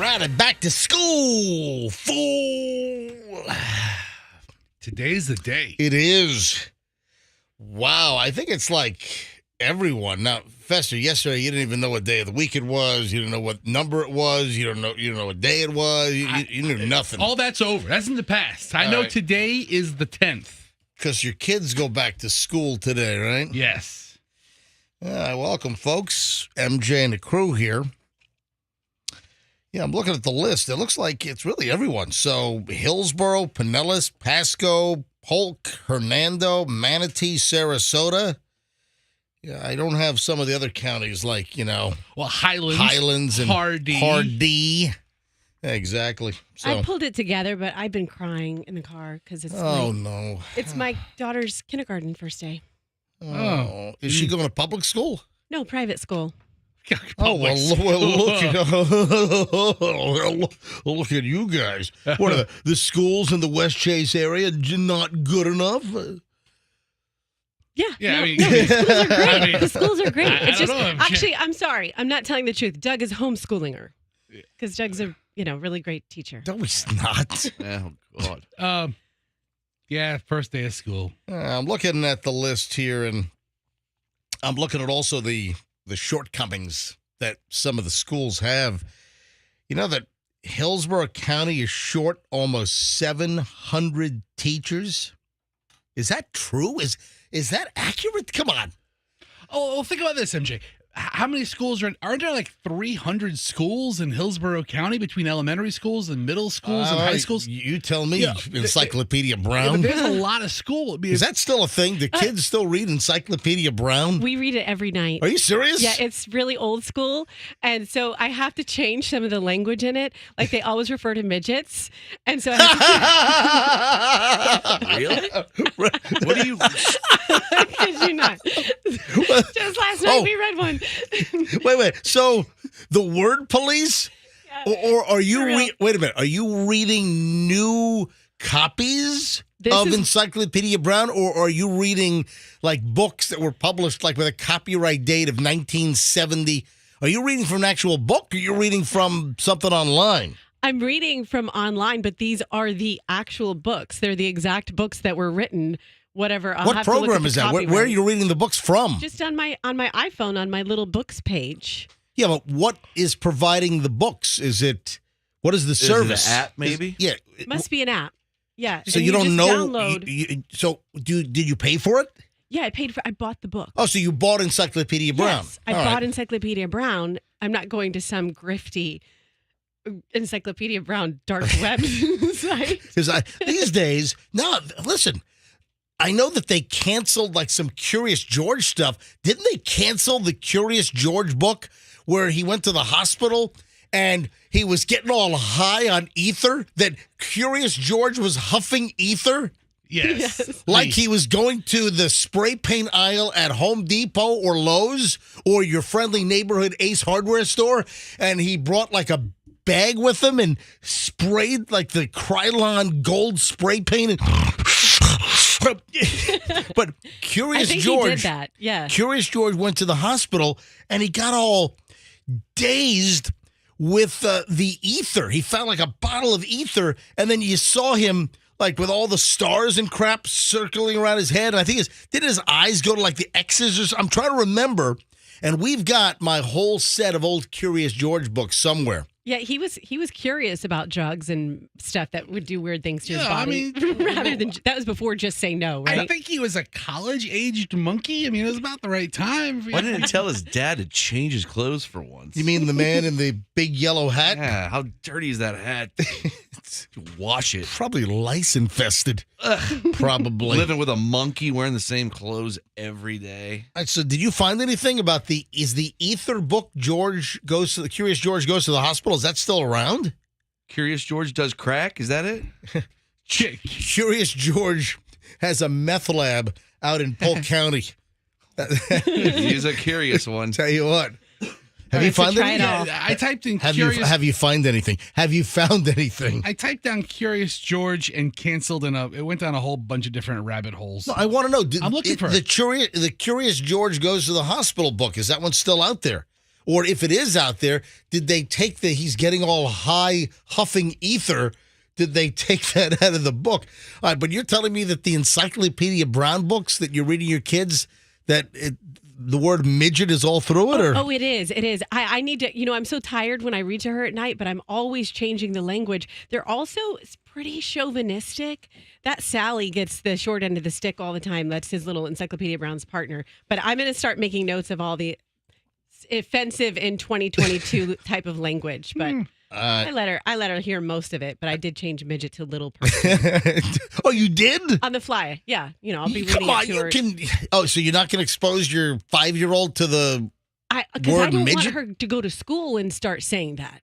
right, and back to school. Fool. Today's the day. It is. Wow, I think it's like everyone. Now, Fester, yesterday you didn't even know what day of the week it was. You didn't know what number it was. You don't know what day it was. You knew nothing. All that's over. That's in the past. I know today is the 10th. Because your kids go back to school today, right? Yes. Welcome, folks. MJ and the crew here. Yeah, I'm looking at the list. It looks like it's really everyone. So Hillsborough, Pinellas, Pasco, Polk, Hernando, Manatee, Sarasota. Yeah, I don't have some of the other counties like, Well, Highlands and Hardee. Exactly. So, I pulled it together, but I've been crying in the car because it's no. It's my daughter's kindergarten first day. Oh. Is she going to public school? No, private school. Look at you guys. What are the schools in the West Chase area not good enough? Yeah. The schools are great. It's just actually, I'm sorry, I'm not telling the truth. Doug is homeschooling her because Doug's a really great teacher. No, he's not. Oh God. First day of school. I'm looking at the list here, and I'm looking at also the shortcomings that some of the schools have. You know that Hillsborough County is short almost 700 teachers? Is that true? Is that accurate? Come on. Oh, think about this, MJ. How many schools aren't there like 300 schools in Hillsborough County between elementary schools and middle schools and high schools? You tell me, Encyclopedia Brown. But there's a lot of school. Is that still a thing? Do kids still read Encyclopedia Brown? We read it every night. Are you serious? Yeah, it's really old school. And so I have to change some of the language in it. Like they always refer to midgets. And so I have to Really? What do you... Kid you not. Just last night we read one. Wait. So the word police? Yeah, or are you wait a minute. Are you reading new copies of Encyclopedia Brown, or are you reading like books that were published like with a copyright date of 1970? Are you reading from an actual book, or are you reading from something online? I'm reading from online, but these are the actual books. They're the exact books that were written. Whatever. What program is that? Where are you reading the books from? Just on my iPhone on my little books page. Yeah, but what is providing the books? What is the service? Is it an app, maybe? It must be an app. Yeah. So you don't know. Download. Did you pay for it? Yeah, I bought the book. Oh, so you bought Encyclopedia Brown? Yes, I bought Encyclopedia Brown. I'm not going to some grifty Encyclopedia Brown dark web site. Because these days, listen. I know that they canceled like some Curious George stuff. Didn't they cancel the Curious George book where he went to the hospital and he was getting all high on ether? That Curious George was huffing ether? Yes. Like he was going to the spray paint aisle at Home Depot or Lowe's or your friendly neighborhood Ace Hardware store, and he brought like a bag with him and sprayed like the Krylon gold spray paint and but Curious George, he did that. Yeah. Curious George went to the hospital and he got all dazed with the ether. He found like a bottle of ether, and then you saw him like with all the stars and crap circling around his head. And I think did his eyes go to like the X's or something? I'm trying to remember. And we've got my whole set of old Curious George books somewhere. Yeah, he was curious about drugs and stuff that would do weird things to his body. Rather than that was before just say no, right? I think he was a college-aged monkey. I mean, it was about the right time. Why didn't he tell his dad to change his clothes for once? You mean the man in the big yellow hat? Yeah, how dirty is that hat? Wash it. Probably lice infested. Probably. Living with a monkey wearing the same clothes every day. All right, so did you find anything about is the ether book Curious George goes to the hospital? Is that still around? Curious George does crack? Is that it? Curious George has a meth lab out in Polk County. He's a curious one. Tell you what. Have you found anything? I typed in Curious. Have you found anything? Have you found anything? I typed down Curious George and canceled, and it went down a whole bunch of different rabbit holes. No, I want to know. I'm looking for the Curious George goes to the hospital book. Is that one still out there? Or if it is out there, did they take he's getting all high huffing ether? Did they take that out of the book? All right, but you're telling me that the Encyclopedia Brown books that you're reading your kids, the word midget is all through it? Oh, it is. It is. I need to, I'm so tired when I read to her at night, but I'm always changing the language. They're also pretty chauvinistic. That Sally gets the short end of the stick all the time. That's his little Encyclopedia Brown's partner. But I'm going to start making notes of all the offensive in 2022 type of language. But I let her hear most of it, but I did change midget to little person. Oh, you did? On the fly. Yeah. I'll be reading Come on, it to her. So you're not going to expose your 5-year-old to the Because word I don't midget? want her to go to school and start saying that.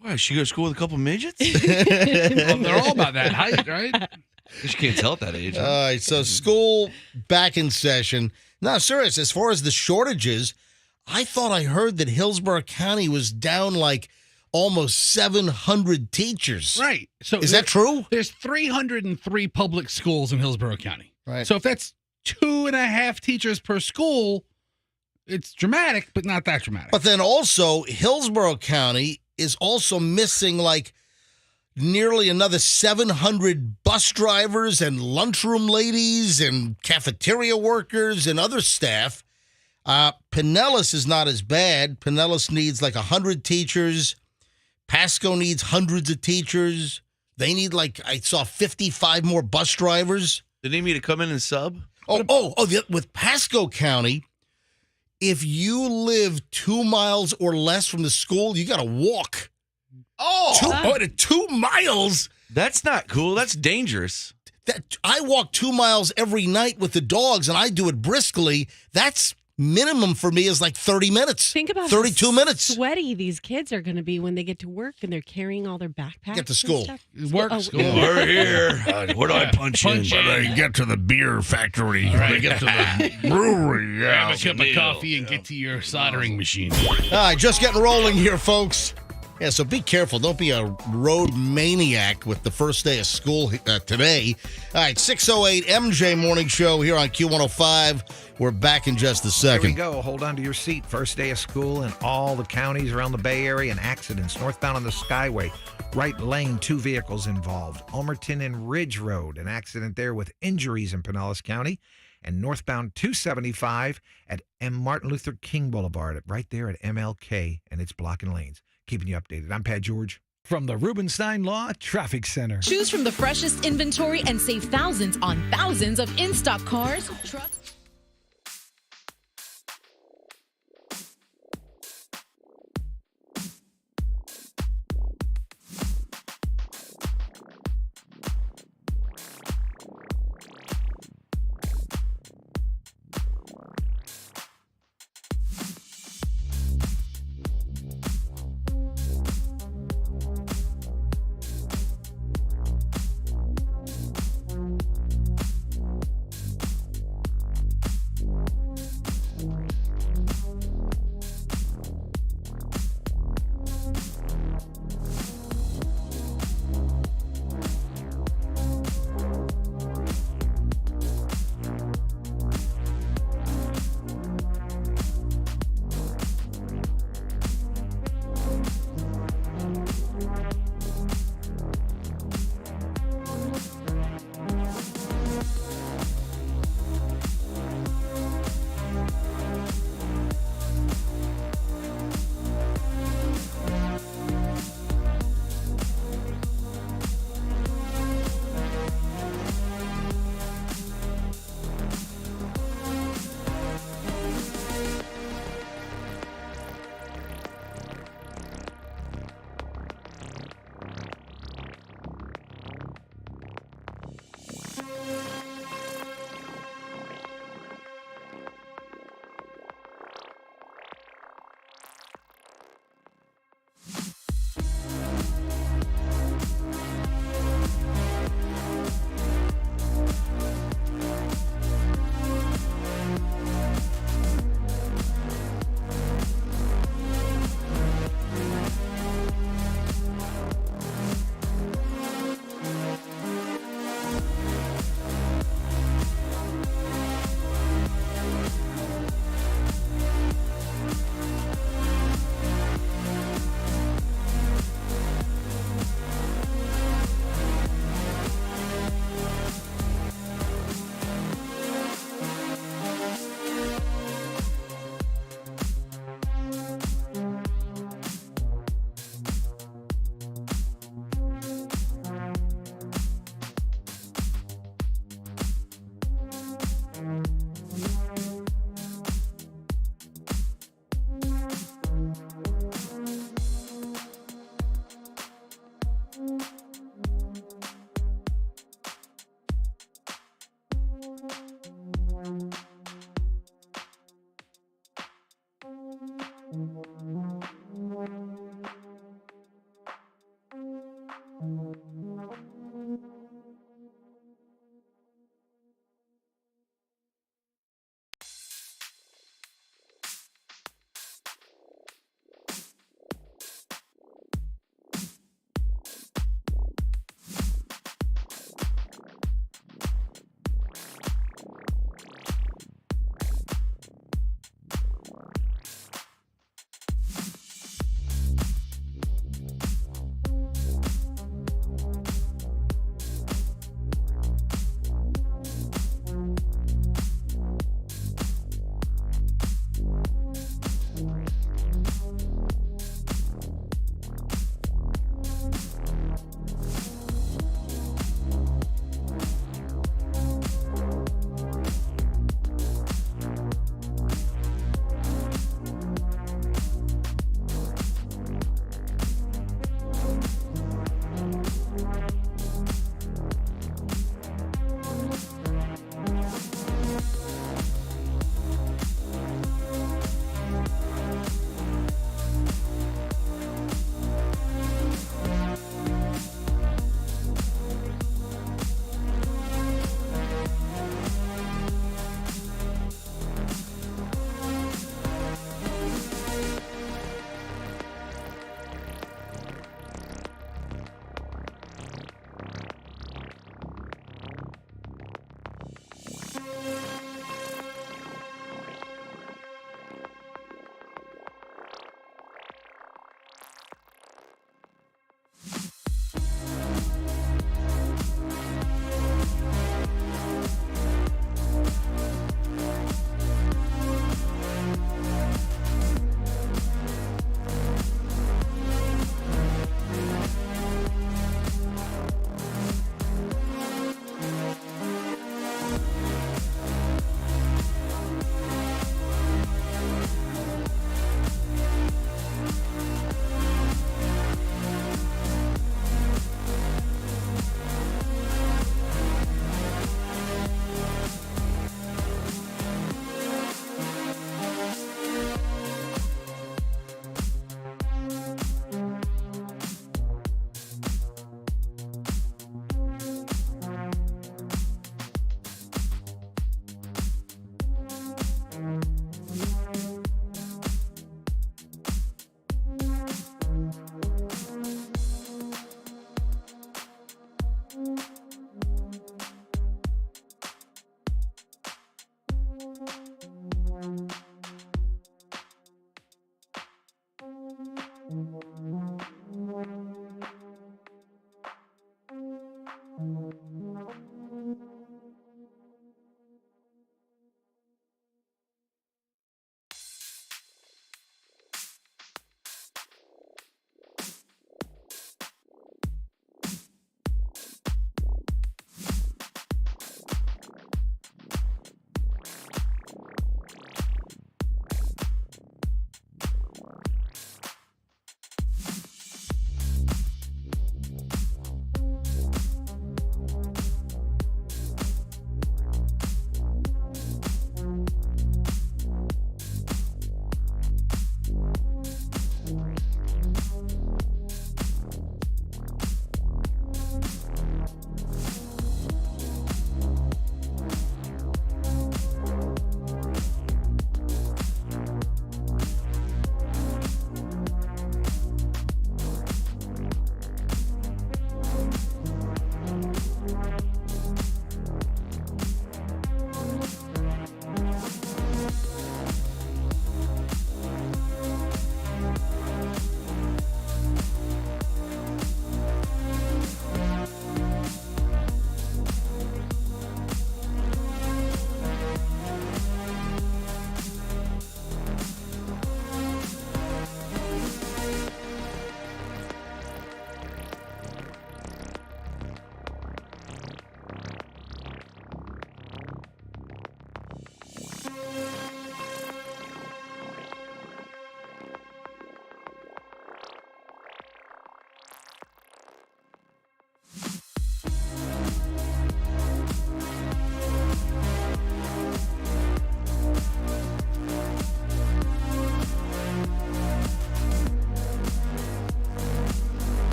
Why, she go to school with a couple midgets? Well, they're all about that height, right? She can't tell at that age. All right, so school back in session. Now, serious, as far as the shortages, I thought I heard that Hillsborough County was down like almost 700 teachers. Right. So is that true? There's 303 public schools in Hillsborough County. Right. So if that's 2.5 teachers per school, it's dramatic, but not that dramatic. But then also, Hillsborough County is also missing like nearly another 700 bus drivers and lunchroom ladies and cafeteria workers and other staff. Pinellas is not as bad. Pinellas needs like 100 teachers. Pasco needs hundreds of teachers. They need I saw 55 more bus drivers. They need me to come in and sub? With Pasco County, if you live 2 miles or less from the school, you got to walk. 2 miles? That's not cool. That's dangerous. I walk 2 miles every night with the dogs, and I do it briskly. That's minimum for me is like 30 minutes. Think about 32 minutes. Sweaty these kids are going to be when they get to work and they're carrying all their backpacks. Get to school. School. We're here. Where do I punch in? They get to the beer factory. Right. They get to the brewery. Grab a cup of coffee and get to your soldering machine. All right, just getting rolling here, folks. Yeah, so be careful. Don't be a road maniac with the first day of school today. All right, 6:08 MJ Morning Show here on Q105. We're back in just a Here second. we go. Hold on to your seat. First day of school in all the counties around the Bay Area and accidents. Northbound on the Skyway. Right lane, 2 vehicles involved. Ulmerton and Ridge Road, an accident there with injuries in Pinellas County. And northbound 275 at Martin Luther King Boulevard, right there at MLK, and it's blocking lanes. Keeping you updated. I'm Pat George. From the Rubenstein Law Traffic Center. Choose from the freshest inventory and save thousands on thousands of in-stock cars, trucks.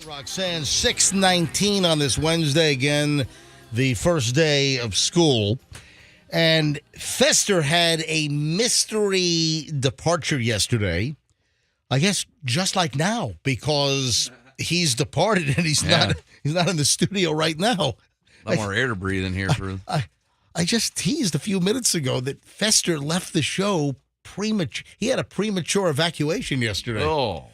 Roxanne, 6:19 on this Wednesday, again, the first day of school. And Fester had a mystery departure yesterday. I guess just like now, because he's departed and he's not in the studio right now. A lot more air to breathe in here for. I just teased a few minutes ago that Fester left the show premature. He had a premature evacuation yesterday. Oh,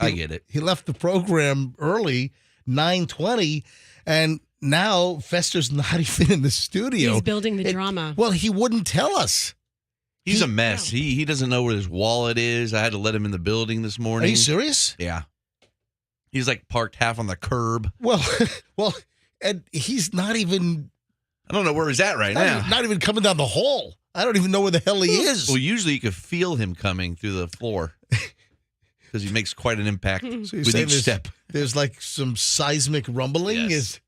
I get it. He left the program early, 9:20, and now Fester's not even in the studio. He's building the drama. Well, he wouldn't tell us. He's a mess. He doesn't know where his wallet is. I had to let him in the building this Are morning. you serious? Yeah. He's like parked half on the curb. Well, and he's not even I don't know where he's at right now. not even coming down the hall. I don't even know where the hell he is. Well, usually you could feel him coming through the floor because he makes quite an impact So you're with saying each step. There's like some seismic rumbling. Yes.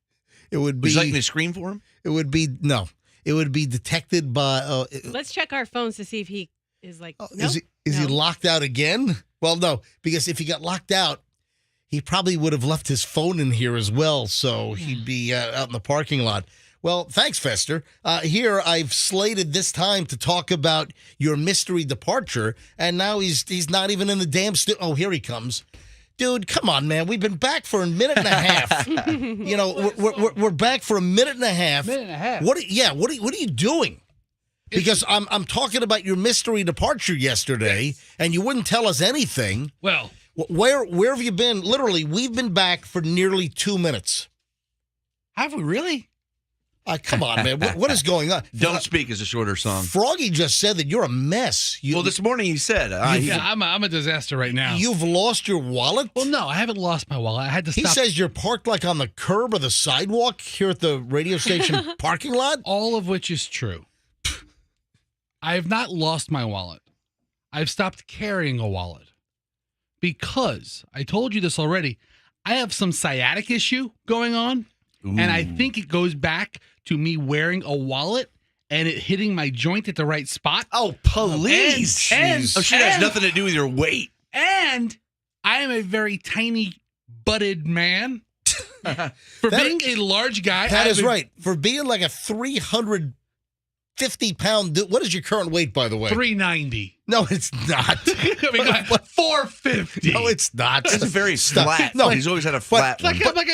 It would be. Would you like me to scream for him? It would be no. It would be detected by. Let's check our phones to see if he is like. Is he locked out again? Well, no, because if he got locked out, he probably would have left his phone in here as well, so he'd be out in the parking lot. Well, thanks, Fester. Here, I've slated this time to talk about your mystery departure, and now he's not even in the damn studio. Oh, here he comes. Dude, come on, man. We've been back for a minute and a half. You know, we're back for a minute and a half. Minute and a half. What are you doing? Because I'm talking about your mystery departure yesterday, and you wouldn't tell us anything. Well, Where have you been? Literally, we've been back for nearly 2 minutes. have we really? Come on, man. What is going on? Don't Speak is a shorter song. Froggy just said that you're a mess. Well, this morning he said. I'm a disaster right now. You've lost your wallet? Well, no, I haven't lost my wallet. I had to He stop. says you're parked like on the curb of the sidewalk here at the radio station parking lot? All of which is true. I have not lost my wallet. I've stopped carrying a wallet because I told you this already. I have some sciatic issue going on, and I think it goes back to me wearing a wallet and it hitting my joint at the right spot. Oh, please. And- I'm sure that has nothing to do with your weight. And I am a very tiny butted man. For being a large guy. That is right. For being like a 350-pound dude. What is your current weight, by the way? 390. No, it's not. I mean, 450. No, it's not. It's very flat. No, He's always had a flat one. I'm like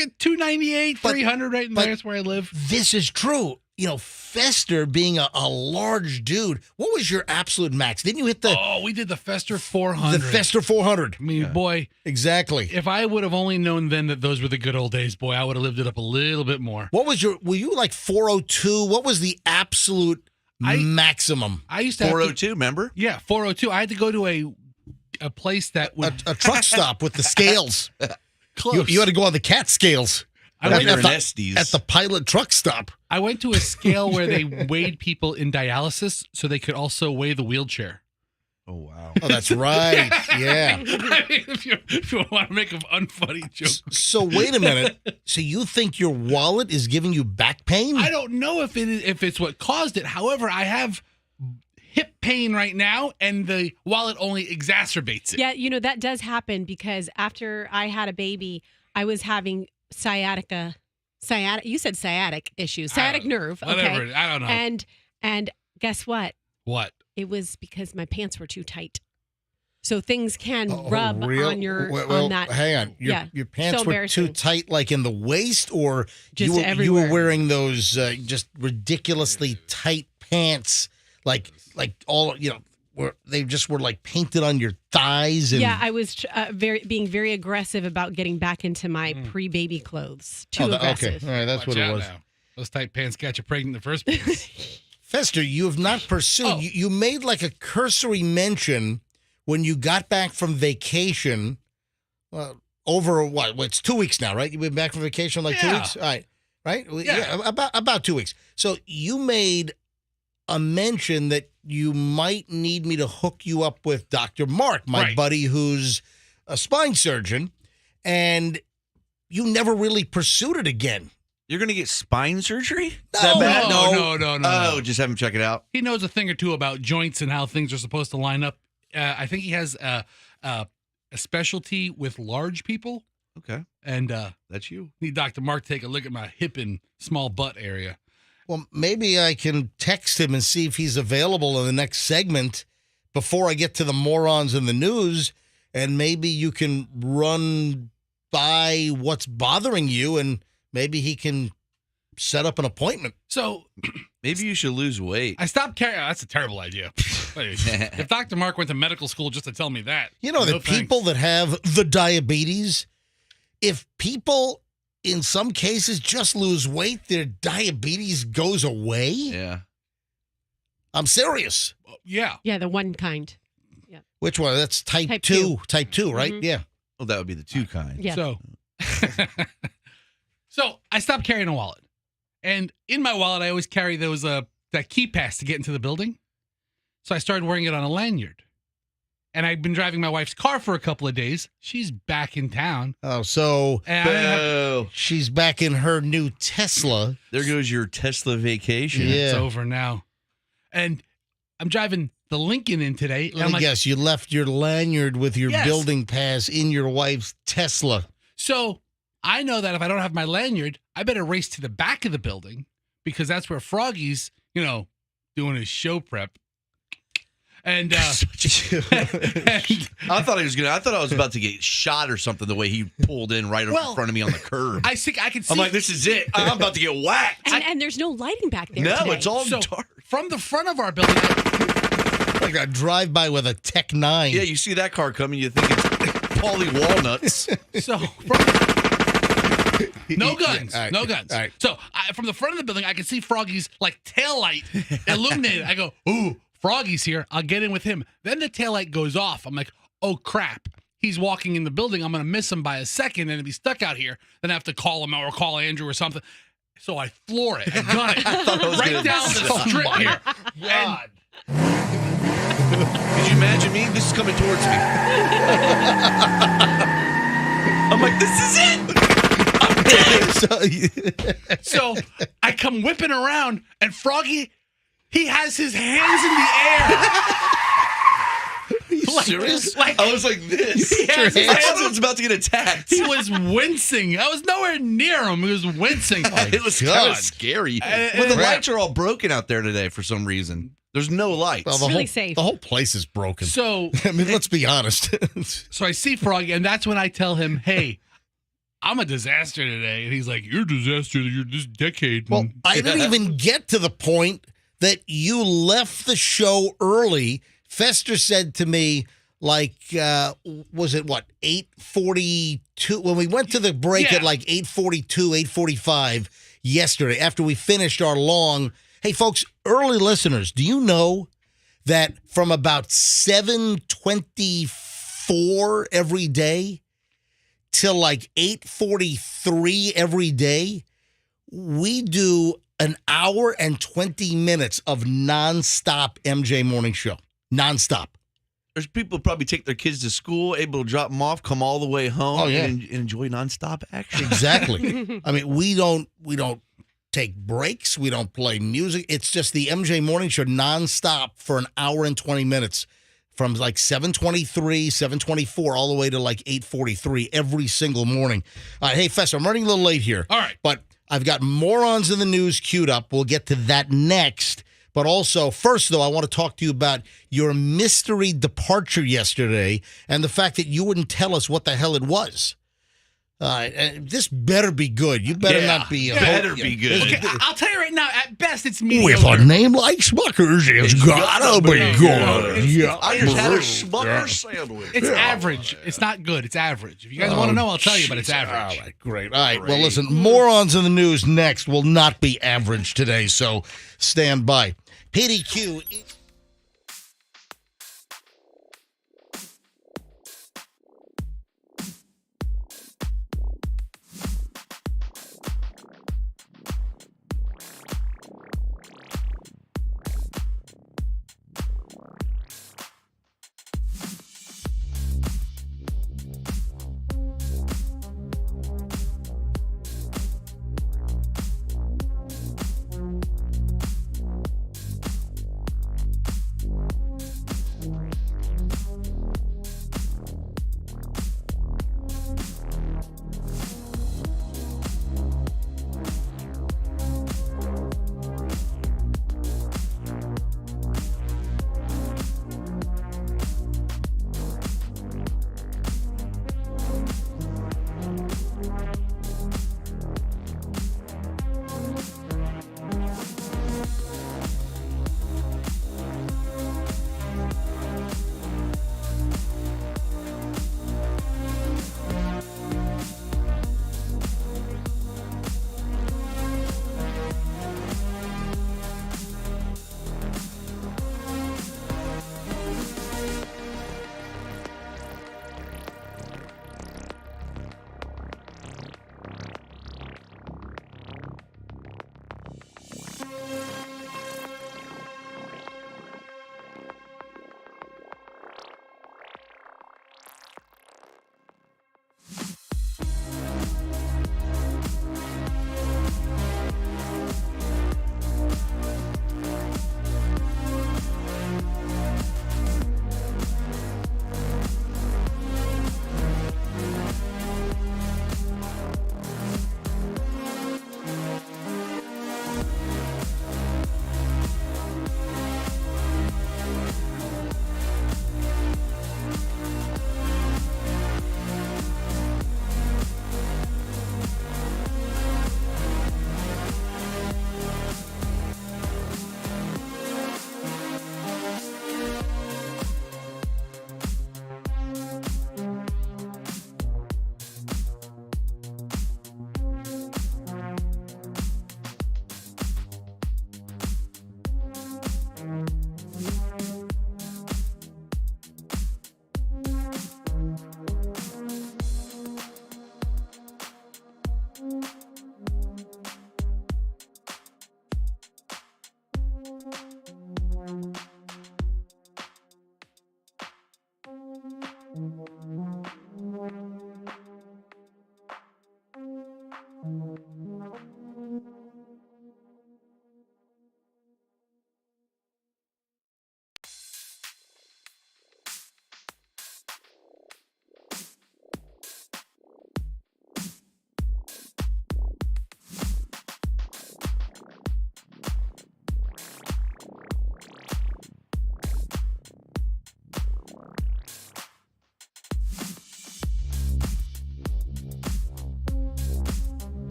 a 298, 300 right in there. That's where I live. This is true. You know, Fester being a large dude. What was your absolute max? Didn't you hit We did the Fester 400. the Fester 400? I mean, boy, Exactly. if I would have only known then that those were the good old days, boy, I would have lived it up a little bit more. What was were you like 402? What was the absolute maximum? I used to have 402, remember? Yeah, 402. I had to go to a place that would A truck stop with the scales. close. You had to go on the cat scales. I Like went, you're at an the- Estes. At the Pilot truck stop. I went to a scale where they weighed people in dialysis so they could also weigh the wheelchair. Oh, wow. Oh, that's right. Yeah. I mean, if you want to make an unfunny joke. So wait a minute. So you think your wallet is giving you back pain? I don't know if it's what caused it. However, I have hip pain right now, and the wallet only exacerbates it. Yeah, that does happen because after I had a baby, I was having sciatic. You said sciatic issues, sciatic nerve. Whatever. Okay, I don't know. and guess what? What? It was because my pants were too tight. So things can Oh, rub real? on your Well, on that. hang on. Yeah, Your pants so were too embarrassing. tight, like in the waist, or Just you were everywhere. wearing those just ridiculously tight pants, like all where they just were like painted on your thighs. And Yeah, I was being very aggressive about getting back into my pre-baby clothes. Too aggressive. Okay, all right, that's Watch what it out was. now. Those tight pants got you pregnant in the first place. Fester, you have not pursued. Oh. You made like a cursory mention when you got back from vacation. Over what? Well, it's 2 weeks now, right? You've been back from vacation like 2 Yeah. weeks, all right? Yeah. About 2 weeks. So you made a mention that you might need me to hook you up with Dr. Mark, my Right. buddy who's a spine surgeon, and you never really pursued it again. You're going to get spine surgery? Is No, that bad? no. Oh, just have him check it out. He knows a thing or two about joints and how things are supposed to line up. I think he has a specialty with large people, Okay, and that's you. need Dr. Mark to take a look at my hip and small butt area. Well, maybe I can text him and see if he's available in the next segment before I get to the morons in the news, and maybe you can run by what's bothering you, and maybe he can set up an appointment. So Maybe you should lose weight. I stopped carrying. That's a terrible idea. If Dr. Mark went to medical school just to tell me that. You know, no the people that have the diabetes, if people in some cases just lose weight, their diabetes goes away. Yeah. I'm serious. Yeah. Yeah, the one kind. Which one? That's type Type 2. Type 2, right? Mhm. Yeah. Well, that would be the 2 kind. Yeah. So I stopped carrying a wallet. And in my wallet, I always carry those that key pass to get into the building. So I started wearing it on a lanyard. And I've been driving my wife's car for a couple of days. She's back in town. Oh, so And I have- Oh, she's back in her new Tesla. there goes your Tesla vacation. Yeah. It's over now. And I'm driving the Lincoln in today. And Let I'm me like, guess, you left your lanyard with your Yes. building pass in your wife's Tesla. so I know that if I don't have my lanyard, I better race to the back of the building because that's where Froggy's, doing his show prep. And, I thought I was about to get shot or something the way he pulled in right in front of me on the curb. I think I can see. I'm like, this is it. I'm about to get whacked. And there's no lighting back there. No, today. it's all So, dark. from the front of our building. Like a drive-by with a Tech 9. Yeah, you see that car coming, you think it's Paulie Walnuts. So, no guns. All right. No guns. All right. So, from the front of the building, I can see Froggy's taillight illuminated. I go, ooh, Froggy's here. I'll get in with him. Then the taillight goes off. I'm like, oh, crap. He's walking in the building. I'm going to miss him by a second. And if he's stuck out here, then I have to call him or call Andrew or something. So I floor it. I gun it. I thought I was right gonna down the die. strip here. God. Could you imagine me? This is coming towards me. I'm like, this is it. So I come whipping around, and Froggy, he has his hands in the air. Serious? I was like this. He has his I thought hands I was about to get attacked. He was wincing. I was nowhere near him. He was wincing. It was kind God. of scary. And- But the and- lights are all broken out there today for some reason. There's no lights. Well, the really whole, safe. The whole place is broken. So, I mean, let's be honest. so I see Froggy, and that's when I tell him, "Hey, I'm a disaster today." And he's like, "You're a disaster. You're this decade." Well, I didn't even get to the point that you left the show early. Fester said to me, was it 8:42? When we went to the break Yeah. at 8:42, 8:45 yesterday, after we finished our long. Hey, folks, early listeners, do you know that from about 7:24 every day till 8:43 every day, we do an hour and 20 minutes of nonstop MJ morning show. Nonstop. There's people who probably take their kids to school, able to drop them off, come all the way home, Oh, yeah. and enjoy nonstop action. Exactly. I mean, we don't take breaks. We don't play music. It's just the MJ morning show nonstop for an hour and 20 minutes from 7:23, 7:24 all the way to 8:43 every single morning. All right, hey, Fester, I'm running a little late here. All right. But I've got morons in the news queued up. We'll get to that next. But also, first, though, I want to talk to you about your mystery departure yesterday and the fact that you wouldn't tell us what the hell it was. This better be good. You better not be. Better be good. Okay, I'll tell you right now. At best, it's mediocre. With a name like Smuckers, it's gotta be good. Yeah. I just had a Smucker sandwich. It's average. It's not good. It's average. If you guys want to know, I'll tell you, but it's average. All right, great. All right, well, listen, morons in the news next will not be average today, so stand by. PDQ.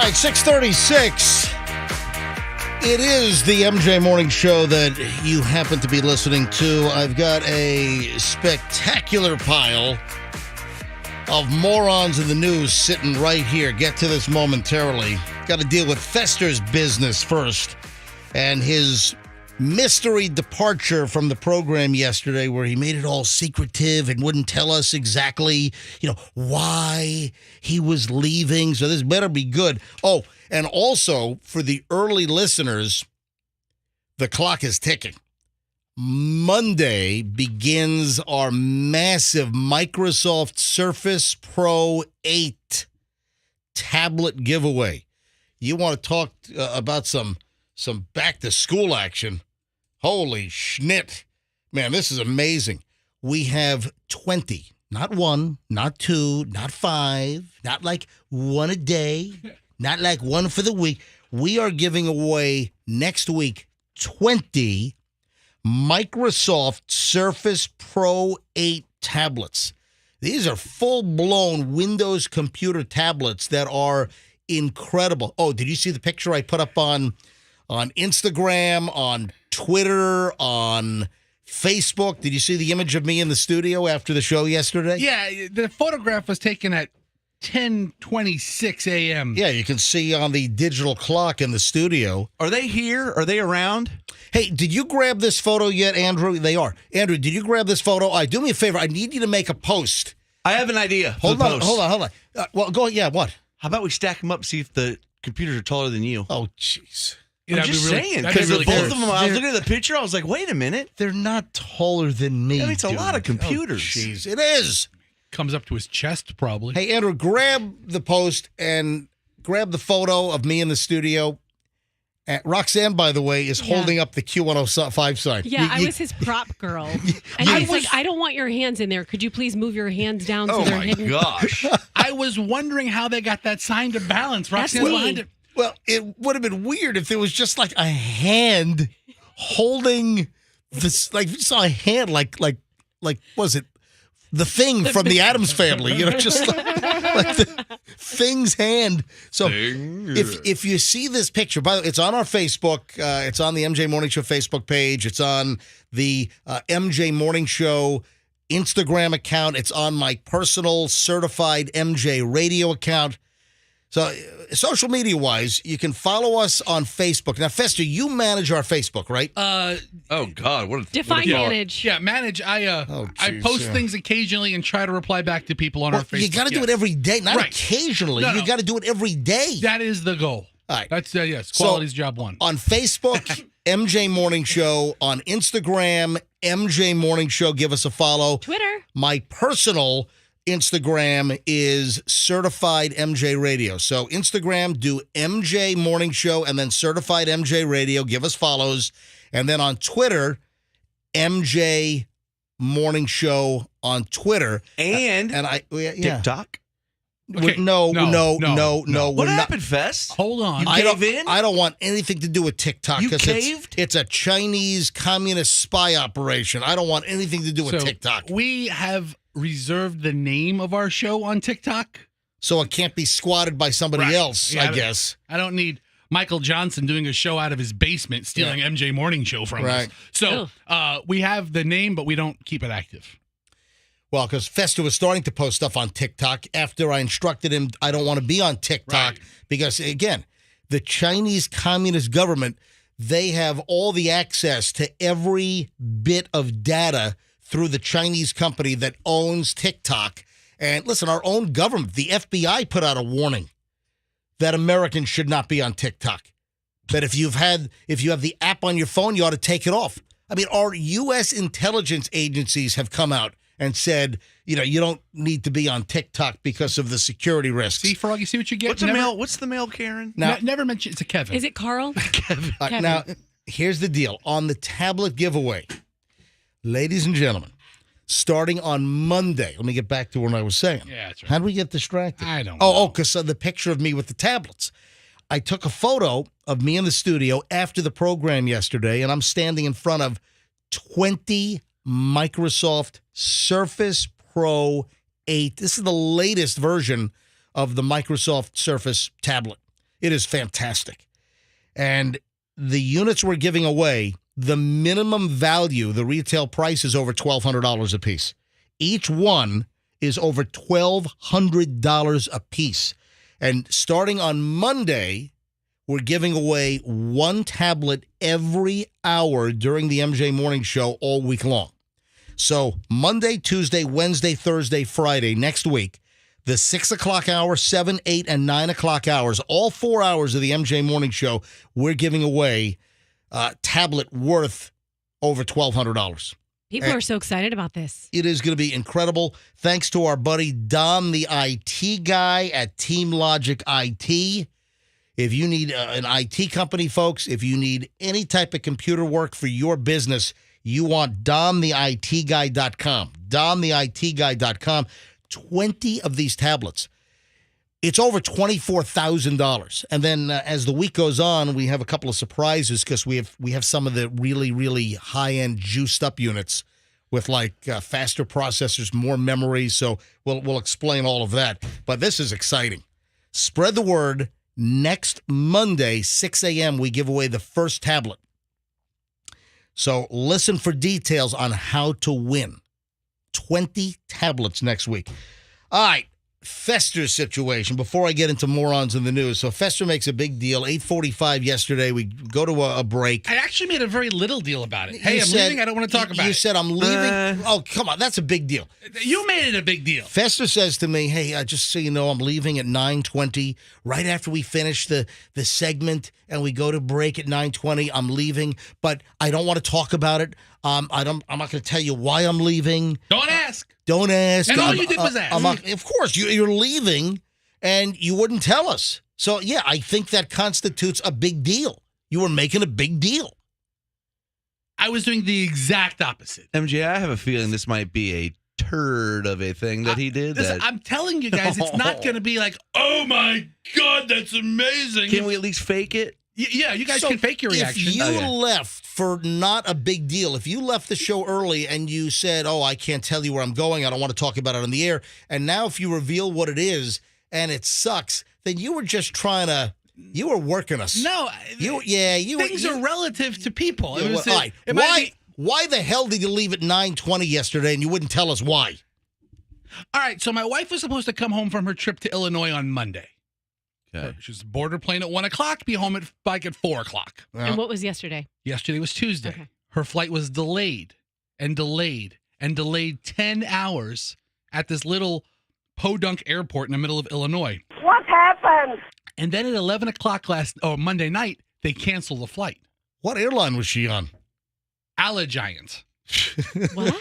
All right, 6:36. It is the MJ Morning Show that you happen to be listening to. I've got a spectacular pile of morons in the news sitting right here. Get to this momentarily. Got to deal with Fester's business first and his mystery departure from the program yesterday, where he made it all secretive and wouldn't tell us exactly, why he was leaving. So this better be good. Oh, and also for the early listeners, the clock is ticking. Monday begins our massive Microsoft Surface Pro 8 tablet giveaway. You want to talk about some back-to-school action? Holy schnit. Man, this is amazing. We have 20, not one, not two, not five, not like one a day, not like one for the week. We are giving away next week 20 Microsoft Surface Pro 8 tablets. These are full-blown Windows computer tablets that are incredible. Oh, did you see the picture I put up on Instagram, on Twitter, on Facebook? Did you see the image of me in the studio after the show yesterday? Yeah, the photograph was taken at 10:26 a.m. Yeah, you can see on the digital clock in the studio. Are they here? Are they around? Hey, did you grab this photo yet, Andrew? They are. Andrew, did you grab this photo? All right, do me a favor. I need you to make a post. I have an idea. Hold on. Well, go. Yeah, what? How about we stack them up, see if the computers are taller than you? Oh, jeez. I'm just saying, because both of them, I was looking at the picture, I was like, wait a minute. They're not taller than me. I mean, it's a lot of computers. Oh, jeez, it is. Comes up to his chest, probably. Hey, Andrew, grab the post and grab the photo of me in the studio. Roxanne, by the way, is holding up the Q105 sign. Yeah, I was his prop girl. And he's like, I don't want your hands in there. Could you please move your hands down so they're hidden? Oh, my gosh. I was wondering how they got that sign to balance. Roxanne's behind it. Well, it would have been weird if there was just like a hand holding this, like you saw a hand, like was it the Thing from the Addams Family? Just like the Thing's hand. So if you see this picture, by the way, it's on our Facebook. It's on the MJ Morning Show Facebook page. It's on the MJ Morning Show Instagram account. It's on my personal certified MJ radio account. So social media-wise, you can follow us on Facebook. Now, Fester, you manage our Facebook, right? Oh, God. Define manage. Yeah, manage. I post things occasionally and try to reply back to people on our Facebook. You got to do it every day, not occasionally. You got to do it every day. That is the goal. All right. That's, quality's job one. On Facebook, MJ Morning Show. On Instagram, MJ Morning Show. Give us a follow. Twitter. My personal Instagram is Certified MJ Radio. So Instagram, do MJ Morning Show and then Certified MJ Radio. Give us follows. And then on Twitter, MJ Morning Show on Twitter. And I TikTok. Okay, No. What We're not. happened, Fest? Hold on. I gave don't, in? I don't want anything to do with TikTok You because caved? it's a Chinese communist spy operation. I don't want anything to do with So, TikTok. we have reserved the name of our show on TikTok. So it can't be squatted by somebody Right. else, Yeah, I guess. I don't need Michael Johnson doing a show out of his basement stealing MJ Morning Show from us. Right. So we have the name, but we don't keep it active. Well, because Fester was starting to post stuff on TikTok after I instructed him I don't want to be on TikTok Right. because, again, the Chinese Communist government, they have all the access to every bit of data through the Chinese company that owns TikTok. And listen, our own government, the FBI, put out a warning that Americans should not be on TikTok. That if you have the app on your phone, you ought to take it off. I mean, our U.S. intelligence agencies have come out and said, you don't need to be on TikTok because of the security risks. See, Froggy, see what you get? What's the mail, Karen? Now, Never mention it's a Kevin. Is it Carl? Kevin? Kevin. now, here's the deal. On the tablet giveaway, ladies and gentlemen, starting on Monday, let me get back to what I was saying. Yeah, that's right. How did we get distracted? I don't Oh, know. because of the picture of me with the tablets. I took a photo of me in the studio after the program yesterday, and I'm standing in front of 20 Microsoft Surface Pro 8. This is the latest version of the Microsoft Surface tablet. It is fantastic. And the units we're giving away, the minimum value, the retail price is over $1,200 a piece. Each one is over $1,200 a piece. And starting on Monday, we're giving away one tablet every hour during the MJ Morning Show all week long. So Monday, Tuesday, Wednesday, Thursday, Friday, next week, the 6 o'clock hour, 7, 8, and 9 o'clock hours, all 4 hours of the MJ Morning Show, we're giving away a tablet worth over $1,200. People are so excited about this. It is going to be incredible. Thanks to our buddy Dom, the IT guy at Team Logic IT. If you need an IT company, folks, if you need any type of computer work for your business, you want domtheitguy.com. Domtheitguy.com. 20 of these tablets. It's over $24,000. And then as the week goes on, we have a couple of surprises because we have some of the really, really high-end juiced-up units with like faster processors, more memory. So we'll explain all of that. But this is exciting. Spread the word. Next Monday, 6 a.m., we give away the first tablet. So listen for details on how to win. 20 tablets next week. All right. Fester's situation before I get into morons in the news. So Fester makes a big deal. 8:45 yesterday. We go to a break. I actually made a very little deal about it. Hey, You I'm said- leaving. I don't want to talk about You it. said I'm leaving. Oh, come on. That's a big deal. You made it a big deal. Fester says to me, hey, just so you know, I'm leaving at 9:20. Right after we finish the segment and we go to break at 9:20, I'm leaving. But I don't want to talk about it. I'm not going to tell you why I'm leaving. Don't ask. Don't ask. And all you did was ask. Of course, you're leaving, and you wouldn't tell us. So, yeah, I think that constitutes a big deal. You were making a big deal. I was doing the exact opposite. MJ, I have a feeling this might be a turd of a thing that he did. Listen, that I'm telling you guys, it's not going to be like, oh my God, that's amazing. Can we at least fake it? Yeah, you guys So can fake your reaction. If you Okay. left for not a big deal, if you left the show early and you said, oh, I can't tell you where I'm going, I don't want to talk about it on the air, and now if you reveal what it is and it sucks, then you were just you were working us. No, things are relative to people. Yeah, It was all right. it might Why the hell did you leave at 9:20 yesterday and you wouldn't tell us why? All right, so my wife was supposed to come home from her trip to Illinois on Monday. Okay. She was board her plane at 1 o'clock, be home at 4 o'clock. And what was yesterday? Yesterday was Tuesday. Okay. Her flight was delayed and delayed and delayed 10 hours at this little podunk airport in the middle of Illinois. What happened? And then at 11 o'clock Monday night, they canceled the flight. What airline was she on? Allegiant. What?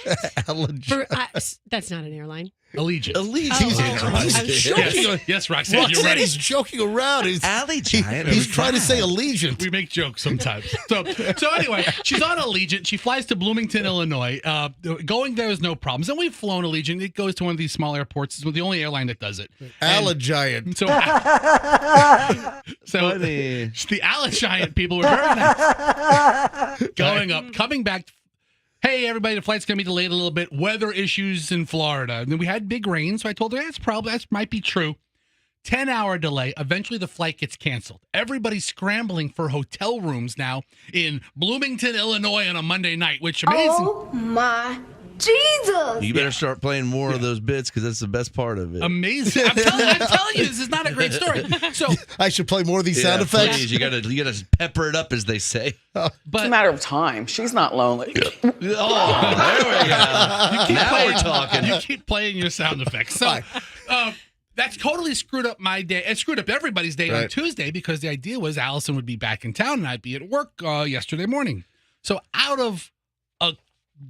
Allegiant. That's not an airline. Allegiant. He's joking. Yes, Roxanne, you're Roxanne, right. he's joking around. He's Allegiant. He's trying to say Allegiant. We make jokes sometimes. So anyway, she's on Allegiant. She flies to Bloomington, Illinois. Going there is no problems. And we've flown Allegiant. It goes to one of these small airports. It's the only airline that does it. Allegiant. So Funny. the Allegiant people were very nice. Going up, coming back. Hey, everybody, the flight's going to be delayed a little bit. Weather issues in Florida. And then we had big rain, so I told her that might be true. 10-hour delay. Eventually, the flight gets canceled. Everybody's scrambling for hotel rooms now in Bloomington, Illinois on a Monday night, which amazing. Oh, my Jesus. You better start playing more of those bits because that's the best part of it. Amazing. I'm telling you, this is not a great story. So I should play more of these sound effects. Please, you gotta pepper it up, as they say. but It's a matter of time. She's not lonely. Oh, there we go. Now we're talking. You keep playing your sound effects. So that's totally screwed up my day. It screwed up everybody's day on Tuesday because the idea was Allison would be back in town and I'd be at work yesterday morning. So out of a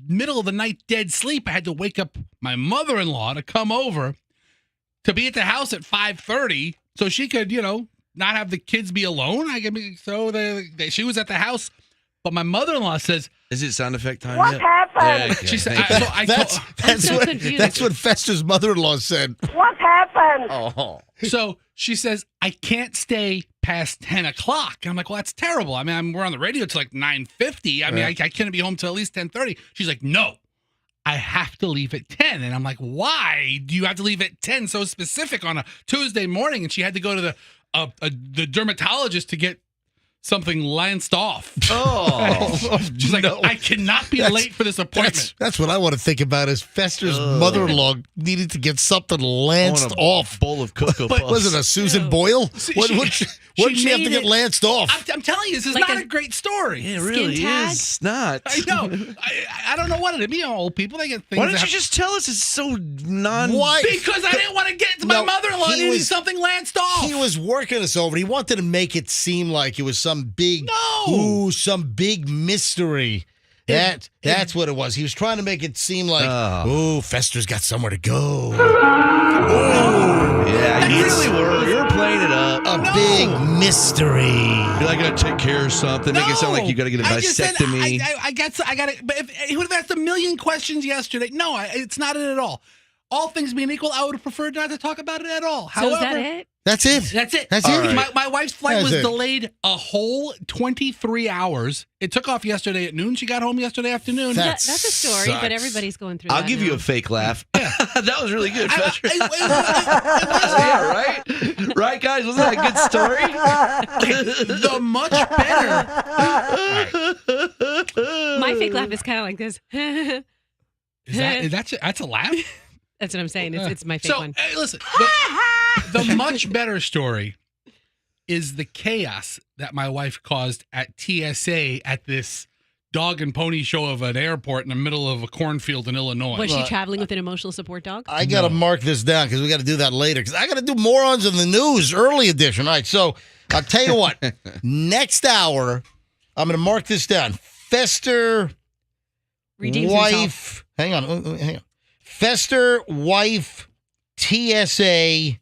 middle of the night dead sleep, I had to wake up my mother-in-law to come over to be at the house at 5:30 so she could, not have the kids be alone. She was at the house, but my mother-in-law says, "Is it sound effect time What yet?" happened? Yeah, she said, That's what Fester's mother-in-law said. What happened? Oh. So she says, I can't stay past 10 o'clock. And I'm like, well, that's terrible. I mean, we're on the radio till like 9:50. I mean, I can't be home till at least 10:30. She's like, no, I have to leave at 10. And I'm like, why do you have to leave at 10? So specific on a Tuesday morning. And she had to go to the dermatologist to get something lanced off. Oh. She's like, I cannot be late for this appointment. That's what I want to think about is Fester's mother-in-law needed to get something lanced off. Bowl of Cocoa Puffs. Was it a Susan Boyle? What'd she have to get lanced off? I'm telling you, this is Like not a great story. It really tag? is not. I know. I don't know what it is. Old people, they get things. Why didn't you just tell us it's so Why? Because I didn't want to get to my No, mother-in-law he needing was- something lanced off. He was working us over. He wanted to make it seem like it was some big, some big mystery. That's what it was. He was trying to make it seem like, Fester's got somewhere to go. Yeah, you really were. You were playing it up. A big mystery. You're like, going to take care of something. Make it sound like you got to get a I just said, vasectomy. I got it. But if he would have asked a million questions yesterday. No, it's not it at all. All things being equal, I would have preferred not to talk about it at all. So However, is that it? That's it. That's it. That's it. right. My wife's flight That's was it. delayed a whole 23 hours. It took off yesterday at noon. She got home yesterday afternoon. That That's a story, sucks. but everybody's going through I'll that give you now. a fake laugh. That was really good, Fester. It was- Yeah, right? Right, guys? Wasn't that a good story? the much better. My fake laugh is kind of like this. That's a laugh? That's what I'm saying. It's my fake So, one. listen, the much better story is the chaos that my wife caused at TSA at this dog and pony show of an airport in the middle of a cornfield in Illinois. Was she traveling with an emotional support dog? I got to mark this down because we got to do that later because I got to do morons in the news early edition. All right, so I'll tell you what. Next hour, I'm going to mark this down. Fester, Redeems wife. himself. Hang on. Fester, wife, TSA.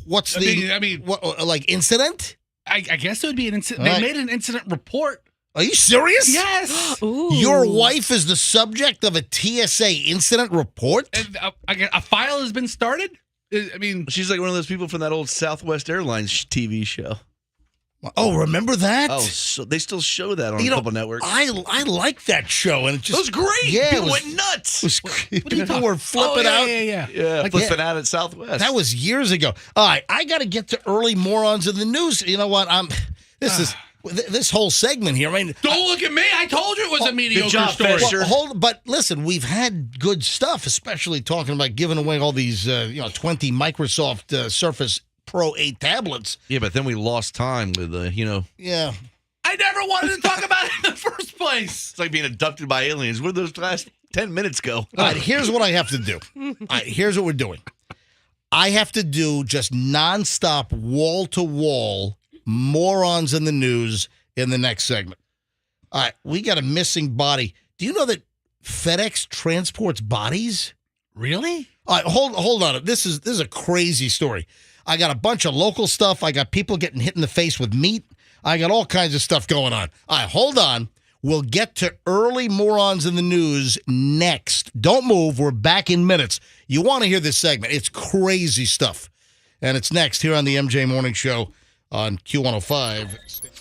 What's I mean, what, like incident? I guess it would be an incident. All They right. made an incident report. Are you serious? Yes. Ooh. Your wife is the subject of a TSA incident report? And a file has been started. I mean, She's like one of those people from that old Southwest Airlines TV show. Oh, remember that? Oh, so they still show that on You a know, couple networks. I like that show, and it just It was great. Yeah, People it was- went nuts. was people were oh, flipping out. Yeah. Yeah, flipping out at Southwest. That was years ago. All right, I got to get to early morons in the news. You know what? This whole segment here. I mean, Don't look at me. I told you it was a mediocre job, story. Fester. but listen, we've had good stuff, especially talking about giving away all these 20 Microsoft Surface Pro 8 tablets. Yeah, but then we lost time with Yeah. I never wanted to talk about it in the first place. It's like being abducted by aliens. Where'd those last 10 minutes go? All right, here's what I have to do. All right, here's what we're doing. I have to do just nonstop, wall-to-wall morons in the news in the next segment. All right, we got a missing body. Do you know that FedEx transports bodies? Really? All right, hold on. This is a crazy story. I got a bunch of local stuff. I got people getting hit in the face with meat. I got all kinds of stuff going on. All right, hold on. We'll get to early morons in the news next. Don't move. We're back in minutes. You want to hear this segment. It's crazy stuff. And it's next here on the MJ Morning Show on Q105.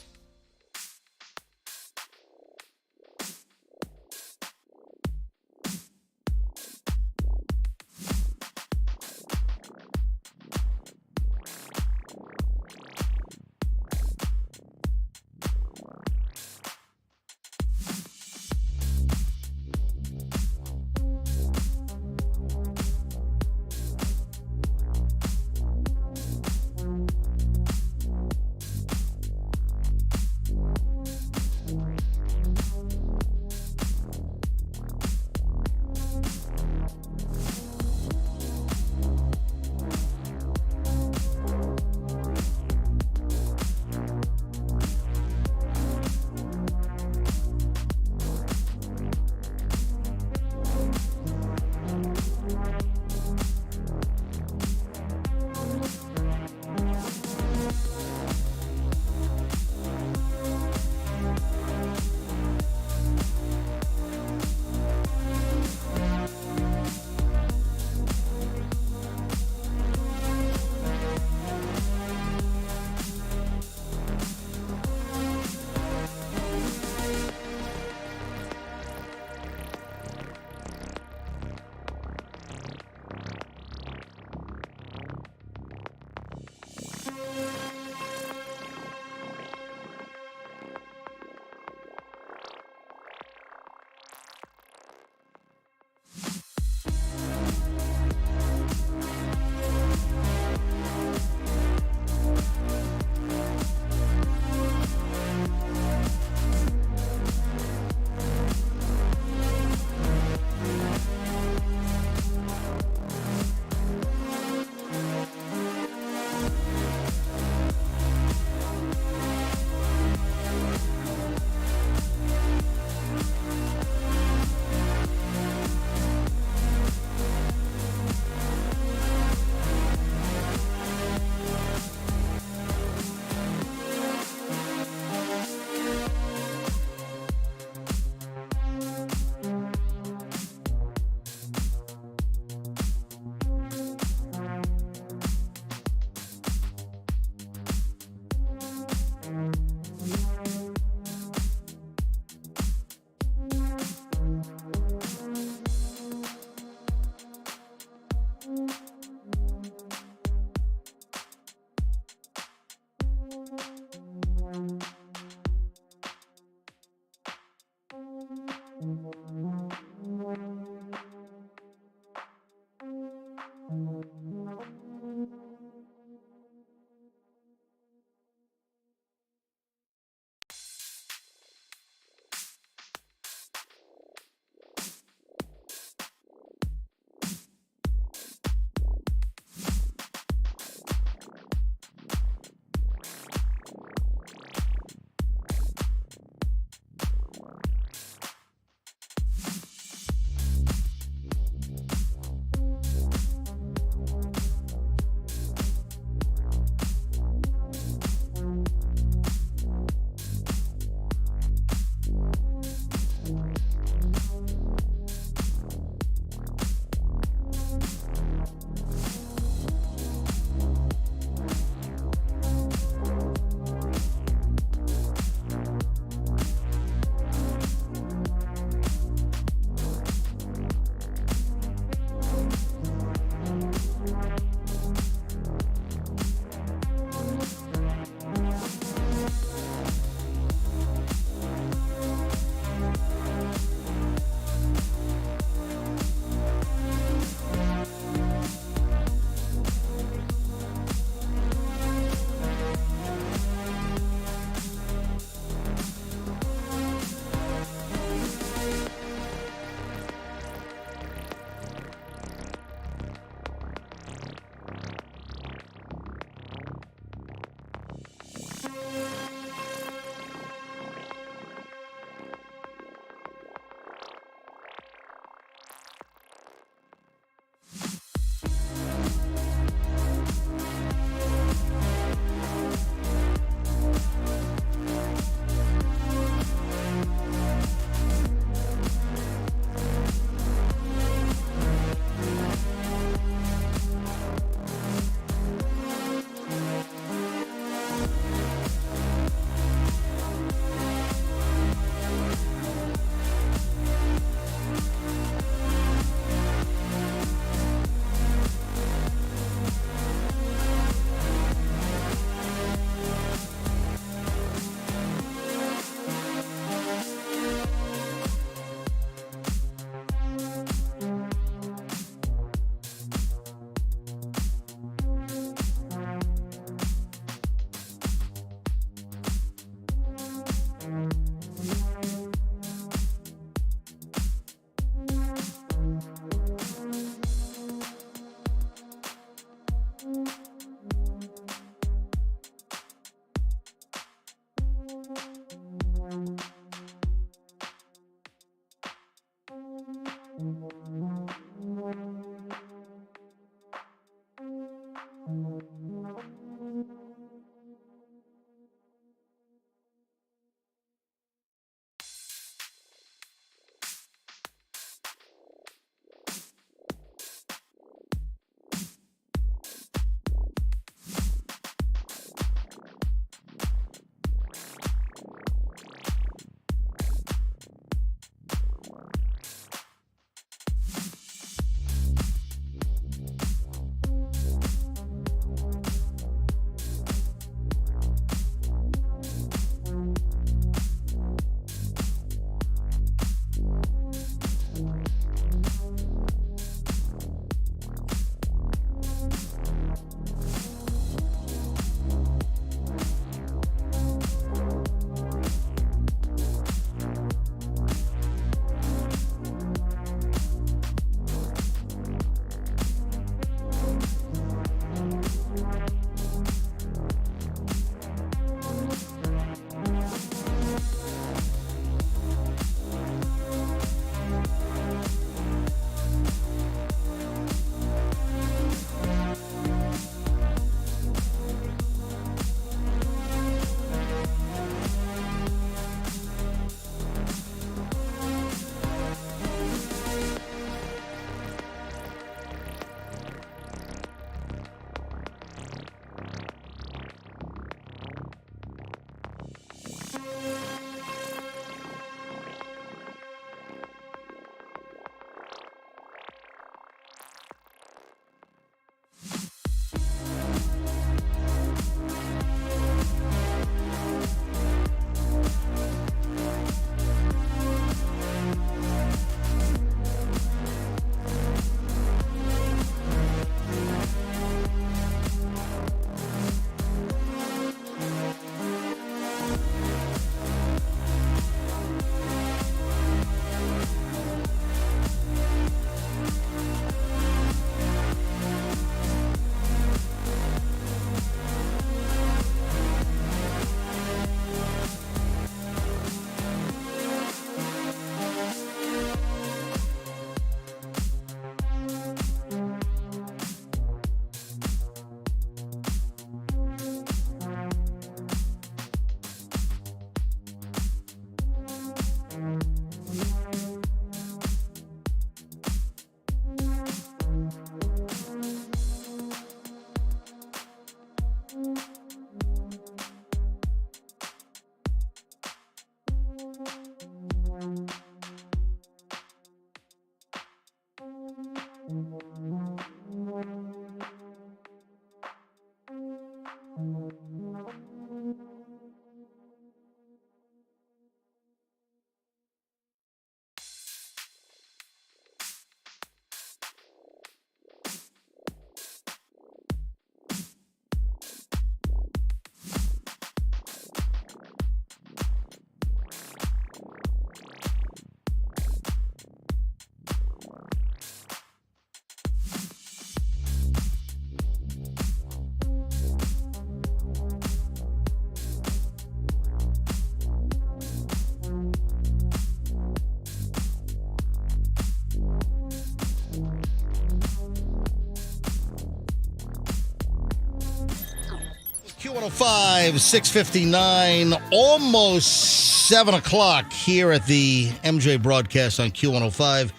Q105, 6:59, almost 7 o'clock here at the MJ broadcast on Q105.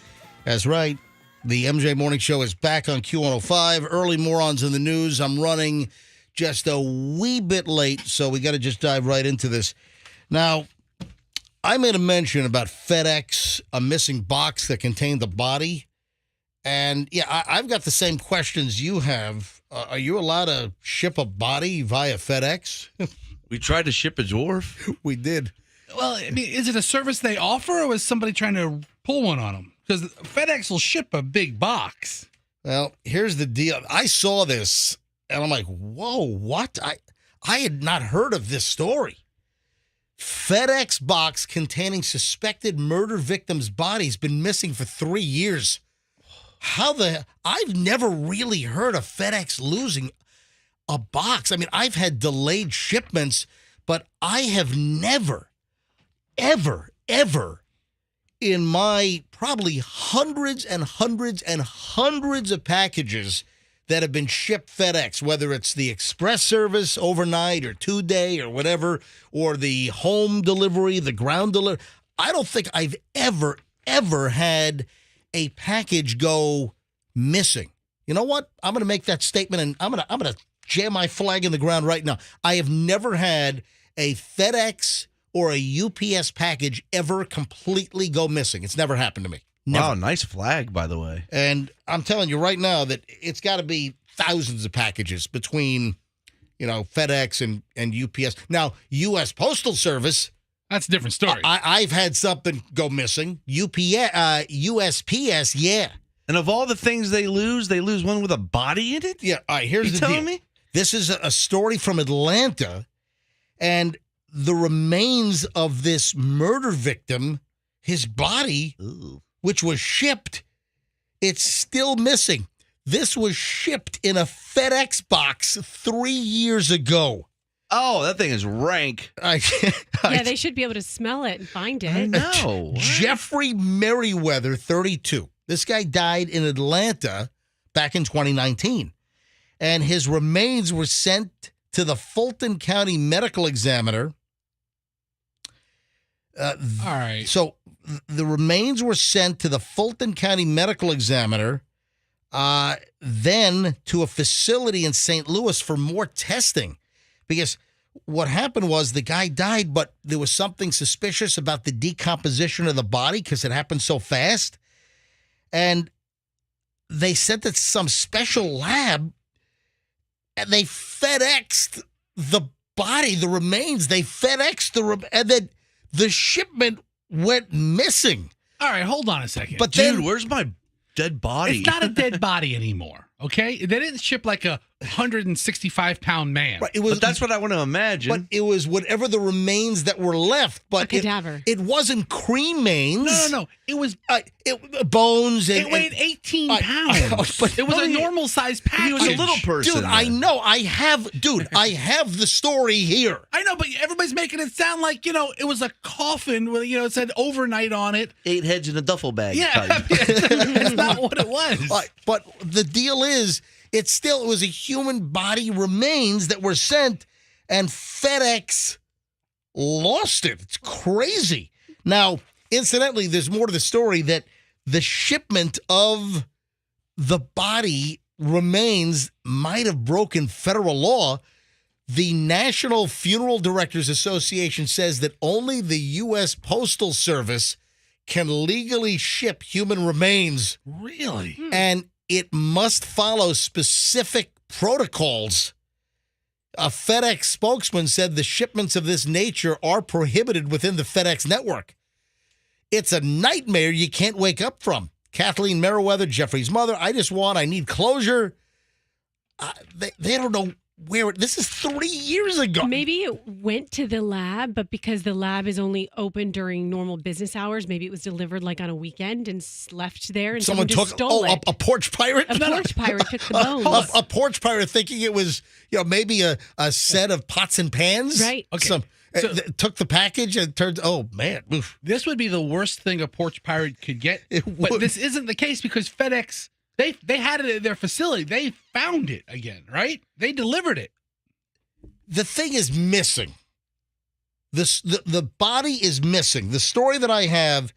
That's right. The MJ Morning Show is back on Q105. Early morons in the news. I'm running just a wee bit late, so we got to just dive right into this. Now, I made a mention about FedEx, a missing box that contained the body. And, yeah, I've got the same questions you have. Are you allowed to ship a body via FedEx? We tried to ship a dwarf. We did. Well, I mean, is it a service they offer, or was somebody trying to pull one on them? Because FedEx will ship a big box. Well, here's the deal. I saw this, and I'm like, whoa, what? I had not heard of this story. FedEx box containing suspected murder victims' bodies been missing for 3 years. I've never really heard of FedEx losing a box. I mean, I've had delayed shipments, but I have never, ever in my probably hundreds and hundreds and hundreds of packages that have been shipped FedEx, whether it's the express service overnight or 2-day or whatever, or the home delivery, the ground delivery, I don't think I've ever had a package go missing. You know what? I'm going to make that statement, and I'm going to jam my flag in the ground right now. I have never had a FedEx or a UPS package ever completely go missing. It's never happened to me. Never. Wow, nice flag, by the way. And I'm telling you right now that it's got to be thousands of packages between, FedEx and UPS. Now, U.S. Postal Service. That's a different story. I've had something go missing. USPS, yeah. And of all the things they lose one with a body in it? Yeah, all right, here's the deal. telling me? This is a story from Atlanta, and the remains of this murder victim, his body, which was shipped, it's still missing. This was shipped in a FedEx box 3 years ago. Oh, that thing is rank. Yeah, they should be able to smell it and find it. I know. What? Jeffrey Merriweather, 32. This guy died in Atlanta back in 2019. And his remains were sent to the Fulton County Medical Examiner. All right. So the remains were sent to the Fulton County Medical Examiner, then to a facility in St. Louis for more testing. Because what happened was the guy died, but there was something suspicious about the decomposition of the body because it happened so fast. And they sent it to some special lab, and they FedExed the body, the remains. They FedExed and then the shipment went missing. All right, hold on a second. But Dude, then, where's my dead body? It's not a dead body anymore, okay? They didn't ship like a 165-pound man. right, it was, But that's what I want to imagine. but it was whatever the remains that were left. But A cadaver. It wasn't cremains. No. It was. Bones. And, It weighed 18 pounds. but It was a normal-sized package. he was a little person. Dude, I know. I have the story here. I know, but everybody's making it sound like, it was a coffin with, it said overnight on it. 8 heads in a duffel bag. Yeah, type. that's not what it was. But the deal is, it was a human body remains that were sent, and FedEx lost it. It's crazy. Now, incidentally, there's more to the story that the shipment of the body remains might have broken federal law. The National Funeral Directors Association says that only the U.S. Postal Service can legally ship human remains. Really? And it must follow specific protocols. A FedEx spokesman said the shipments of this nature are prohibited within the FedEx network. It's a nightmare you can't wake up from. Kathleen Merriweather, Jeffrey's mother, I need closure. They don't know where this is 3 years ago. Maybe it went to the lab, but because the lab is only open during normal business hours, maybe it was delivered like on a weekend and left there, and someone just stole it. A porch pirate? A porch pirate took the bones. A porch pirate thinking it was, maybe a set of pots and pans. Right. Okay. Took the package and turned, oh, man. Oof. This would be the worst thing a porch pirate could get. But would. this isn't the case because FedEx, they had it at their facility. They found it again, right? They delivered it. The thing is missing. The body is missing. The story that I have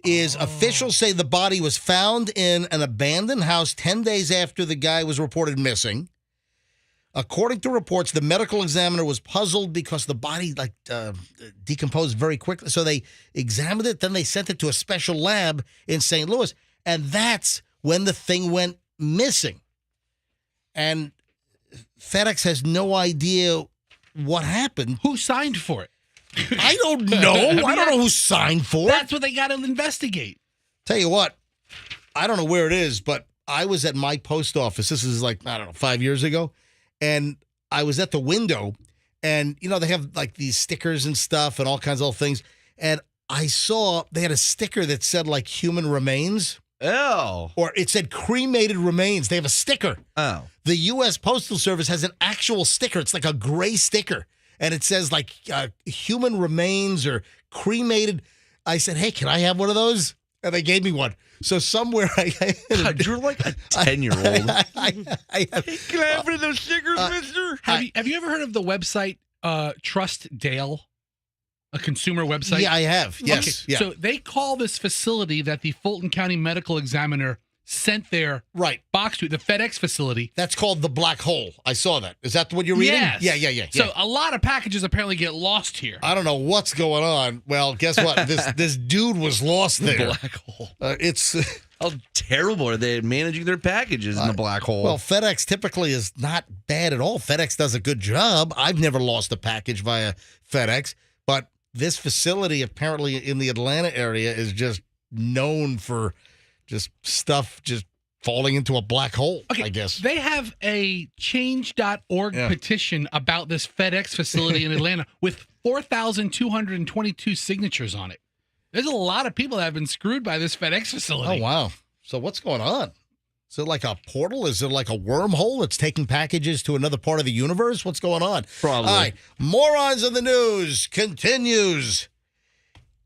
is officials say the body was found in an abandoned house 10 days after the guy was reported missing. According to reports, the medical examiner was puzzled because the body decomposed very quickly. So they examined it, then they sent it to a special lab in St. Louis, and that's when the thing went missing. And FedEx has no idea what happened. Who signed for it? I don't know. I don't know who signed for it. That's what they got to investigate. Tell you what, I don't know where it is, but I was at my post office. This is 5 years ago. And I was at the window, and, they have these stickers and stuff and all kinds of little things. And I saw they had a sticker that said human remains. Oh. Or it said cremated remains. They have a sticker. Oh. The U.S. Postal Service has an actual sticker. It's like a gray sticker. And it says human remains or cremated. I said, hey, can I have one of those? And they gave me one. So somewhere God, you're like a 10-year-old. Can I have one of those stickers, mister? Have you ever heard of the website Trust Dale? A consumer website? Yeah, I have. Yes. Okay. Yeah. So they call this facility that the Fulton County Medical Examiner sent their box to, the FedEx facility. That's called the black hole. I saw that. Is that what you're reading? Yes. Yeah. So a lot of packages apparently get lost here. I don't know what's going on. Well, guess what? This dude was lost there. Black hole. It's How terrible are they at managing their packages in the black hole? well, FedEx typically is not bad at all. FedEx does a good job. I've never lost a package via FedEx, but this facility apparently in the Atlanta area is just known for just stuff just falling into a black hole, I guess. They have a change.org petition about this FedEx facility in Atlanta with 4,222 signatures on it. There's a lot of people that have been screwed by this FedEx facility. Oh, wow. So what's going on? Is it like a portal? Is it like a wormhole that's taking packages to another part of the universe? What's going on? Probably. All right. Morons in the news continues.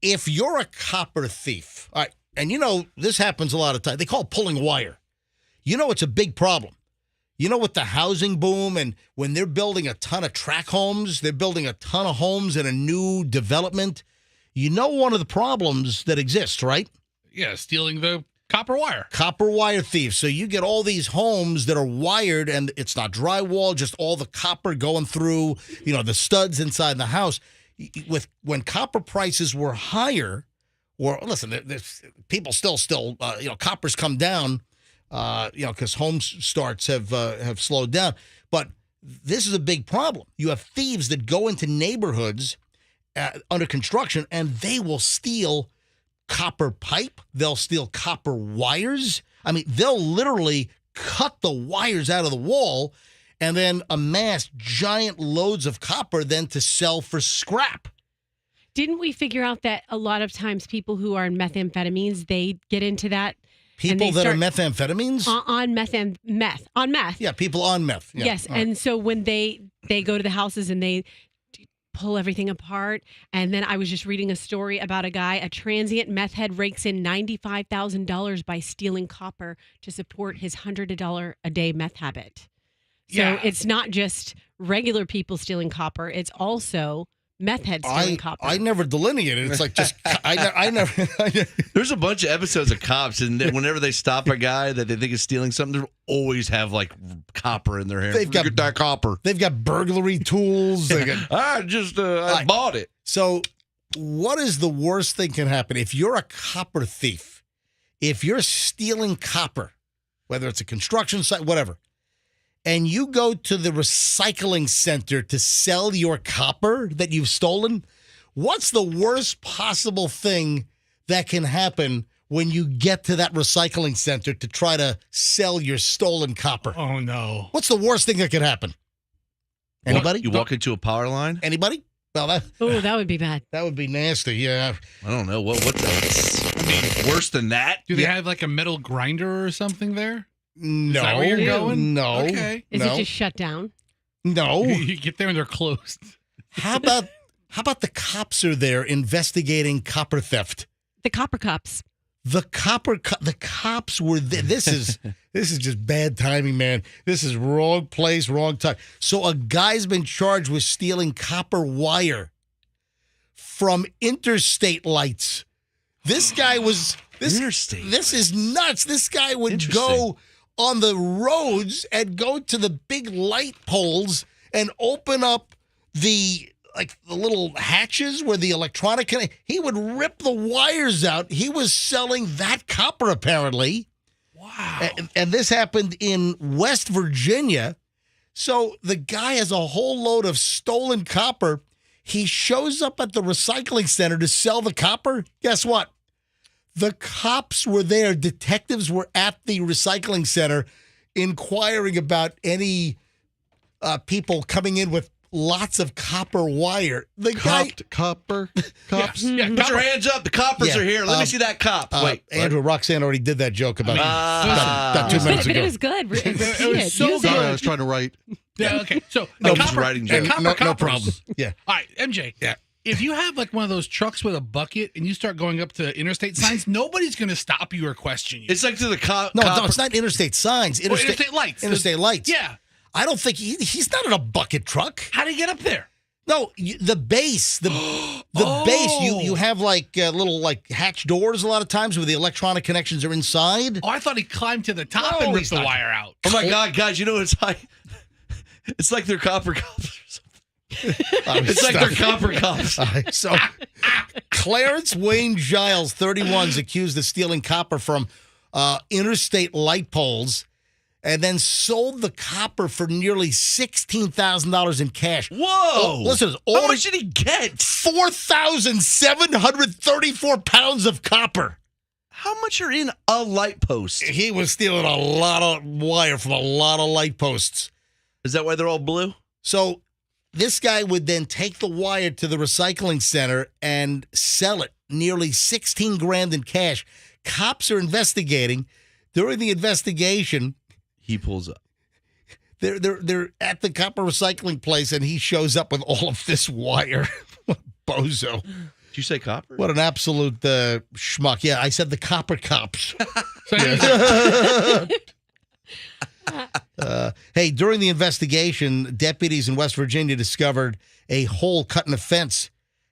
If you're a copper thief, all right, and you know, this happens a lot of times. They call it pulling wire. You know, it's a big problem. You know, with the housing boom and when they're building a ton of tract homes, they're building a ton of homes in a new development. You know, one of the problems that exists, right? Yeah, stealing the copper wire. Copper wire thieves. So you get all these homes that are wired and it's not drywall, just all the copper going through, you know, the studs inside the house. When copper prices were higher, or listen, people still, you know, copper's come down, you know, because home starts have slowed down. But this is a big problem. You have thieves that go into neighborhoods under construction and they will steal copper pipe. They'll steal copper wires. I mean, they'll literally cut the wires out of the wall and then amass giant loads of copper then to sell for scrap. Didn't we figure out that a lot of times people who are on methamphetamines, they get into that? People that are methamphetamines? On meth. Yeah, people on meth. Yeah. Yes. All right. And so when they go to the houses and they pull everything apart. And then I was just reading a story about a transient meth head rakes in $95,000 by stealing copper to support his $100 a day meth habit. So it's not just regular people stealing copper. It's also meth heads stealing copper. I never delineated. It's like just, I never. There's a bunch of episodes of Cops, and whenever they stop a guy that they think is stealing something, they'll always have like copper in their hair. They've got that copper. They've got burglary tools. They got, I bought it. So what is the worst thing can happen? If you're a copper thief, if you're stealing copper, whether it's a construction site, whatever, and you go to the recycling center to sell your copper that you've stolen, what's the worst possible thing that can happen when you get to that recycling center to try to sell your stolen copper? Oh, no. What's the worst thing that could happen? Anybody? You walk into a power line? Anybody? Well, that would be bad. That would be nasty, yeah. I don't know. What's that? I mean, worse than that? Do they have like a metal grinder or something there? No. Is that where you're going? No. Okay. Is it just shut down? No. You get there and they're closed. How about the cops are there investigating copper theft? The copper cops. The cops were there. This is just bad timing, man. This is wrong place, wrong time. So a guy's been charged with stealing copper wire from interstate lights. This guy was interstate. This is nuts. This guy would go on the roads and go to the big light poles and open up the little hatches where the electronic he would rip the wires out. He was selling that copper apparently. Wow. And this happened in West Virginia. So the guy has a whole load of stolen copper. He shows up at the recycling center to sell the copper. Guess what? The cops were there. Detectives were at the recycling center inquiring about any people coming in with lots of copper wire. The guy, copper cops. Yeah, put your hands up. The coppers are here. Let me see that cop. Wait, Andrew, Roxanne already did that joke about about 2 minutes But ago. it was good. It was so Use good. Sorry, I was trying to write. Yeah, okay. So No, the just writing jokes. copper no coppers. problem. Yeah. All right, MJ. Yeah. if you have like one of those trucks with a bucket and you start going up to interstate signs, nobody's going to stop you or question you. It's like to the No, it's not interstate signs. Interstate lights. Interstate lights. Yeah. I don't think he's not in a bucket truck. How do you get up there? No, the base, the base. You have like little like hatch doors a lot of times where the electronic connections are inside. Oh, I thought he climbed to the top No, and ripped he's the not. wire out. Oh my God, guys! You know it's like it's like they're copper cops or something. It's like they're copper cops. So, Clarence Wayne Giles, 31, is accused of stealing copper from interstate light poles, and then sold the copper for nearly $16,000 in cash. Whoa! Oh, listen, How much did he get? 4,734 pounds of copper. How much are in a light post? He was stealing a lot of wire from a lot of light posts. Is that why they're all blue? So this guy would then take the wire to the recycling center and sell it, nearly 16 grand in cash. Cops are investigating. During the investigation, He pulls up. they're at the copper recycling place, and he shows up with all of this wire. Bozo. Did you say copper? What an absolute schmuck. Yeah, I said the copper cops. Hey, during the investigation, deputies in West Virginia discovered a hole cut in a fence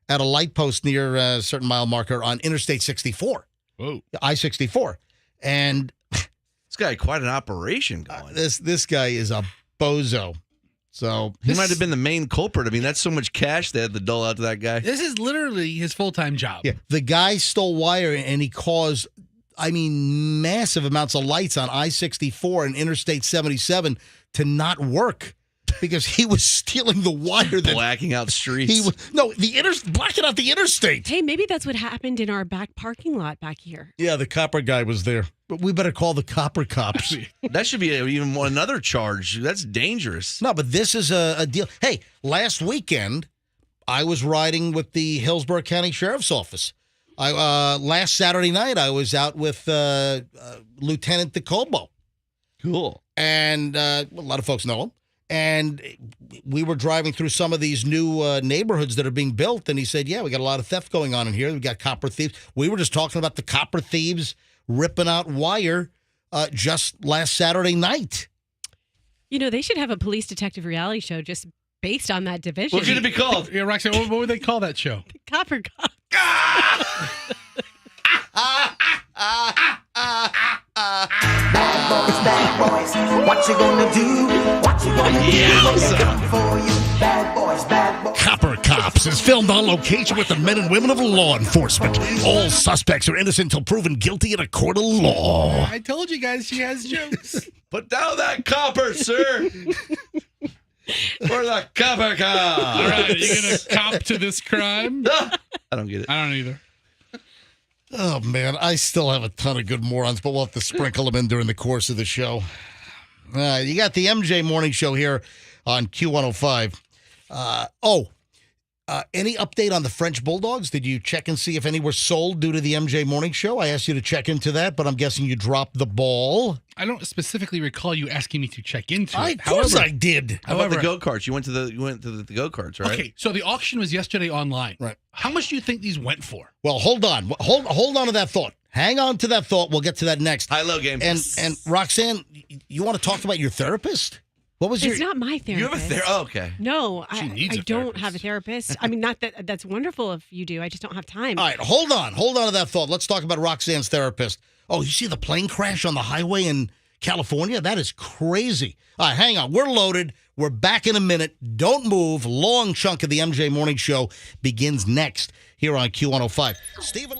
at a light post near a certain mile marker on Interstate 64. Whoa. I-64. And This guy had quite an operation going. this guy is a bozo. So He might have been the main culprit. I mean, that's so much cash they had to dole out to that guy. This is literally his full-time job. yeah, the guy stole wire and he caused, massive amounts of lights on I-64 and Interstate 77 to not work because he was stealing the wire that Blacking out streets. blocking out the interstate. Hey, maybe that's what happened in our back parking lot back here. Yeah, the copper guy was there. But we better call the copper cops. That should be even another charge. That's dangerous. No, but this is a deal. Hey, last weekend, I was riding with the Hillsborough County Sheriff's Office. Last Saturday night, I was out with Lieutenant DeColbo. Cool. And a lot of folks know him. And we were driving through some of these new neighborhoods that are being built. And he said, yeah, we got a lot of theft going on in here. We got copper thieves. We were just talking about the copper thieves ripping out wire just last Saturday night. You know, they should have a police detective reality show just based on that division. What could it be called? Yeah, Roxanne, what would they call that show? Copper Cop. Bad boys, what you gonna do? What you gonna do when they come for you? Bad boys, bad boys. Copper Cops is filmed on location with the men and women of law enforcement. All suspects are innocent until proven guilty in a court of law. I told you guys she has jokes. Put down that copper, sir. For the copper cop. All right, are you going to cop to this crime? I don't get it. I don't either. Oh, man, I still have a ton of good morons, but we'll have to sprinkle them in during the course of the show. You got the MJ Morning Show here on Q105. Any update on the French Bulldogs? Did you check and see if any were sold due to the MJ Morning Show? I asked you to check into that, but I'm guessing you dropped the ball. I don't specifically recall you asking me to check into it. Of course I did. How about the go-karts? You went to the go-karts, right? Okay, so the auction was yesterday online. Right. How much do you think these went for? Well, hold on. Hold on to that thought. Hang on to that thought. We'll get to that next. High-low game. And Roxanne, you want to talk about your therapist? What was It's not my therapist. You have a therapist? Oh, okay. No, She I needs a don't therapist. have a therapist. I mean, not that that's wonderful if you do. I just don't have time. All right, hold on to that thought. Let's talk about Roxanne's therapist. Oh, you see the plane crash on the highway in California? That is crazy. All right, hang on. We're loaded. We're back in a minute. Don't move. Long chunk of the MJ Morning Show begins next here on Q105. Stephen.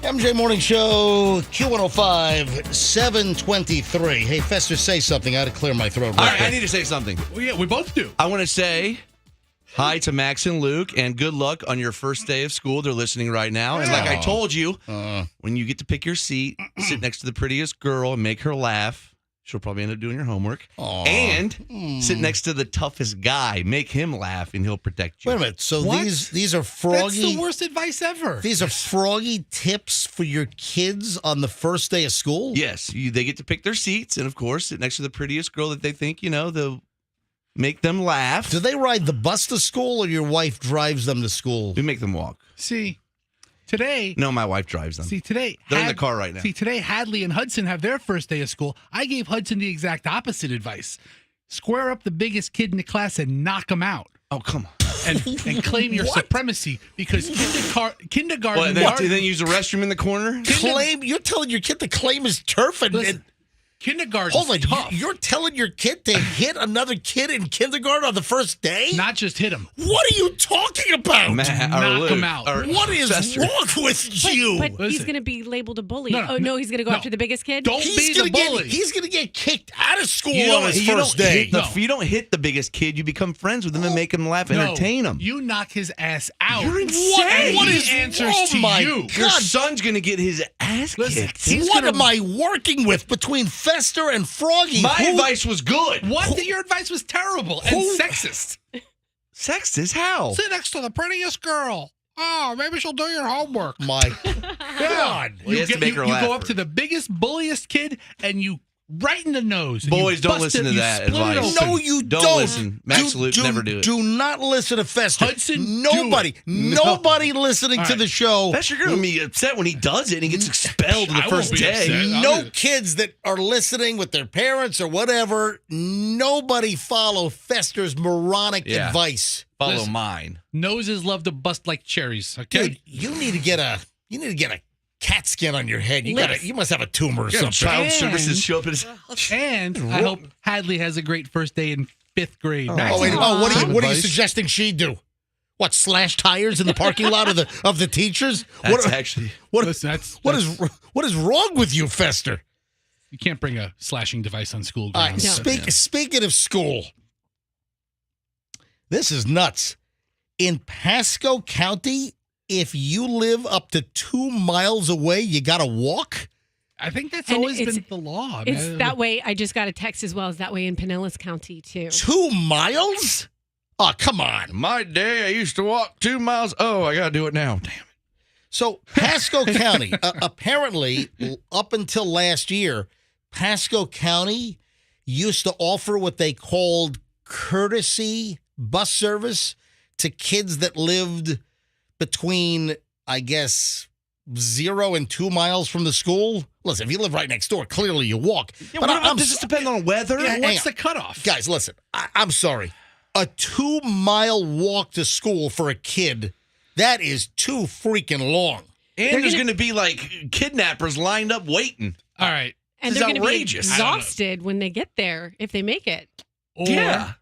MJ Morning Show, Q105, 723. Hey, Fester, say something. I had to clear my throat. All right, I need to say something. Well, yeah, we both do. I want to say hi to Max and Luke, and good luck on your first day of school. They're listening right now. And like I told you, when you get to pick your seat, sit next to the prettiest girl and make her laugh. She'll probably end up doing your homework. And sit next to the toughest guy. Make him laugh, and he'll protect you. Wait a minute. So What? these are Froggy. That's the worst advice ever. These are Froggy tips for your kids on the first day of school? Yes, they get to pick their seats, and of course, sit next to the prettiest girl that they think, they'll make them laugh. Do they ride the bus to school, or your wife drives them to school? We make them walk. See, today. No, my wife drives them. See, today. They're in the car right now. See, today, Hadley and Hudson have their first day of school. I gave Hudson the exact opposite advice. Square up the biggest kid in the class and knock him out. Oh, come on. And claim your supremacy because kindergarten. Then use the restroom in the corner? You're telling your kid to claim his turf and kindergarten. Hold on, tough. you're telling your kid to hit another kid in kindergarten on the first day? Not just hit him. What are you talking about? Knock him out. What is wrong with you? But he's Listen. going to be labeled a bully. No, He's going to go after the biggest kid? Don't be the bully. He's going to get kicked out of school You on don't- his you first don't day. hit you don't hit the biggest kid. You become friends with him and make him laugh, entertain him. You knock his ass out. You're insane. What He is answers oh to my you? Your God. son's going to get his ass Listen, kicked. What am I working with between Fester and Froggy? My advice was good. What? Your advice was terrible and sexist. Sexist? How? Sit next to the prettiest girl. Oh, maybe she'll do your homework. My God. Well, he has to make her you laugh go up first. to the biggest, bulliest kid, and you right in the nose. and Boys, you don't bust listen it, to you that split it advice. open. No, you Don't listen. Max Luke never do it. Do not listen to Fester. Hudson, Nobody listening All to right. the show. Fester going to be upset when he does it and he gets expelled in the I first won't be day. upset. No kids that are listening with their parents or whatever. Nobody follow Fester's moronic Yeah. advice. Follow Listen. mine. Noses love to bust like cherries. Okay. Dude, you need to get a cat skin on your head. You must have a tumor or Yeah, something. child And- services show up at his house. And I hope Hadley has a great first day in 5th grade. What are you suggesting she do? What, slash tires in the parking lot of the teachers? That's What actually... Listen, what is wrong with you, Fester? You can't bring a slashing device on school All right, grounds. speaking of school, this is nuts. In Pasco County, if you live up to 2 miles away, you got to walk? I think that's And always it's- been the law. It's man. that way. I just got a text as well as that way in Pinellas County, too. 2 miles? Oh, come on. My day, I used to walk 2 miles. Oh, I got to do it now. Damn it. So Pasco County, apparently, up until last year, Pasco County used to offer what they called courtesy bus service to kids that lived between, I guess, 0 and 2 miles from the school. Listen, if you live right next door, clearly you walk. Yeah, does this depend on weather? Yeah, What's the cutoff? Guys, listen, I'm sorry. A 2-mile walk to school for a kid, that is too freaking long. And there's going to be like kidnappers lined up waiting. All right. And This they're is going to be outrageous. exhausted when they get there, if they make it.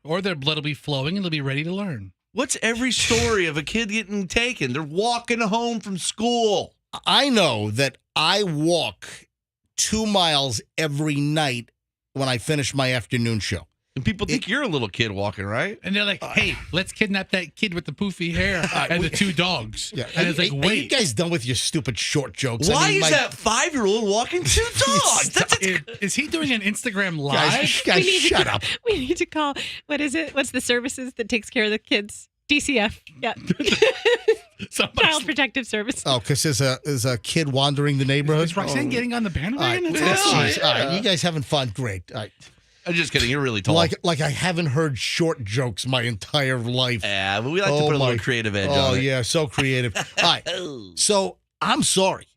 Or their blood will be flowing and they'll be ready to learn. What's every story of a kid getting taken? They're walking home from school. I know that I walk 2 miles every night when I finish my afternoon show. And people think you're a little kid walking, right? And they're like, hey, let's kidnap that kid with the poofy hair and the 2 dogs. Yeah. And it's like, Are you wait. guys done with your stupid short jokes? Why is that 5-year-old walking 2 dogs? Is he doing an Instagram live? Guys, shut up. We need to call, what is it? What's the services that takes care of the kids? DCF. Yeah. Child Protective Service. Oh, because there's a kid wandering the neighborhood? Is Roxanne getting on the All right, bandwagon? that's All nice. right. All right, you guys having fun? Great. All right. I'm just kidding. You're really tall. Like I haven't heard short jokes my entire life. Yeah, but we like to put a little creative edge on it. Oh, yeah, so creative. All right. So I'm sorry.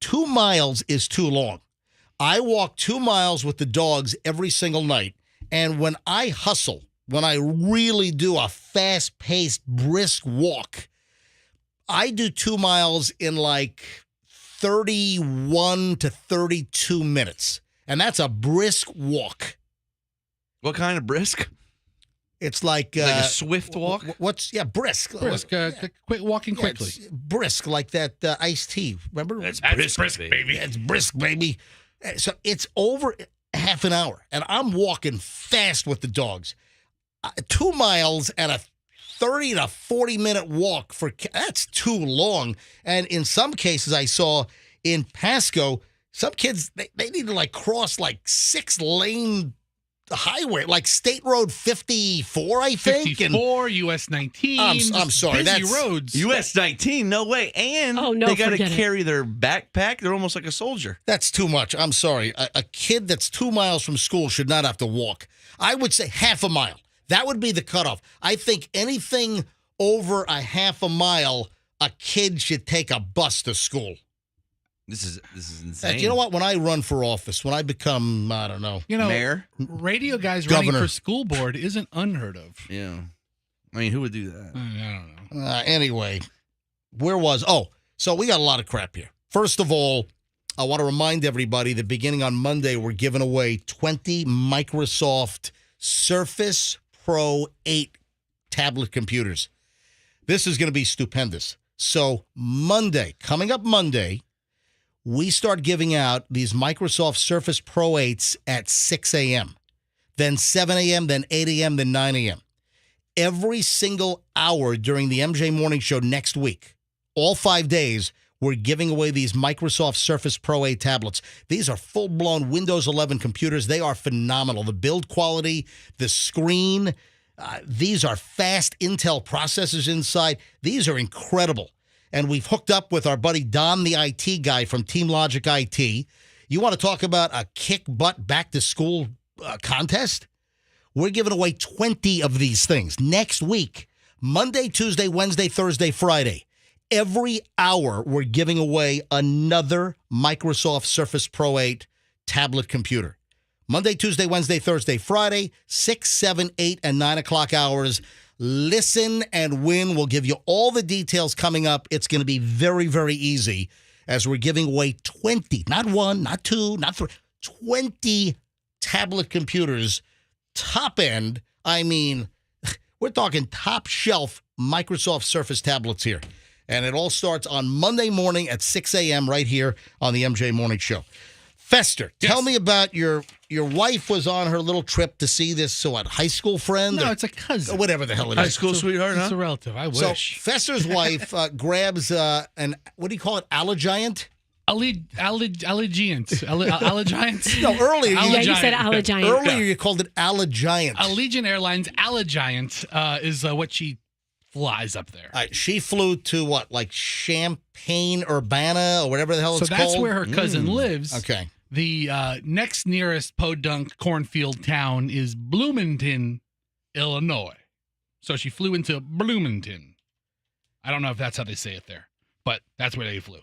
2 miles is too long. I walk 2 miles with the dogs every single night. And when I hustle, when I really do a fast-paced, brisk walk, I do 2 miles in like 31 to 32 minutes. And that's a brisk walk. What kind of brisk? It's like Like a swift walk? Brisk. Brisk, quick walking quickly. It's brisk, like that iced tea. Remember? That's brisk, baby. It's brisk, baby. So it's over half an hour, and I'm walking fast with the dogs. 2 miles and a 30 to 40-minute walk that's too long. And in some cases, I saw in Pasco, some kids they need to like cross like 6-lane highway, like State Road 54, I think. 54, US 19. I'm sorry, busy that's roads. US 19, no way. And they got to carry their backpack. They're almost like a soldier. That's too much. I'm sorry. A kid that's 2 miles from school should not have to walk. I would say half a mile. That would be the cutoff. I think anything over a half a mile, a kid should take a bus to school. This is insane. You know what? When I run for office, when I become, I don't know, mayor, radio guys governor, running for school board isn't unheard of. Yeah, I mean, who would do that? I don't know. Anyway, so we got a lot of crap here. First of all, I want to remind everybody that beginning on Monday, we're giving away 20 Microsoft Surface Pro 8 tablet computers. This is going to be stupendous. So coming up Monday, we start giving out these Microsoft Surface Pro 8s at 6 a.m., then 7 a.m., then 8 a.m., then 9 a.m. Every single hour during the MJ Morning Show next week, all 5 days, we're giving away these Microsoft Surface Pro 8 tablets. These are full-blown Windows 11 computers. They are phenomenal. The build quality, the screen, these are fast Intel processors inside. These are incredible. And we've hooked up with our buddy Don, the IT guy from Team Logic IT. You want to talk about a kick-butt back-to-school contest? We're giving away 20 of these things next week, Monday, Tuesday, Wednesday, Thursday, Friday. Every hour, we're giving away another Microsoft Surface Pro 8 tablet computer. Monday, Tuesday, Wednesday, Thursday, Friday, 6, 7, 8, and 9 o'clock hours. Listen and win. We'll give you all the details coming up. It's going to be very, very easy as we're giving away 20, not 1, not 2, not 3, 20 tablet computers, top end. I mean, we're talking top shelf Microsoft Surface tablets here. And it all starts on Monday morning at 6 a.m. right here on the MJ Morning Show. Fester, tell me about your wife was on her little trip to see this, high school friend? No, it's a cousin. Whatever the hell it is. High school sweetheart, huh? It's a relative. I wish. So Fester's wife grabs an, what do you call it, Allegiant? Allegiant. No, earlier. Yeah, you said Allegiant. Earlier you called it Allegiant. Allegiant Airlines Allegiant is what she flies up there. She flew to what, like Champaign-Urbana or whatever the hell it's called? So that's where her cousin lives. Okay. The next nearest podunk cornfield town is Bloomington, Illinois. So she flew into Bloomington. I don't know if that's how they say it there, but that's where they flew.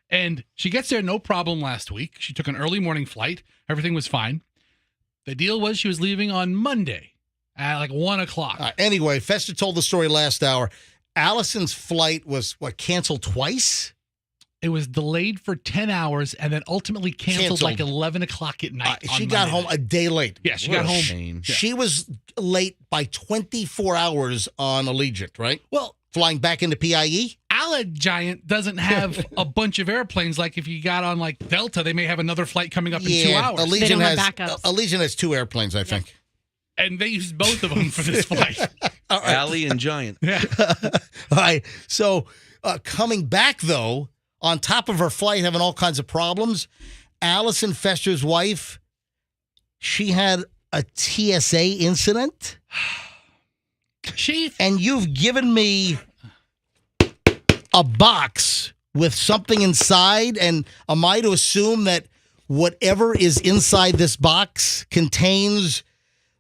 And she gets there no problem last week. She took an early morning flight. Everything was fine. The deal was she was leaving on Monday at like 1 o'clock. Anyway, Fester told the story last hour. Allison's flight was, canceled twice? It was delayed for 10 hours and then ultimately canceled like 11 o'clock at night. She got home a day late. Yeah, she got home. Shame. She was late by 24 hours on Allegiant, right? Well, flying back into PIE? Allegiant doesn't have a bunch of airplanes. Like if you got on like Delta, they may have another flight coming up in 2 hours. Allegiant has 2 airplanes, I think. And they used both of them for this flight. Alley and Giant. Yeah. All right. So coming back, though, on top of her flight having all kinds of problems, Allison Fester's wife, she had a TSA incident. And you've given me a box with something inside, and am I to assume that whatever is inside this box contains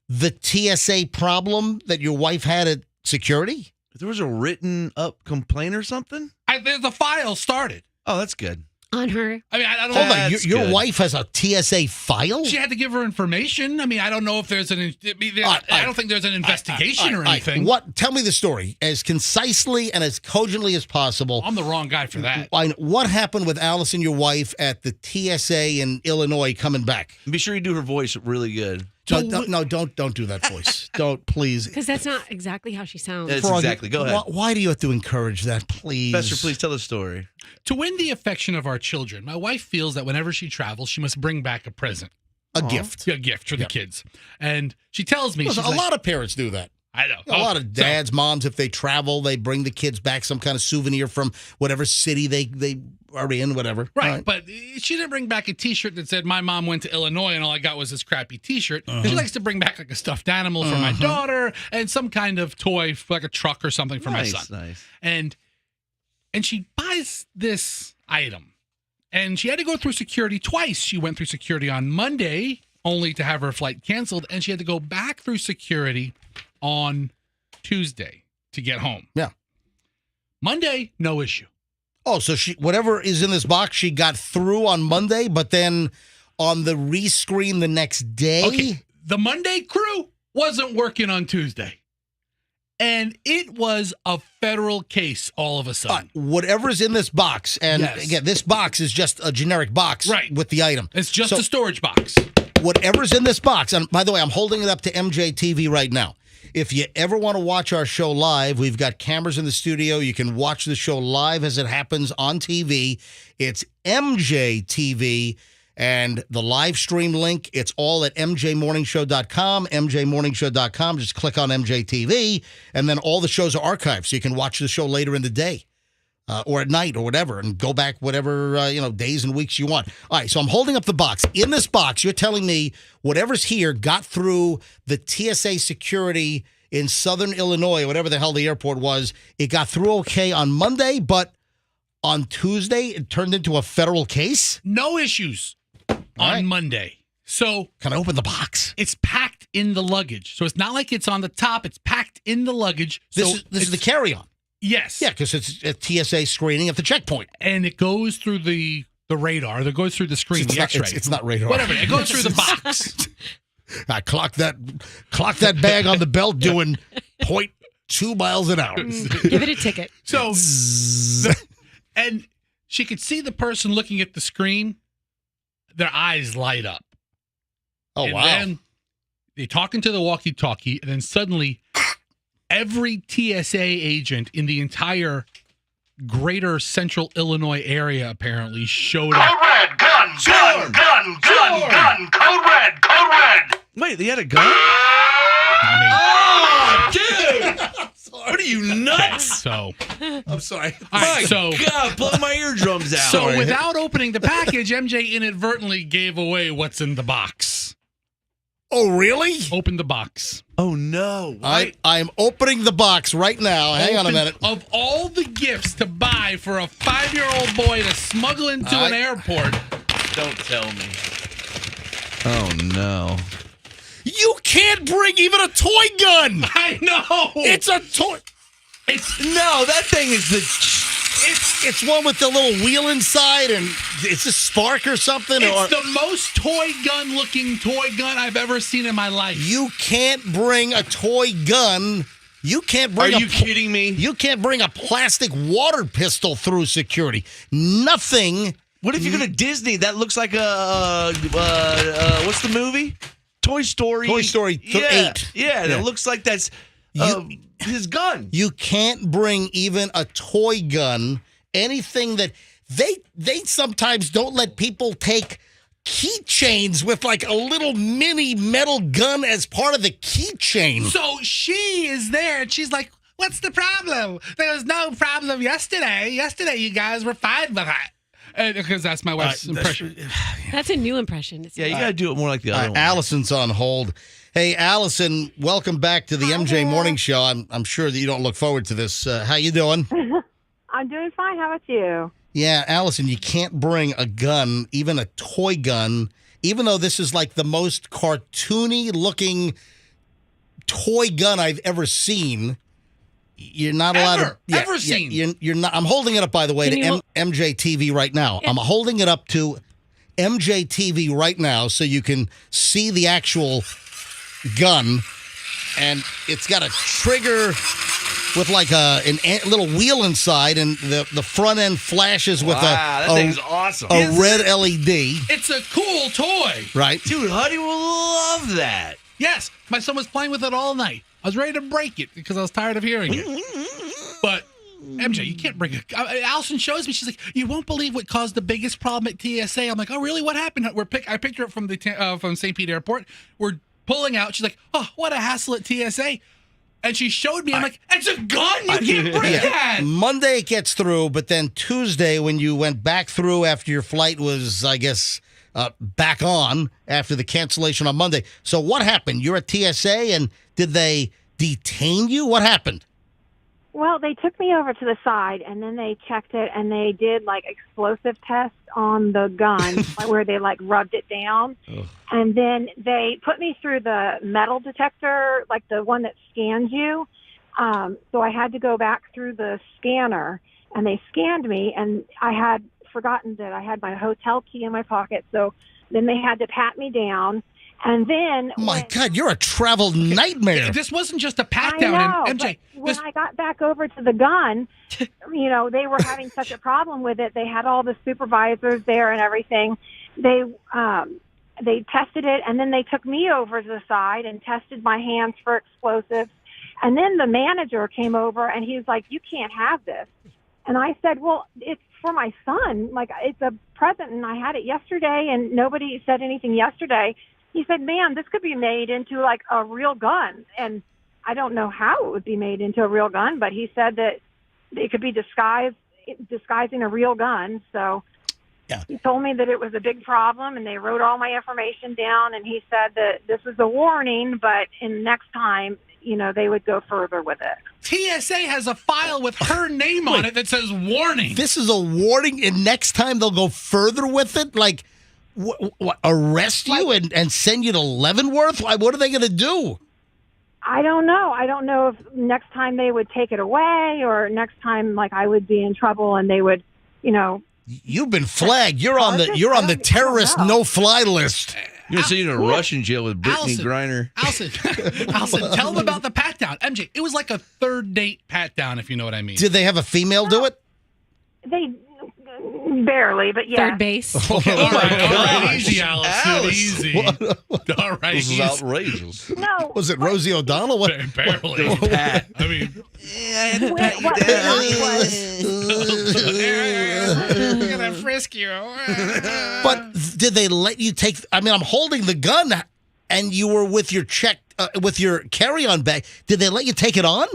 the TSA problem that your wife had at security? There was a written up complaint or something? The file started. Oh, that's good. On her. I mean, I don't Hold know. on, your wife has a TSA file? She had to give her information. I mean, I don't know if there's I don't think there's an investigation or anything. Tell me the story as concisely and as cogently as possible. I'm the wrong guy for that. What happened with Allison, your wife, at the TSA in Illinois coming back? Be sure you do her voice really good. Don't do that voice. Don't, please. Because that's not exactly how she sounds. That's Froggy, exactly. Go ahead. Why do you have to encourage that, please? Professor, please tell the story. To win the affection of our children, my wife feels that whenever she travels, she must bring back a present. A gift. A gift for the kids. And she tells me... Listen, she's a lot of parents do that. I know. A lot of dads, moms, if they travel, they bring the kids back some kind of souvenir from whatever city they are in, whatever. Right, but she didn't bring back a T-shirt that said, my mom went to Illinois and all I got was this crappy T-shirt. She likes to bring back like a stuffed animal for my daughter and some kind of toy, like a truck or something for my son. Nice. And she buys this item. And she had to go through security twice. She went through security on Monday, only to have her flight canceled, and she had to go back through security on Tuesday to get home. Yeah. Monday, no issue. Oh, so whatever is in this box, she got through on Monday, but then on the rescreen the next day? Okay, the Monday crew wasn't working on Tuesday. And it was a federal case all of a sudden. Whatever's in this box, and again, this box is just a generic box with the item. It's just a storage box. Whatever's in this box, and by the way, I'm holding it up to MJ TV right now. If you ever want to watch our show live, we've got cameras in the studio. You can watch the show live as it happens on TV. It's MJ TV, and the live stream link, it's all at mjmorningshow.com, mjmorningshow.com. Just click on MJ TV, and then all the shows are archived, so you can watch the show later in the day. Or at night or whatever, and go back whatever, days and weeks you want. All right, so I'm holding up the box. In this box, you're telling me whatever's here got through the TSA security in Southern Illinois, whatever the hell the airport was. It got through okay on Monday, but on Tuesday, it turned into a federal case? No issues on Monday. So can I open the box? It's packed in the luggage. So it's not like it's on the top. It's packed in the luggage. This is the carry-on. Yes. Yeah, because it's a TSA screening at the checkpoint. And it goes through the radar. That goes through the screen, the X-ray. It's not radar. Whatever. It goes through the box. I clock that bag on the belt doing 0.2 miles an hour. Give it a ticket. So, and she could see the person looking at the screen. Their eyes light up. Oh, wow. And then they talk into the walkie-talkie, and then suddenly every TSA agent in the entire greater central Illinois area apparently showed up. Code red, gun, code red. Wait, they had a gun? Dude! What are you, nuts? So, I'm sorry. All right, God, blow my eardrums out. So without opening the package, MJ inadvertently gave away what's in the box. Oh, really? Open the box. Oh, no. I'm opening the box right now. Hang on a minute. Of all the gifts to buy for a 5-year-old boy to smuggle into an airport. Don't tell me. Oh, no. You can't bring even a toy gun. I know. It's a toy. That thing is It's one with the little wheel inside, and it's a spark or something. It's the most toy gun-looking toy gun I've ever seen in my life. You can't bring a toy gun. You can't bring. Are you kidding me? You can't bring a plastic water pistol through security. Nothing. What if you go to Disney? That looks like what's the movie? Toy Story. Toy Story 8. Yeah, and it looks like that's his gun. You can't bring even a toy gun. Anything that they sometimes don't let people take keychains with like a little mini metal gun as part of the keychain. So she is there and she's like, what's the problem? There was no problem yesterday. Yesterday you guys were fine with it. Because that's my wife's impression. That's a new impression. Yeah, you got to do it more like the other one. Allison's on hold. Hey, Allison, welcome back to the MJ Morning Show. I'm sure that you don't look forward to this. How you doing? I'm doing fine. How about you? Yeah, Allison, you can't bring a gun, even a toy gun, even though this is like the most cartoony-looking toy gun I've ever seen. You're not allowed to ever seen. You're not. I'm holding it up, by the way, to MJ TV right now. I'm holding it up to MJ TV right now so you can see the actual gun, and it's got a trigger with like a little wheel inside, and the front end flashes with that thing's awesome. a red LED. It's a cool toy. Right. Dude, Honey will love that. Yes, my son was playing with it all night. I was ready to break it because I was tired of hearing it. But MJ, you can't bring it. Allison shows me. She's like, "You won't believe what caused the biggest problem at TSA." I'm like, "Oh, really? What happened?" I picked her up from from St. Pete Airport. We're pulling out. She's like, "Oh, what a hassle at TSA." And she showed me. I'm like, "It's a gun. You can't bring that." Monday it gets through, but then Tuesday when you went back through after your flight was, I guess, back on after the cancellation on Monday. So what happened? You're at TSA, and did they detain you? What happened? Well, they took me over to the side, and then they checked it, and they did, like, explosive tests on the gun, where they, like, rubbed it down. Ugh. And then they put me through the metal detector, like the one that scans you. So I had to go back through the scanner, and they scanned me, and I had forgotten that I had my hotel key in my pocket. So then they had to pat me down. And then, my God, you're a travel nightmare. This wasn't just a pat down. I know, And MJ, when I got back over to the gun, you know, they were having such a problem with it. They had all the supervisors there and everything. They tested it, and then they took me over to the side and tested my hands for explosives. And then the manager came over, and he was like, "You can't have this." And I said, "Well, it's for my son. Like, it's a present, and I had it yesterday, and nobody said anything yesterday." He said, "Ma'am, this could be made into like a real gun." And I don't know how it would be made into a real gun, but he said that it could be disguising a real gun. So yeah. He told me that it was a big problem, and they wrote all my information down, and he said that this was a warning, but in next time, you know, they would go further with it. TSA has a file with her name on it that says warning. This is a warning, and next time they'll go further with it? Like, what, arrest you and send you to Leavenworth? What are they going to do? I don't know. I don't know if next time they would take it away, or next time, like, I would be in trouble and they would, you know. You've been flagged. You're on the terrorist no-fly list. You're going to see you in a Russian jail with Brittany Griner. Allison, tell them about the pat down. MJ, it was like a third date pat down, if you know what I mean. Did they have a female do it? They barely, but yeah. Third base. Okay, all right, easy, Allison, easy. All right, this is outrageous. No, was it Rosie O'Donnell? What? Barely. Pat. I mean, I had to pat you down. I'm gonna frisk you. But did they let you take? I mean, I'm holding the gun, and you were with your with your carry-on bag. Did they let you take it on?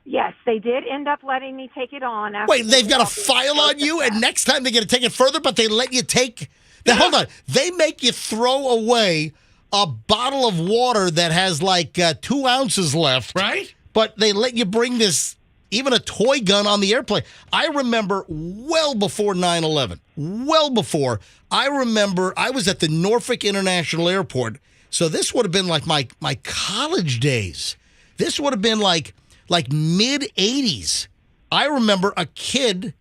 Yes, they did end up letting me take it on. Wait, they've got a file on you, and next time they're going to take it further, but they let you take... Now, hold on. They make you throw away a bottle of water that has like 2 ounces left. Right? But they let you bring this, even a toy gun on the airplane. I remember well before 9/11, well before, I remember I was at the Norfolk International Airport. So this would have been like my college days. This would have been like mid-'80s. I remember a kid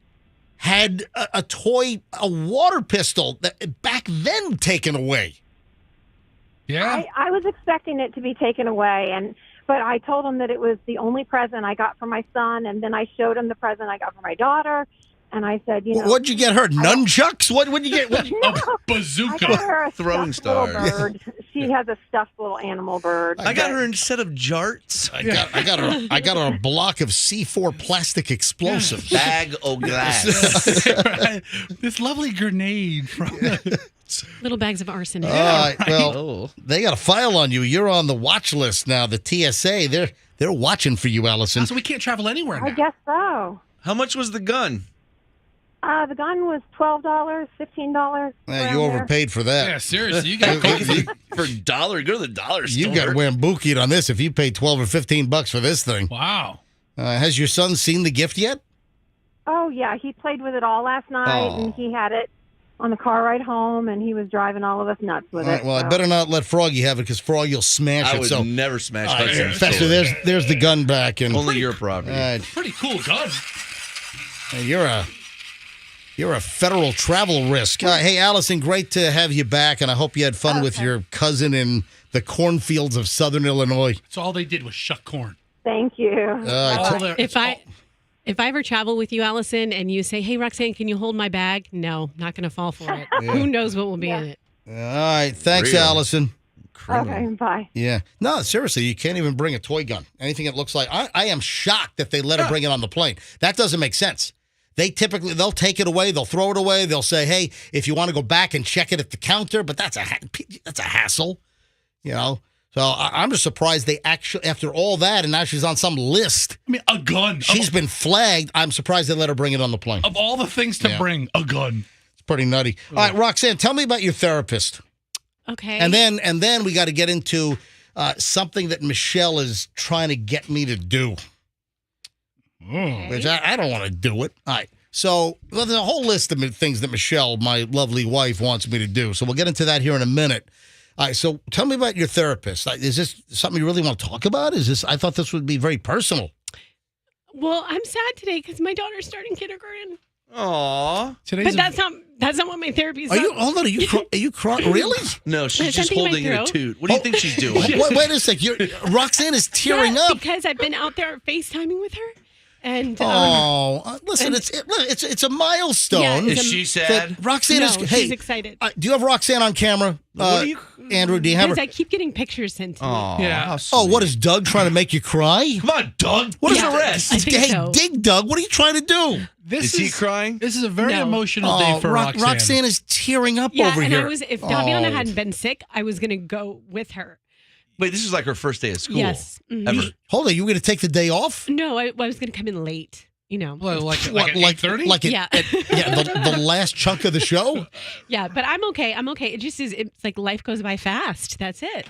had a toy, a water pistol that back then taken away. Yeah. I was expecting it to be taken away, but I told him that it was the only present I got for my son, and then I showed him the present I got for my daughter, and I said, you know. What'd you get her? Nunchucks? What'd you get? A bazooka. I got her a throwing stuffed star. little bird. She has a stuffed little animal bird. I got her instead of jarts. I got her a block of C4 plastic explosives. Bag o' glass. Right. This lovely grenade from Little bags of arsenic. Well, they got a file on you. You're on the watch list now. The TSA, they're watching for you, Allison. So we can't travel anywhere now. I guess so. How much was the gun? The gun was $12, $15. You overpaid for that. Yeah, seriously. You got for a dollar. Go to the dollar store. You got wambookied on this if you paid $12 or $15 for this thing. Wow. Has your son seen the gift yet? Oh, yeah. He played with it all last night, and he had it on the car ride home, and he was driving all of us nuts with it. Well, I better not let Froggy have it because Froggy will smash it. I would never smash that. Fester, there's the gun back. And only your property. Pretty cool gun. You're a federal travel risk. Hey, Allison, great to have you back, and I hope you had fun with your cousin in the cornfields of southern Illinois. So all they did was shuck corn. Thank you. If I ever travel with you, Allison, and you say, "Hey, Roxanne, can you hold my bag?" No, not going to fall for it. Who knows what will be in it? All right. Thanks, Real. Allison. Okay, bye. Yeah. No, seriously, you can't even bring a toy gun. Anything that looks like. I am shocked that they let her bring it on the plane. That doesn't make sense. They'll take it away. They'll throw it away. They'll say, hey, if you want to go back and check it at the counter, but that's a hassle, you know? So I'm just surprised they actually, after all that, and now she's on some list. I mean, a gun. She's been flagged. I'm surprised they let her bring it on the plane. Of all the things to bring, a gun. It's pretty nutty. All right, Roxanne, tell me about your therapist. Okay. And then we got to get into something that Michelle is trying to get me to do. Which I don't want to do it. All right. So there's a whole list of things that Michelle, my lovely wife, wants me to do. So we'll get into that here in a minute. All right. So tell me about your therapist. Is this something you really want to talk about? I thought this would be very personal. Well, I'm sad today because my daughter's starting kindergarten. Aww. But that's not what my therapy is. Are you crying? Really? No, she's just holding in a toot. What do you think she's doing? Wait a sec. Roxanne is tearing up because I've been out there FaceTiming with her. And listen, it's a milestone. Yeah, is she sad? Roxanne is. Hey, she's excited. Do you have Roxanne on camera? Andrew, do you have her? Because I keep getting pictures sent to me. Yeah. What is Doug trying to make you cry? Come on, Doug. What is the rest? I think so. Dig Doug. What are you trying to do? Is he crying? This is a very emotional day for Roxanne. Roxanne is tearing up over and here. if Daviana hadn't been sick, I was going to go with her. Wait, this is like her first day of school. Yes. Mm-hmm. Ever. Hold on, you were going to take the day off? No, I was going to come in late. You know, like 8:30? The last chunk of the show? Yeah, but I'm okay. It just is, it's like life goes by fast. That's it.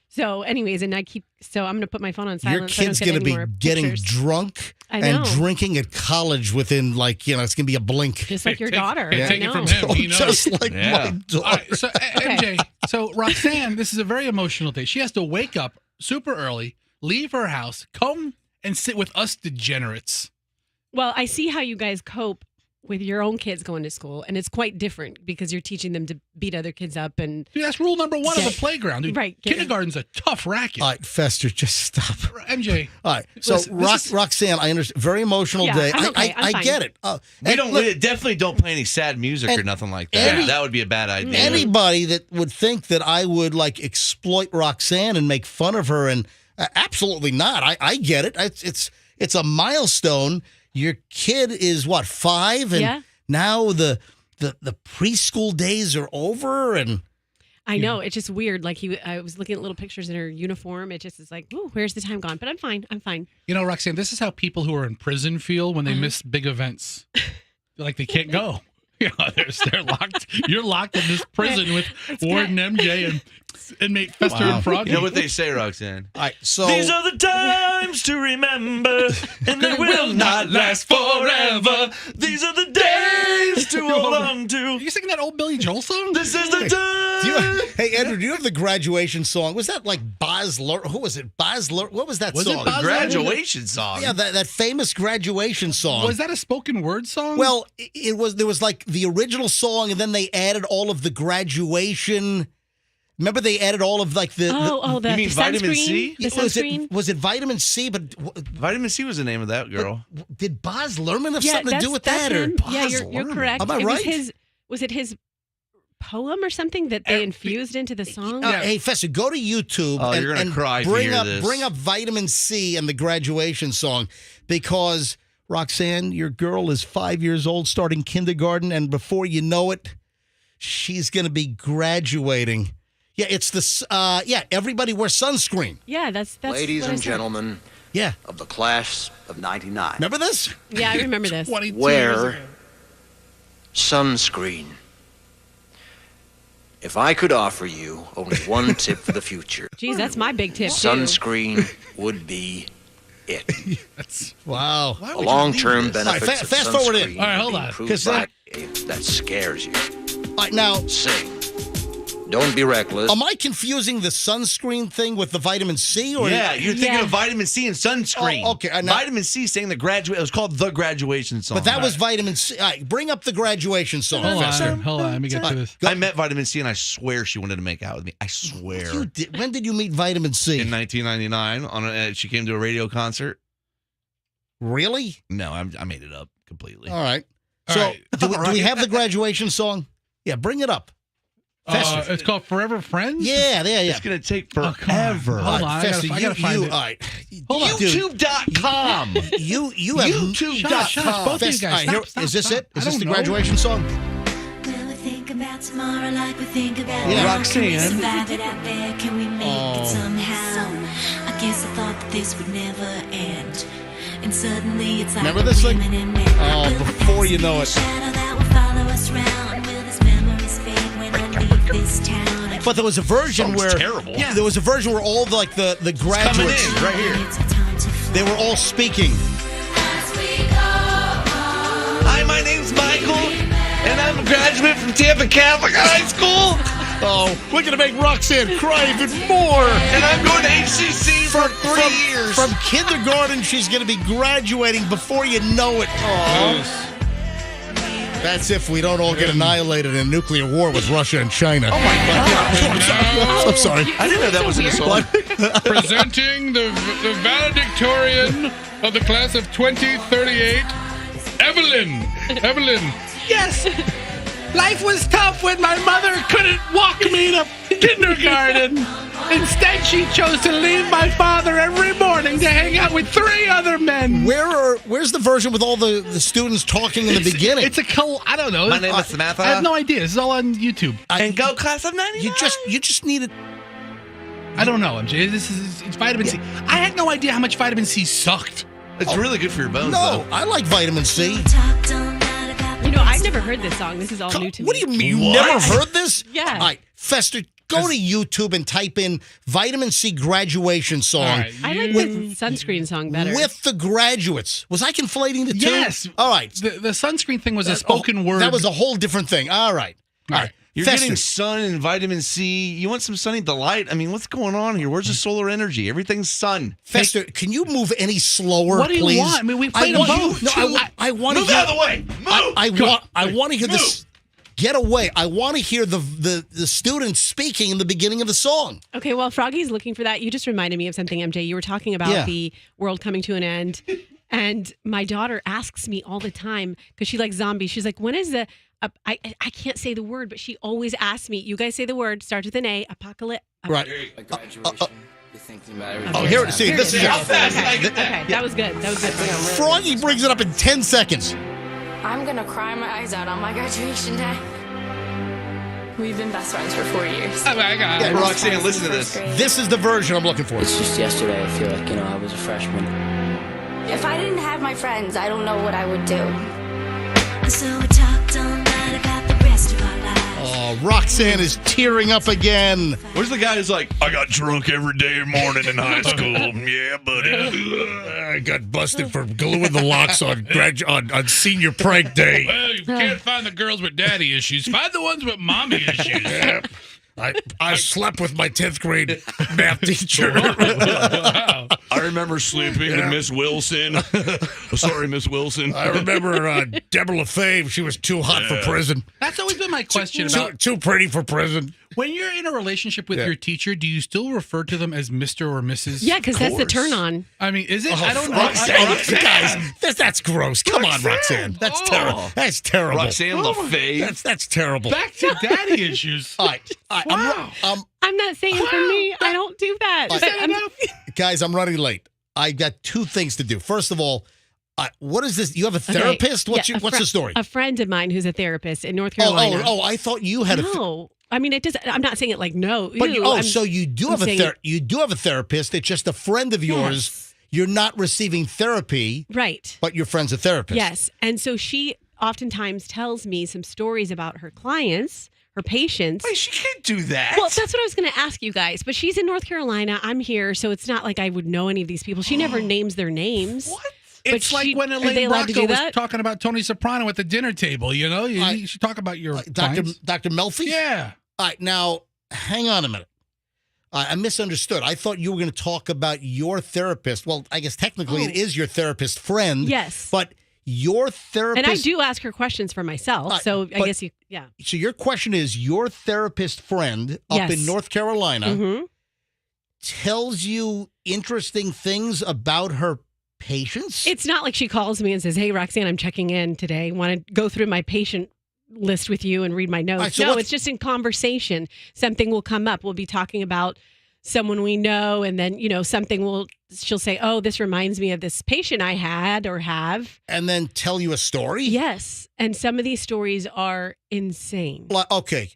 So anyways, and I'm going to put my phone on silent. Your kid's going to be getting drunk and drinking at college within it's going to be a blink. Just like your daughter. Take it from him. He knows. Just like my daughter. All right, so MJ, so Roxanne, this is a very emotional day. She has to wake up super early, leave her house, come and sit with us degenerates. Well, I see how you guys cope with your own kids going to school, and it's quite different because you're teaching them to beat other kids up. And dude, that's rule number one of a playground, dude. Right. Kindergarten's a tough racket. All right, Fester, just stop. MJ. All right, so Roxanne, I understand. Very emotional day. I'm okay. I get it. We definitely don't play any sad music or nothing like that. That would be a bad idea. Anybody that would think that I would exploit Roxanne and make fun of her, and absolutely not. I get it. It's a milestone. Your kid is 5, and now the preschool days are over, and I know it's just weird. I was looking at little pictures in her uniform. It just is like, ooh, where's the time gone? But I'm fine. You know, Roxanne, this is how people who are in prison feel when they miss big events. Like they can't go. You know, they're locked. You're locked in this prison with Warden MJ and inmate Fester and Froggy. You know what they say, Roxanne? All right, so these are the times to remember, and they will not last forever. These are the days to hold on to. Are you singing that old Billy Joel song? This is the time. Hey, Andrew, do you have the graduation song? Was that like Boz Lerman? Who was it? Boz Lerman? What was that song? The graduation song. Yeah, that famous graduation song. Was that a spoken word song? Well, it was. There was the original song, and then they added all of the graduation. Remember, they added all of the. You mean Vitamin C? The sunscreen? Was it Vitamin C? But Vitamin C was the name of that girl. Did Boz Lerman have something to do with that? Yeah, you're correct. Am I right? Was it his poem or something that they infused into the song? Hey, Fester, go to YouTube you're gonna cry if bring you hear up this. Bring up Vitamin C and the graduation song, because Roxanne, your girl is 5 years old, starting kindergarten, and before you know it, she's going to be graduating. Yeah, it's this. Everybody wears sunscreen. Yeah, that's. Ladies and gentlemen. Yeah. Of the class of '99. Remember this? Yeah, I remember this. Wear sunscreen. If I could offer you only one tip for the future. Geez, that's my big tip. Sunscreen would be it. Wow. A long-term benefits of fast forward in. sunscreen All right, hold on. because that scares you. All right, now. Sing. Don't be reckless. Am I confusing the sunscreen thing with the vitamin C? Or Yeah, you're thinking of vitamin C and sunscreen. Oh, okay. Vitamin C saying the graduate. It was called the graduation song. But that was vitamin C. All right, bring up the graduation song. Hold on. Let me get to this. I met Vitamin C, and I swear she wanted to make out with me. I swear. When did you meet Vitamin C? In 1999, she came to a radio concert. Really? No, I made it up completely. All right. All So, right. do we have the graduation song? Yeah, bring it up. It's called Forever Friends? Yeah. It's going to take forever. Hold on. Fester, I gotta find it. All right. Hold on. YouTube.com. You have YouTube.com. Shush, both of you guys. Stop, is this stop. it? Is I this don't the know. graduation song? Will we think about tomorrow like we think about Yeah. now? Roxanne. Can we survive it out there? Can we make it somehow? I guess I thought that this would never end. And suddenly it's like Remember this thing? women and men. Oh, before you know it. Shadow that will follow us round. Will these memories fade when I leave this town? But there was a version where terrible. there was a version where all the graduates coming in right here. they were all speaking. Hi, my name's Michael, and I'm a graduate from Tampa Catholic High School. Oh, we're gonna make Roxanne cry even more. And I'm going to HCC for 3 years. From kindergarten, she's gonna be graduating before you know it. Oh. That's if we don't all get annihilated in a nuclear war with Russia and China. Oh my God! I'm sorry. I didn't know that was in the song. Presenting the valedictorian of the class of 2038, Evelyn. Yes. Life was tough when my mother couldn't walk me to kindergarten. Instead, she chose to leave my father every morning to hang out with 3 other men. Where's the version with all the students talking in the beginning? It's I don't know. My name is Samantha. I have no idea. This is all on YouTube. And go class of 99. You just need it. I don't know, MJ. It's vitamin C. I had no idea how much vitamin C sucked. It's really good for your bones, No, though. I like vitamin C. You know, I've never heard this song. This is all new to me. What do you mean? You never heard this? Yeah. All right, Fester, go to YouTube and type in vitamin C graduation song All right, I like the sunscreen song better. with the graduates. Was I conflating the two? Yes. All right. The sunscreen thing was a spoken word. That was a whole different thing. All right. All right. You're Fester. getting sun and vitamin C. You want some sunny delight? I mean, what's going on here? Where's the solar energy? Everything's sun. Fester, can you move any slower, What do you please? want? I mean, we played them both. No, I want to Move hear. out of the way. Move. I want to hear this. Get away. I want to hear the students speaking in the beginning of the song. Okay, well, Froggy's looking for that. You just reminded me of something, MJ. You were talking about the world coming to an end. And my daughter asks me all the time, because she likes zombies. She's like, when is the... I can't say the word, but she always asks me, you guys say the word, starts with an A, apocalypse. Right. Graduation. You're thinking about everything. Oh, here. See, this is How fast did I get that? Okay, that was good. That was good. Froggy brings it up in 10 seconds. I'm gonna cry my eyes out on my graduation day. We've been best friends for 4 years. Yeah, Roxanne, listen to this. This is the version I'm looking for. It's just yesterday, I feel like, I was a freshman. If I didn't have my friends, I don't know what I would do. So we talked all night about the rest of our lives. Oh, Roxanne is tearing up again. Where's the guy who's like, I got drunk every day and morning in high school. Yeah, buddy. I got busted for gluing the locks on senior prank day. Well, you can't find the girls with daddy issues. Find the ones with mommy issues. I slept with my 10th grade math teacher. Wow. I remember sleeping with Miss Wilson. Sorry, Miss Wilson. I remember Deborah LaFave. She was too hot for prison. That's always been my question about Too pretty for prison. when you're in a relationship with your teacher, do you still refer to them as Mr. or Mrs.? Yeah, because that's the turn on. I mean, is it? Oh, I don't know. Roxanne, guys, that's gross. Come on, Roxanne. That's terrible. That's terrible. Roxanne LaFave. That's terrible. Back to daddy issues. All right. Wow. I'm not saying for me. I don't do that. Is that enough? Guys, I'm running late. I got 2 things to do. First of all, what is this? You have a therapist? Okay. What's the story? A friend of mine who's a therapist in North Carolina. Oh, I thought you had no. I mean, it does. I'm not saying it like no. But ew, so you do have you do have a therapist. It's just a friend of yours. Yes. You're not receiving therapy, right? But your friend's a therapist. Yes, and so she oftentimes tells me some stories about her clients, her patients. Wait, she can't do that. Well, that's what I was going to ask you guys. But she's in North Carolina. I'm here, so it's not like I would know any of these people. She never names their names. What? But It's like when are they Elaine allowed to do Bracco was that? talking about Tony Soprano at the dinner table. You know, you should talk about your clients. Dr. Melfi? Yeah. All right, now, hang on a minute. I misunderstood. I thought you were going to talk about your therapist. Well, I guess technically it is your therapist friend. Yes. But your therapist... And I do ask her questions for myself, so I guess yeah. So your question is, your therapist friend up in North Carolina tells you interesting things about her patients? It's not like she calls me and says, hey, Roxanne, I'm checking in today. Want to go through my patient list with you and read my notes. Right, so no, it's just in conversation. Something will come up. We'll be talking about someone we know, and then, she'll say, oh, this reminds me of this patient I had or have. And then tell you a story? Yes. And some of these stories are insane. Okay.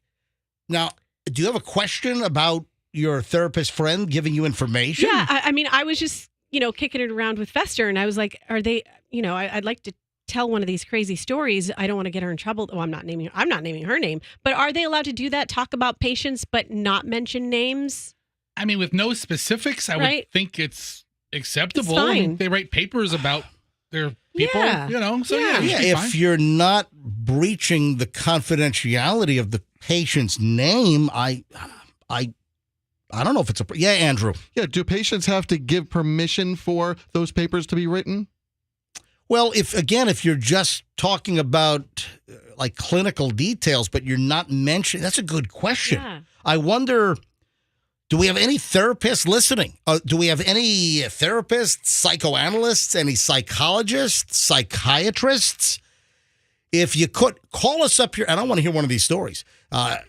Now, do you have a question about your therapist friend giving you information? Yeah. I was just, kicking it around with Fester, and I was like, are they, I'd like to tell one of these crazy stories. I don't want to get her in trouble. Well, I'm not naming her name, but are they allowed to do that? Talk about patients, but not mention names? I mean, with no specifics, I would think it's acceptable. It's fine. I mean, they write papers about their people, so if you're not breaching the confidentiality of the patient's name, I don't know if it's Andrew. Yeah, do patients have to give permission for those papers to be written? Well, if you're just talking about like clinical details, but you're not mentioning, that's a good question. Yeah. I wonder, do we have any therapists listening? Do we have any therapists, psychoanalysts, any psychologists, psychiatrists? If you could, call us up here, and I want to hear one of these stories.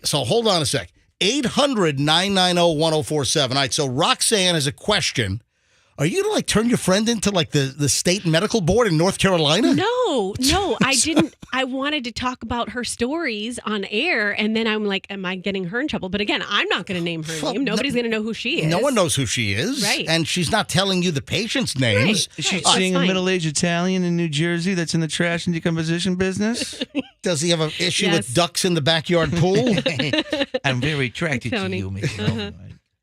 So hold on a sec. 800-990-1047. All right, so Roxanne has a question. Are you going to turn your friend into the state medical board in North Carolina? No, I didn't. I wanted to talk about her stories on air, and then I'm like, am I getting her in trouble? But again, I'm not going to name her name. Nobody's going to know who she is. No one knows who she is. Right. And she's not telling you the patient's names. Is she seeing a middle-aged Italian in New Jersey that's in the trash and decomposition business? Does he have an issue with ducks in the backyard pool? I'm very attracted to Tony. you, Michelle.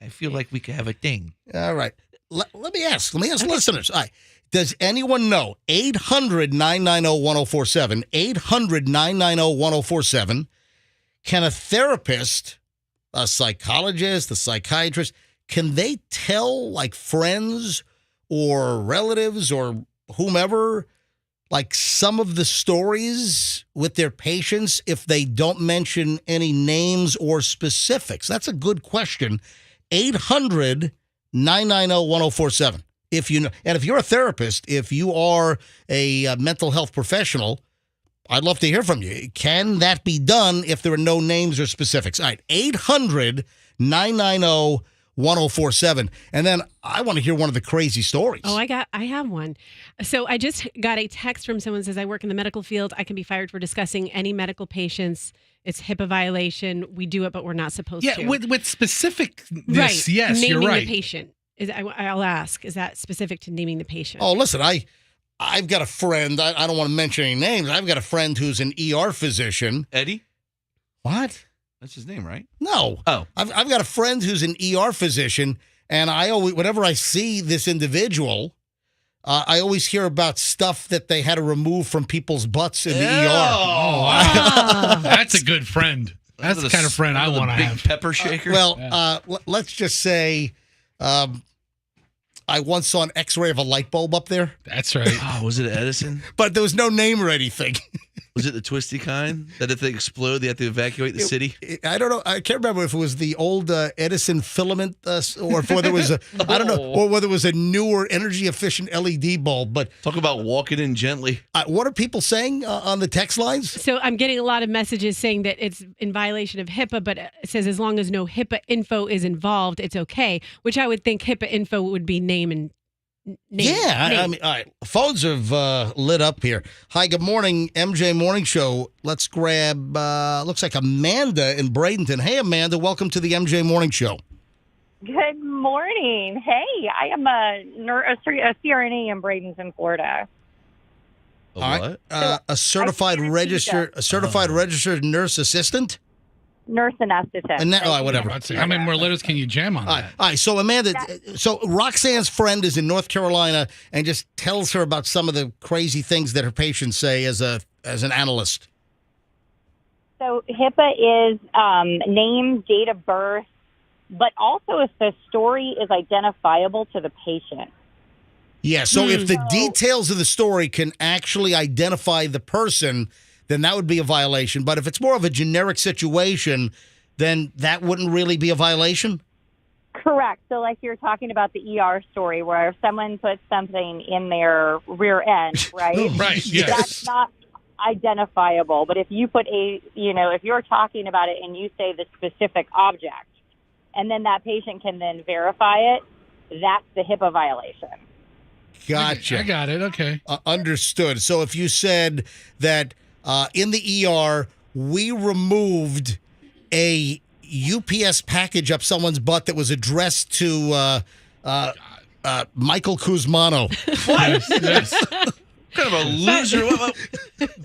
I feel like we could have a thing. All right. Let me ask listeners. All right. Does anyone know? 800-990-1047. 800-990-1047. Can a therapist, a psychologist, a psychiatrist, can they tell friends or relatives or whomever some of the stories with their patients if they don't mention any names or specifics? That's a good question. 800-990-1047. If you know, and if you're a therapist, if you are a mental health professional, I'd love to hear from you. Can that be done if there are no names or specifics? All right, 800-990-1047. And then I want to hear one of the crazy stories. Oh, I have one. So I just got a text from someone who says, I work in the medical field. I can be fired for discussing any medical patients. It's HIPAA violation. We do it, but we're not supposed to. Yeah, with specificness, right. Yes, naming you're right. the patient. I'll ask, is that specific to naming the patient? Oh, listen, I've got a friend. I don't want to mention any names. I've got a friend who's an ER physician. Eddie? What? That's his name, right? No. Oh. I've got a friend who's an ER physician, and I always, whenever I see this individual, I always hear about stuff that they had to remove from people's butts in the ER. Oh, wow. That's a good friend. That's the kind of friend I want to have. Big pepper shaker. Let's just say I once saw an X-ray of a light bulb up there. That's right. Oh, was it Edison? But there was no name or anything. Was it the twisty kind that if they explode, they have to evacuate the city? I don't know. I can't remember if it was the old Edison filament or if whether it was I don't know, or whether it was a newer energy efficient LED bulb. But talk about walking in gently. What are people saying on the text lines? So I'm getting a lot of messages saying that it's in violation of HIPAA, but it says as long as no HIPAA info is involved, it's okay. Which I would think HIPAA info would be name and. I mean, all right. Phones have lit up here. Hi, good morning, MJ Morning Show. Let's grab, looks like Amanda in Bradenton. Hey, Amanda, welcome to the MJ Morning Show. Good morning. Hey, I am a CRNA in Bradenton, Florida. All right. A certified registered nurse assistant? Nurse anesthetist. Whatever. How many more letters can you jam on that? All right. So, Amanda, so Roxanne's friend is in North Carolina and just tells her about some of the crazy things that her patients say as an analyst. So HIPAA is name, date of birth, but also if the story is identifiable to the patient. Yeah, so if the details of the story can actually identify the person, then that would be a violation. But if it's more of a generic situation, then that wouldn't really be a violation? Correct. So like you're talking about the ER story where someone puts something in their rear end, right? Right, yes. That's not identifiable. But if you put if you're talking about it and you say the specific object, and then that patient can then verify it, that's the HIPAA violation. Gotcha. I got it. Okay. Understood. So if you said that in the ER, we removed a UPS package up someone's butt that was addressed to Michael Kuzmano. What? Yes. Kind of a loser.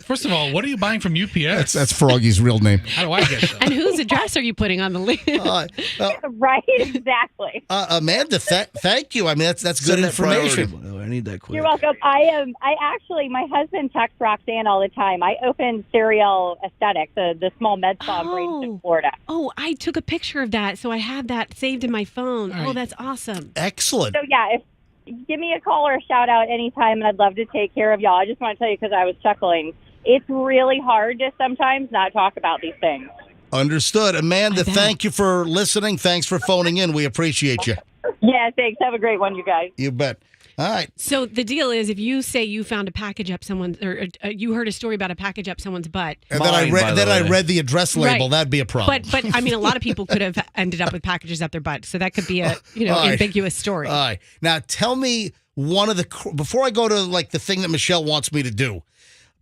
First of all, what are you buying from UPS? That's Froggy's real name. How do I get that? And whose address are you putting on the list? Right, exactly. Amanda, thank you. I mean, that's good Send that information. priority. I need that quick. You're welcome. My husband texts Roxanne all the time. I opened Serial Aesthetics, the small med spa in Bradenton, Florida. Oh, I took a picture of that, so I have that saved in my phone. All Oh, right. that's awesome. Excellent. So, yeah, give me a call or a shout out anytime, and I'd love to take care of y'all. I just want to tell you because I was chuckling. It's really hard to sometimes not talk about these things. Understood. Amanda, thank you for listening. Thanks for phoning in. We appreciate you. Yeah, thanks. Have a great one, you guys. You bet. All right. So the deal is, if you say you found a package up someone's, or you heard a story about a package up someone's butt, And then I read the address label. Right. That'd be a problem. But I mean, a lot of people could have ended up with packages up their butt, so that could be a All right. ambiguous story. All right. Now tell me one of the before I go to like the thing that Michelle wants me to do.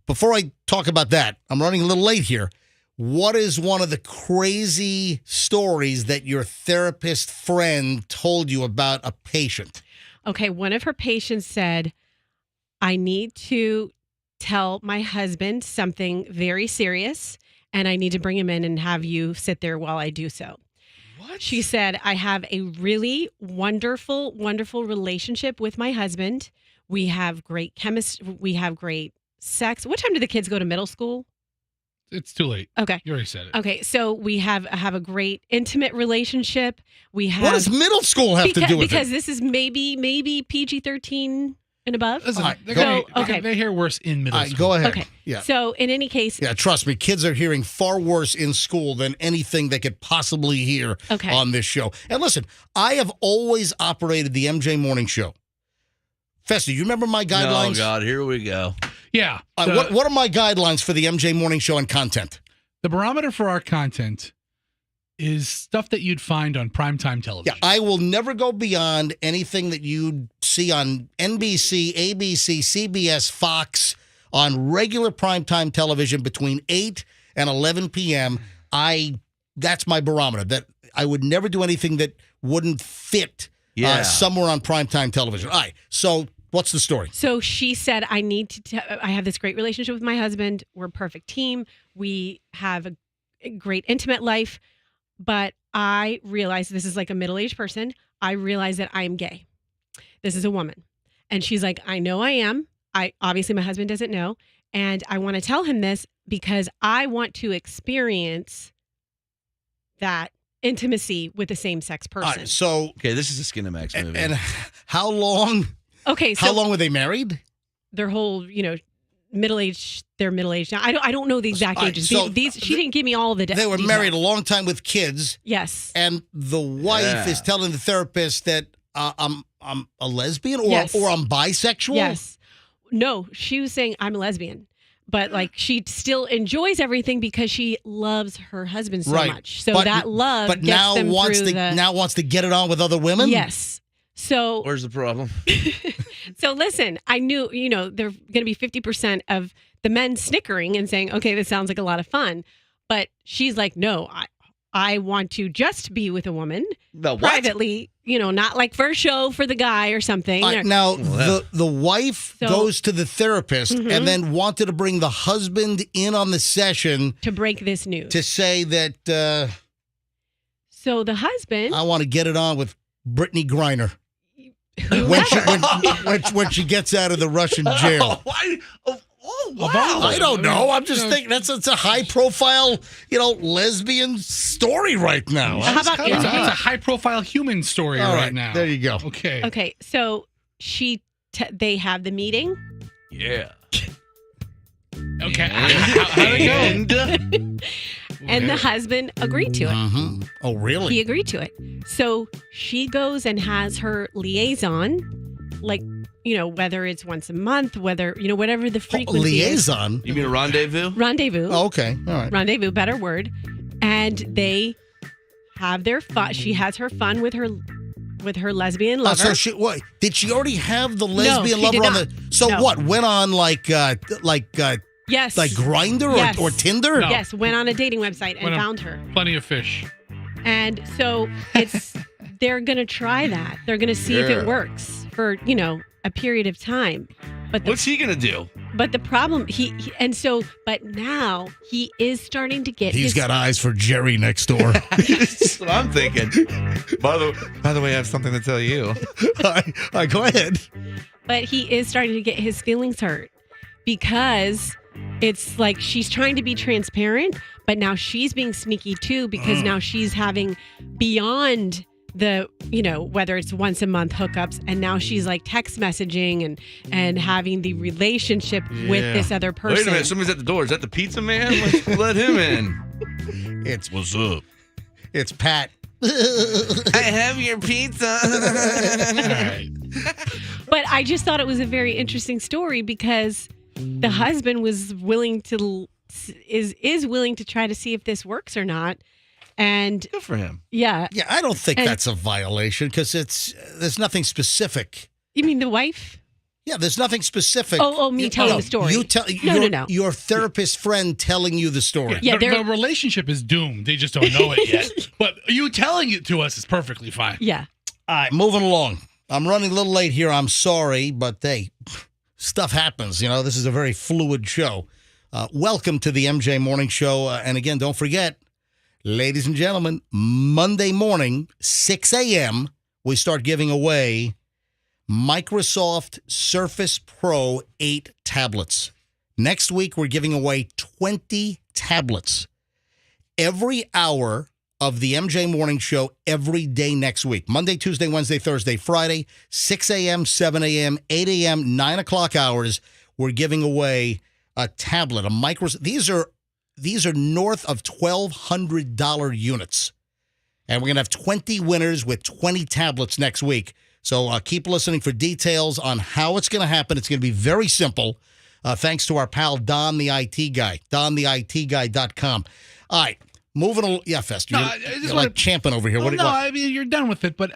Before I talk about that, I'm running a little late here. What is one of the crazy stories that your therapist friend told you about a patient? Okay, one of her patients said, I need to tell my husband something very serious, and I need to bring him in and have you sit there while I do so. What? She said, I have a really wonderful, wonderful relationship with my husband. We have great chemistry. We have great sex. What time do the kids go to middle school? It's too late. Okay. You already said it. Okay, so we have a great intimate relationship. We have. What does middle school have to do with because it? this is maybe PG-13 and above. Listen, All right, they hear worse in middle school. Go ahead. Okay. Yeah. So in any case, Yeah, trust me, kids are hearing far worse in school than anything they could possibly hear on this show. And listen, I have always operated the MJ Morning Show. Fester, you remember my guidelines? Oh, God, here we go. Yeah. What are my guidelines for the MJ Morning Show and content? The barometer for our content is stuff that you'd find on primetime television. Yeah, I will never go beyond anything that you see on NBC, ABC, CBS, Fox, on regular primetime television between 8 and 11 p.m. That's my barometer. That I would never do anything that wouldn't fit somewhere on primetime television. All right, so what's the story? So she said, I need to. I have this great relationship with my husband. We're a perfect team. We have a great intimate life. But I realize, this is like a middle-aged person, I realize that I am gay. This is a woman. And she's like, I know I am. Obviously my husband doesn't know. And I want to tell him this because I want to experience that intimacy with the same-sex person. Okay, this is a Skinamax movie. And how long? Okay, so how long were they married? Their whole, middle-aged. They're middle-aged now. I don't know the exact ages. So She didn't give me all the They were details. married a long time with kids. Yes. And the wife is telling the therapist that I'm a lesbian or I'm bisexual. Yes. No, she was saying I'm a lesbian. But she still enjoys everything because she loves her husband so much. So that love but gets now them wants through now wants to get it on with other women? Yes. So where's the problem? So listen, I knew, there are going to be 50% of the men snickering and saying, okay, this sounds like a lot of fun. But she's like, no, I want to just be with a woman privately, not like for a show for the guy or something. Now, the wife goes to the therapist and then wanted to bring the husband in on the session to break this news. To say that so the husband, I want to get it on with Brittany Griner. When she gets out of the Russian jail. wow. I don't know. I'm just thinking that's a high profile, lesbian story right now. How about It's a high profile human story All right now. There you go. Okay. Okay, so they have the meeting. Yeah. Okay. How'd it go? And the husband agreed to it. Mm-hmm. Oh, really? He agreed to it. So she goes and has her liaison, whether it's once a month, whatever the frequency is. Liaison? You mean a rendezvous? Rendezvous. Oh, okay. All right. Rendezvous, better word. And they have their fun. She has her fun with her lesbian lover. So did she already have the lesbian she lover did on not. the? So No. what? Went on Yes. like Grindr Yes. or Tinder? No. Yes, went on a dating website and Went on- found her. Plenty of fish. And so they're going to try that. They're going to see if Yeah. it works for, a period of time. But What's he gonna do? But the problem, but now he is starting to get. He's got eyes for Jerry next door. That's what I'm thinking. By the way, I have something to tell you. All right, go ahead. But he is starting to get his feelings hurt because it's like she's trying to be transparent, but now she's being sneaky too because now she's having beyond the, whether it's once a month hookups, and now she's like text messaging and having the relationship with this other person. Wait a minute, somebody's at the door. Is that the pizza man? Let's let him in. What's up? It's Pat. I have your pizza. But I just thought it was a very interesting story because the husband was willing to is willing to try to see if this works or not. And good for him. Yeah. Yeah, I don't think that's a violation because there's nothing specific. You mean the wife? Yeah, there's nothing specific. Me telling the story. You tell No. Your therapist friend telling you the story. Yeah, the relationship is doomed. They just don't know it yet. But you telling it to us is perfectly fine. Yeah. All right, moving along. I'm running a little late here. I'm sorry, but stuff happens. This is a very fluid show. Welcome to the MJ Morning Show. And again, don't forget, ladies and gentlemen, Monday morning, 6 a.m., we start giving away Microsoft Surface Pro 8 tablets. Next week, we're giving away 20 tablets. Every hour of the MJ Morning Show every day next week. Monday, Tuesday, Wednesday, Thursday, Friday, 6 a.m., 7 a.m., 8 a.m., 9 o'clock hours, we're giving away a tablet, a Microsoft. These are north of $1,200 units. And we're going to have 20 winners with 20 tablets next week. So keep listening for details on how it's going to happen. It's going to be very simple. Thanks to our pal, Don the IT Guy, dontheitguy.com. All right, moving along. Yeah, Fester, you're like champing over here. I mean, you're done with it, but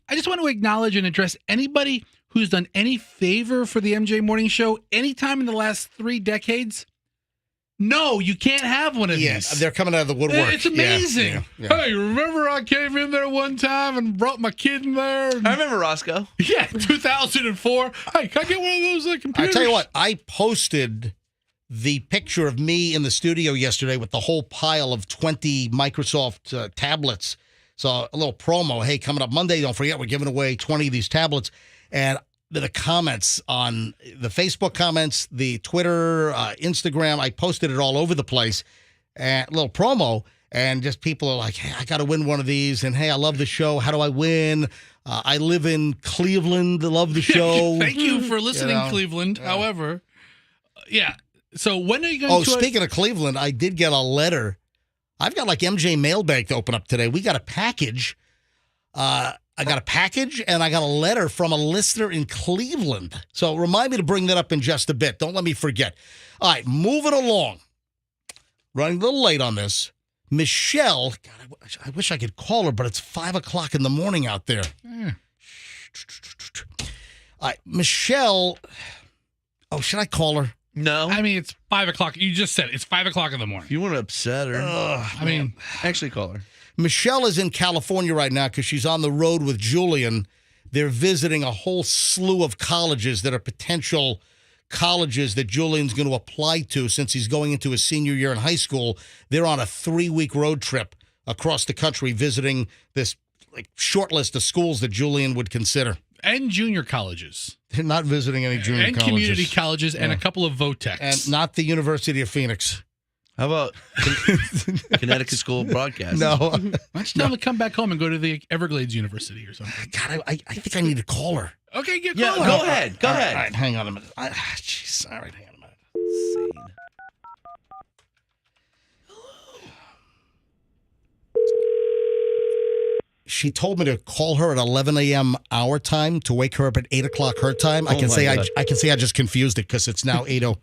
I just want to acknowledge and address anybody who's done any favor for the MJ Morning Show anytime in the last 3 decades. No, you can't have one of these. They're coming out of the woodwork. It's amazing. Yeah. Hey, remember I came in there one time and brought my kid in there? I remember Roscoe. Yeah, 2004. Hey, can I get one of those computers? I tell you what, I posted the picture of me in the studio yesterday with the whole pile of 20 Microsoft tablets. So a little promo. Hey, coming up Monday, don't forget, we're giving away 20 of these tablets. And the comments on the Facebook comments, the Twitter, Instagram, I posted it all over the place. A little promo, and just people are like, hey, I got to win one of these. And hey, I love the show. How do I win? I live in Cleveland. I love the show. Thank you for listening, Cleveland. However, so when are you going to... Speaking of Cleveland, I did get a letter. I've got like MJ mailbag to open up today. We got a package. I got a package and I got a letter from a listener in Cleveland. So remind me to bring that up in just a bit. Don't let me forget. All right, moving along. Running a little late on this. Michelle, God, I wish I could call her, but it's 5 o'clock in the morning out there. All right, Michelle. Oh, should I call her? No. I mean, it's 5 o'clock. You just said it's 5 o'clock in the morning. If you want to upset her, actually call her. Michelle is in California right now because she's on the road with Julian. They're visiting a whole slew of colleges that are potential colleges that Julian's going to apply to since he's going into his senior year in high school. They're on a 3-week road trip across the country visiting this short list of schools that Julian would consider. and junior colleges. They're not visiting any junior and colleges. community colleges and Yeah. a couple of Votex. And not the University of Phoenix. How about Connecticut School of Broadcasting? No. Why don't you tell them to come back home and go to the Everglades University or something? God, I think I need to call her. Okay, Yeah, call her. go ahead. Go All ahead. right, hang on a minute. Jeez. All right, hang on a minute. Insane. She told me to call her at 11 a.m. our time to wake her up at 8 o'clock her time. I Oh can my say God. I can say I just confused it because it's now 8:00.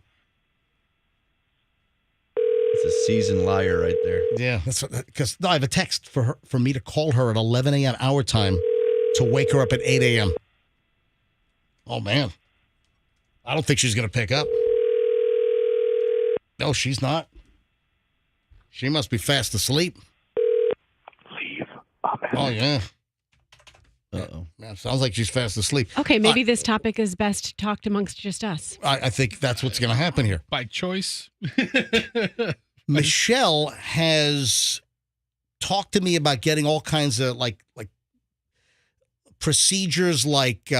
It's a seasoned liar right there. Yeah, that's because I have a text for me to call her at 11 a.m. our time to wake her up at 8 a.m. Oh man, I don't think she's gonna pick up. No, she's not. She must be fast asleep. Oh yeah. Uh-oh. Yeah, sounds like she's fast asleep. Okay, maybe this topic is best talked amongst just us. I think that's what's going to happen here. By choice. Michelle has talked to me about getting all kinds of like procedures, like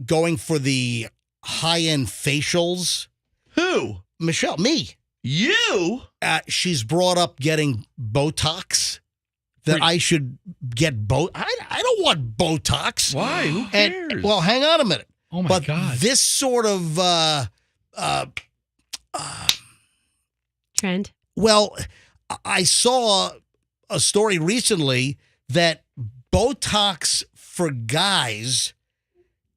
going for the high-end facials. Who? Michelle, me. You? She's brought up getting Botox. That I should get I don't want Botox. Why? Who cares? And, well, hang on a minute. Oh my but God. This sort of Trend. well, I saw a story recently that Botox for guys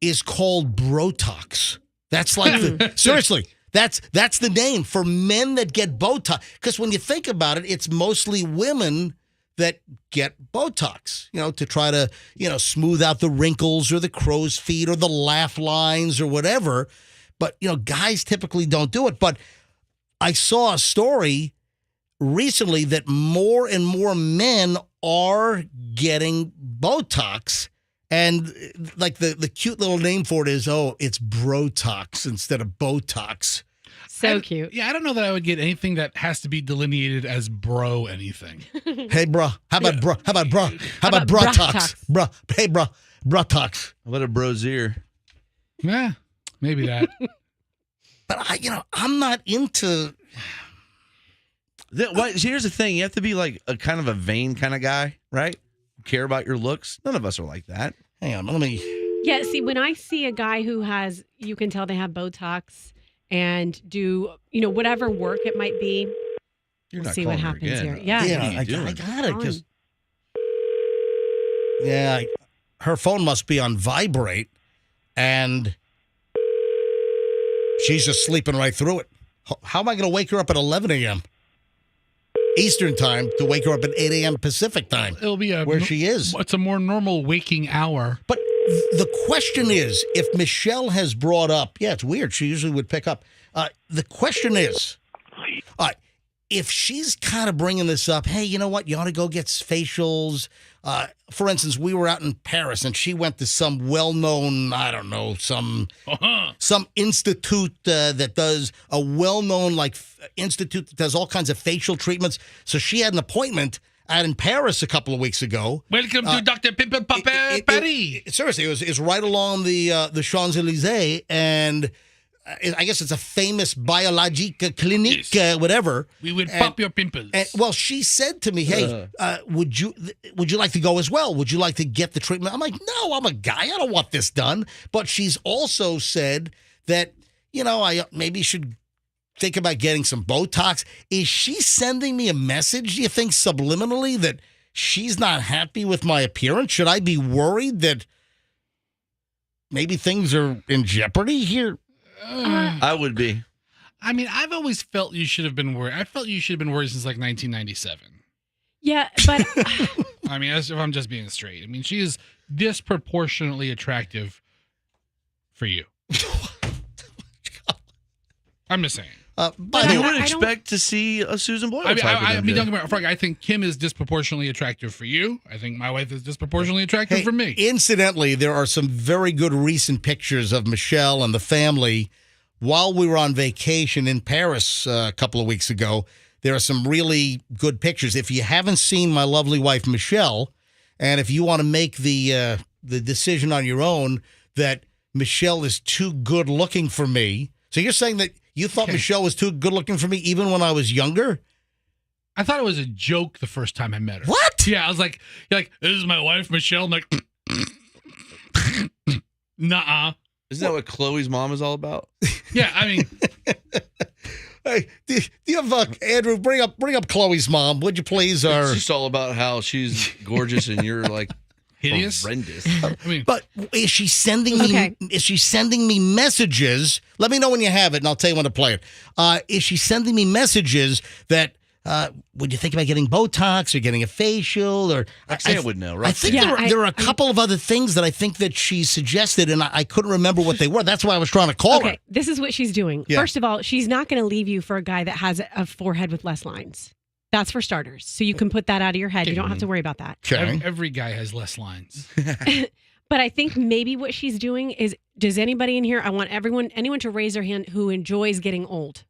is called Brotox. That's like seriously. That's the name for men that get Botox. Because when you think about it, it's mostly women that get Botox, to try to, smooth out the wrinkles or the crow's feet or the laugh lines or whatever. But, guys typically don't do it. But I saw a story recently that more and more men are getting Botox. And like the cute little name for it is, it's Brotox instead of Botox. So cute. Yeah, I don't know that I would get anything that has to be delineated as bro anything. Hey, bro. How about bro? How about bro? How about Brotox? Bro. Hey, bro. Brotox. How about a brosier? Yeah, maybe that. But I'm not into. Here's the thing: you have to be like a kind of a vain kind of guy, right? Care about your looks. None of us are like that. Hang on, let me. Yeah, see, when I see a guy who has, you can tell they have Botox and do, whatever work it might be. You're We'll not see what calling her happens again. here. Yeah. Yeah, I got it. Because her phone must be on vibrate, and she's just sleeping right through it. How am I going to wake her up at 11 a.m. Eastern time to wake her up at 8 a.m. Pacific time? It'll be where she is. It's a more normal waking hour. But the question is, if Michelle has brought up, it's weird. She usually would pick up. The question is, if she's kind of bringing this up, hey, you know what? You ought to go get facials. For instance, we were out in Paris and she went to some well-known, I don't know, some institute that does a well-known institute that does all kinds of facial treatments. So she had an appointment out in Paris a couple of weeks ago. Welcome to Dr. Pimple Paris. Seriously, it was right along the Champs-Elysees, and I guess it's a famous biologique clinique, whatever. We will pop your pimples. Well, she said to me, "Hey, would you like to go as well? Would you like to get the treatment?" I'm like, "No, I'm a guy. I don't want this done." But she's also said that I maybe should think about getting some Botox. Is she sending me a message, do you think, subliminally, that she's not happy with my appearance? Should I be worried that maybe things are in jeopardy here? I would be. I mean, I've always felt you should have been worried. I felt you should have been worried since 1997. Yeah, but I mean, if I'm just being straight, I mean, she is disproportionately attractive for you. I'm just saying. You would expect to see a Susan Boyle type I mean, don't get me wrong, Froggy, I think Kim is disproportionately attractive for you. I think my wife is disproportionately attractive for me. Incidentally, there are some very good recent pictures of Michelle and the family while we were on vacation in Paris a couple of weeks ago. There are some really good pictures. If you haven't seen my lovely wife, Michelle, and if you want to make the the decision on your own that Michelle is too good looking for me. So you're saying that you thought Michelle was too good looking for me even when I was younger? I thought it was a joke the first time I met her. What? Yeah, I was like, you're like, this is my wife, Michelle. I'm like, nuh-uh. Isn't that what Chloe's mom is all about? Yeah, I mean. Hey, do you have Andrew? Bring up Chloe's mom, would you please? It's just all about how she's gorgeous and you're like hideous, horrendous. I mean, but is she sending me? Okay. Is she sending me messages? Let me know when you have it, and I'll tell you when to play it. Is she sending me messages that? Would you think about getting Botox or getting a facial? Or Roxanne would know. I think there are a couple of other things that I think that she suggested, and I couldn't remember what they were. That's why I was trying to call her. Okay, this is what she's doing. Yeah. First of all, she's not going to leave you for a guy that has a forehead with less lines. That's for starters. So you can put that out of your head. You don't have to worry about that. Okay. Every guy has less lines. But I think maybe what she's doing is, does anybody in here, I want anyone to raise their hand who enjoys getting old.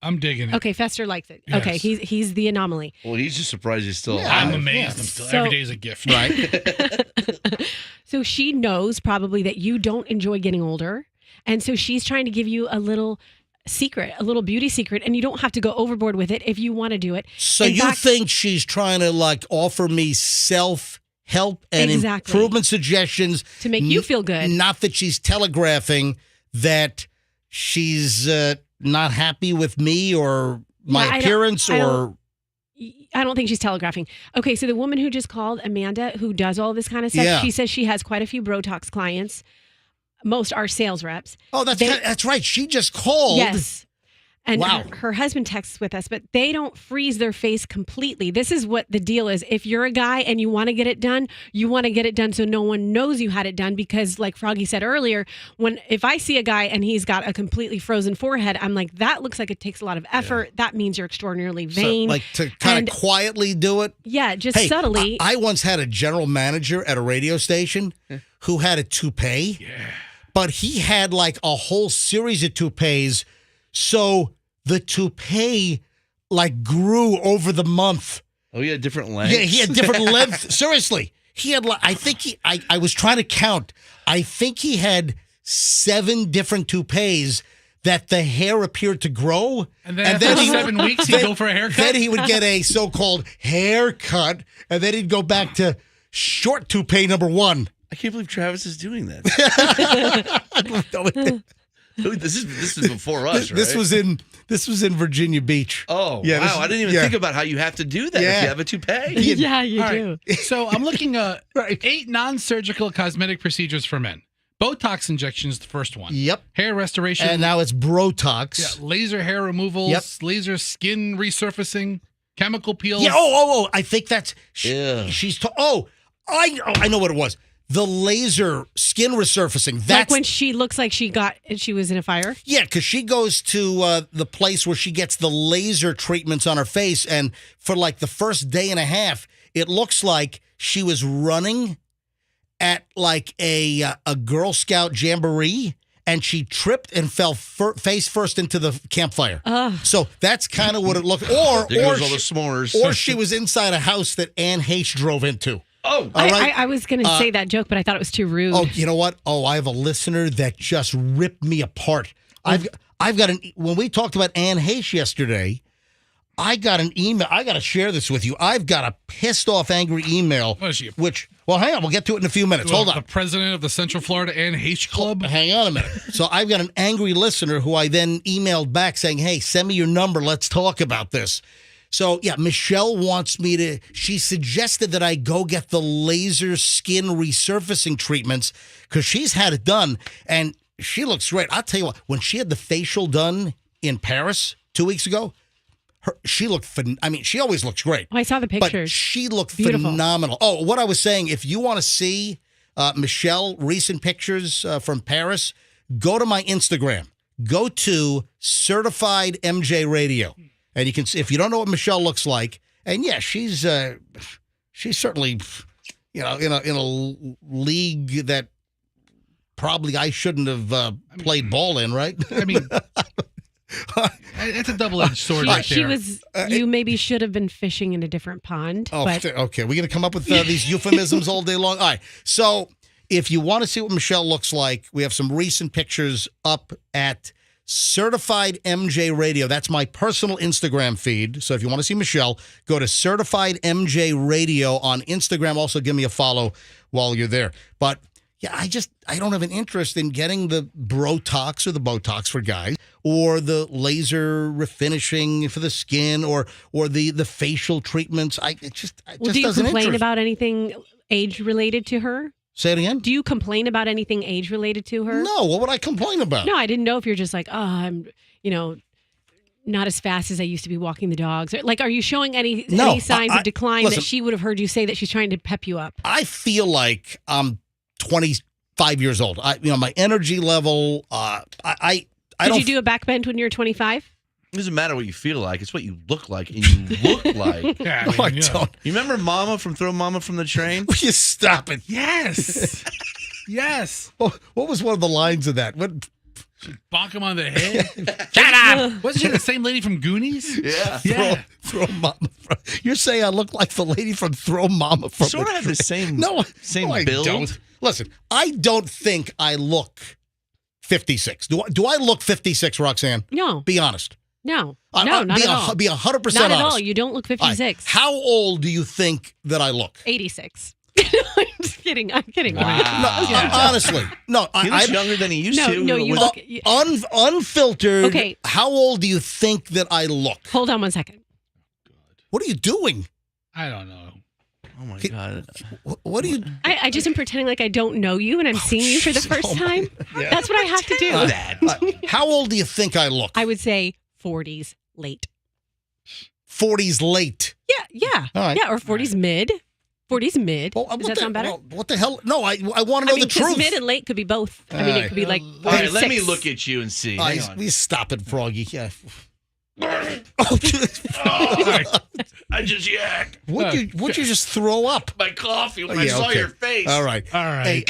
I'm digging it. Okay, Fester likes it. Yes. Okay, he's the anomaly. Well, he's just surprised he's still alive. I'm amazed. I'm still, every day is a gift. Right. So she knows probably that you don't enjoy getting older. And so she's trying to give you a little secret, a little beauty secret, and you don't have to go overboard with it if you want to do it. So In you fact, think she's trying to offer me self-help and Exactly. improvement suggestions to make you feel good. Not that she's telegraphing that she's not happy with me or my Yeah, appearance I or... don't think she's telegraphing. Okay, so the woman who just called, Amanda, who does all this kind of stuff, Yeah. she says she has quite a few Botox clients. Most are sales reps. Oh, that's right. She just called. Yes. And Wow. her husband texts with us, but they don't freeze their face completely. This is what the deal is. If you're a guy and you want to get it done, you want to get it done so no one knows you had it done, because like Froggy said earlier, if I see a guy and he's got a completely frozen forehead, I'm like, that looks like it takes a lot of effort. Yeah. That means you're extraordinarily vain. So, to kind of quietly do it? Yeah, just subtly. I once had a general manager at a radio station who had a toupee. Yeah. But he had a whole series of toupees. So the toupee grew over the month. Oh, he had different lengths? Yeah, he had different lengths. Seriously. He had, I was trying to count. I think he had 7 different toupees that the hair appeared to grow. And then after 7 weeks, he'd go for a haircut? Then he would get a so-called haircut, and then he'd go back to short toupee number 1. I can't believe Travis is doing that. I don't know. This is before us, right? This was in Virginia Beach. Oh, yeah, wow. I didn't even think about how you have to do that if you have a toupee. Yeah, you do. Right. So I'm looking at 8 non-surgical cosmetic procedures for men. Botox injection is the first one. Yep. Hair restoration. And now it's Brotox. Yeah. Laser hair removals. Yep. Laser skin resurfacing. Chemical peels. Yeah. Oh. I think that's... She's... I know what it was. The laser skin resurfacing. That's when she looks like she was in a fire? Yeah, because she goes to the place where she gets the laser treatments on her face, and for the first day and a half, it looks like she was running at a Girl Scout jamboree, and she tripped and fell face first into the campfire. So that's kind of what it looked. Or there goes all the s'mores. Or she was inside a house that Anne Heche drove into. Oh, all right. I was going to say that joke, but I thought it was too rude. Oh, you know what? Oh, I have a listener that just ripped me apart. I've got when we talked about Anne Heche yesterday, I got an email. I got to share this with you. I've got a pissed off, angry email. What is she? Well, hang on. We'll get to it in a few minutes. Hold on. The president of the Central Florida Anne Heche Club? Hang on a minute. So I've got an angry listener who I then emailed back saying, hey, send me your number. Let's talk about this. So, yeah, Michelle wants me to, she suggested that I go get the laser skin resurfacing treatments because she's had it done and she looks great. I'll tell you what, when she had the facial done in Paris 2 weeks ago, she looked, she always looks great. Oh, I saw the pictures. But she looked beautiful. Phenomenal. Oh, what I was saying, if you want to see Michelle, recent pictures from Paris, go to my Instagram. Go to Certified MJ Radio. And you can see, if you don't know what Michelle looks like, and yeah, she's certainly, in a league that probably I shouldn't have played ball in, right? I mean, It's a double-edged sword right She there. was. You maybe should have been fishing in a different pond. Oh, but okay. We're going to come up with these euphemisms all day long. All right. So if you want to see what Michelle looks like, we have some recent pictures up at Certified MJ Radio. That's my personal Instagram feed. So if you want to see Michelle, go to Certified MJ Radio on Instagram. Also, give me a follow while you're there. But yeah, I don't have an interest in getting the Brotox or the Botox for guys, or the laser refinishing for the skin, or the facial treatments. It just do you doesn't complain interest. about anything age related to her? Say it again. Do you complain about anything age related to her? No. What would I complain about? No, I didn't know if you're just like, oh, I'm, not as fast as I used to be walking the dogs. Like, are you showing any signs of decline listen, that she would have heard you say that she's trying to pep you up? I feel like I'm 25 years old. My energy level. Did you do a back bend when you were 25? It doesn't matter what you feel like. It's what you look like. And you look like. Yeah, I don't. You remember Mama from Throw Mama from the Train? Will you stop it? Yes. Yes. What was one of the lines of that? What? Bonk him on the head. Shut up! Wasn't she the same lady from Goonies? Yeah. Yeah. Throw Mama. You're saying I look like the lady from Throw Mama from Sort of have the same, same I build. Don't. Listen, I don't think I look 56. Do I look 56, Roxanne? No. Be honest. No. No, not at all. Be 100% honest. Not at all. You don't look 56. All right. How old do you think that I look? 86. I'm just kidding. I'm kidding. Wow. Honestly. No. He looks younger than he used to. No, you look... Unfiltered. Okay. How old do you think that I look? Hold on one second. What are you doing? I don't know. Oh, my God. What are you... I just am pretending like I don't know you and I'm seeing you for the first time. Yeah. That's what I have to do. How old do you think I look? I would say 40s late. 40s late. Yeah. All right. Yeah, or 40s mid. 40s mid. Well, Does that sound better? What the hell? No, I want to know the truth. Mid and late could be both. I mean, it could be like All right, let 46. me look at you and see. All Hang right, on. please stop it, Froggy. Yeah. I just yacked. Would you just throw up? My coffee when I saw your face. All right. Hey,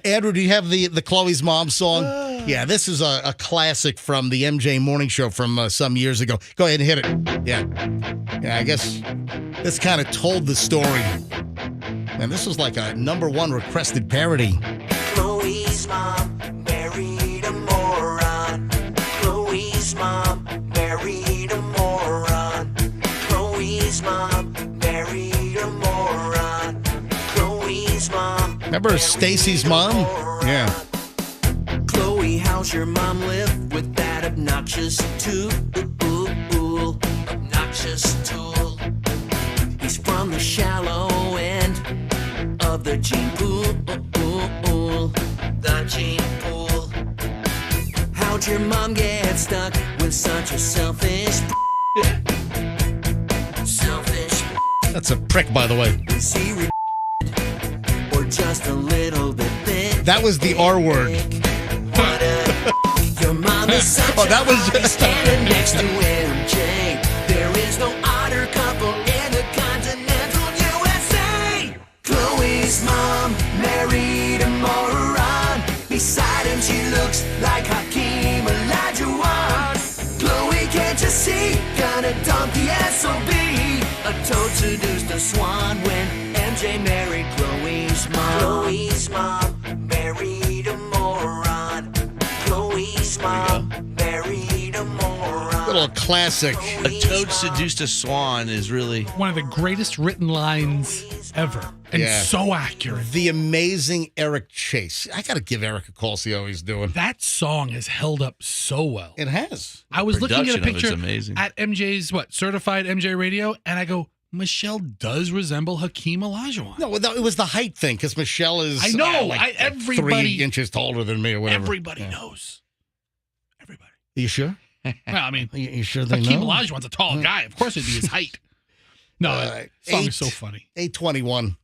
Andrew, do you have the Chloe's Mom song? Yeah, this is a classic from the MJ Morning Show from some years ago. Go ahead and hit it. Yeah, I guess this kind of told the story. And this was like a #1 requested parody. Chloe's mom married a moron. Chloe's mom married a moron. Chloe's mom married a moron. Chloe's mom. Remember Stacy's mom? Yeah. Chloe, how's your mom live with that obnoxious tool? Obnoxious tool. He's from the shallow end of the gene pool. The gene pool. How'd your mom get stuck with such a selfish? Selfish. That's a prick, by the way. Is he or just a little bit thick? That was the R word. Your mom is such that was a standing next to MJ. There is no odder couple in the continental USA. Chloe's mom married a moron. Beside him, she looks like Hakeem Olajuwon. Chloe, can't you see? Gonna dump the SOB. A toad seduced a swan when MJ married Chloe's mom. Chloe's mom married a moron. Chloe's mom married a moron. Little classic. A toad seduced a swan is really one of the greatest written lines ever. And so accurate. The amazing Eric Chase. I got to give Eric a call, see how he's doing. That song has held up so well. It has. I was looking at a Production of it's picture amazing. at MJ's, Certified MJ Radio, and I go, Michelle does resemble Hakeem Olajuwon. No, it was the height thing, because Michelle is I know. everybody 3 inches taller than me or whatever. Everybody knows. Everybody. Are you sure? Well, I mean, you sure they Hakeem know? Olajuwon's a tall guy. Of course it'd be his height. No, that song is so funny. 8:21.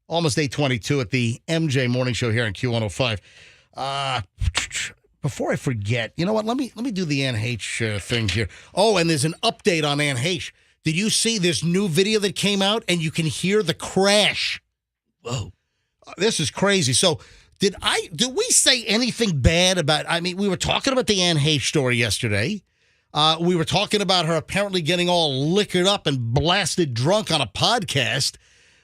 Almost 8:22 at the MJ Morning Show here on Q105. Before I forget, you know what? Let me do the Anne Heche thing here. Oh, and there's an update on Anne Heche. Did you see this new video that came out and you can hear the crash? Whoa. This is crazy. So did we say anything bad about, we were talking about the Anne Heche story yesterday. We were talking about her apparently getting all liquored up and blasted drunk on a podcast.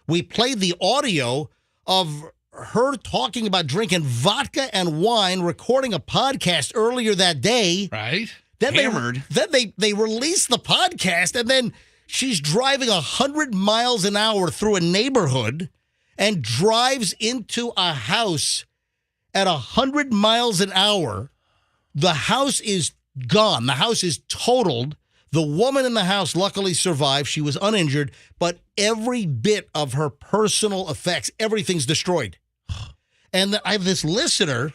We played the audio of her talking about drinking vodka and wine, recording a podcast earlier that day. Right. Then Hammered. They released the podcast, and then she's driving 100 miles an hour through a neighborhood and drives into a house at 100 miles an hour. The house is gone. The house is totaled. The woman in the house luckily survived. She was uninjured, but every bit of her personal effects, everything's destroyed. And I have this listener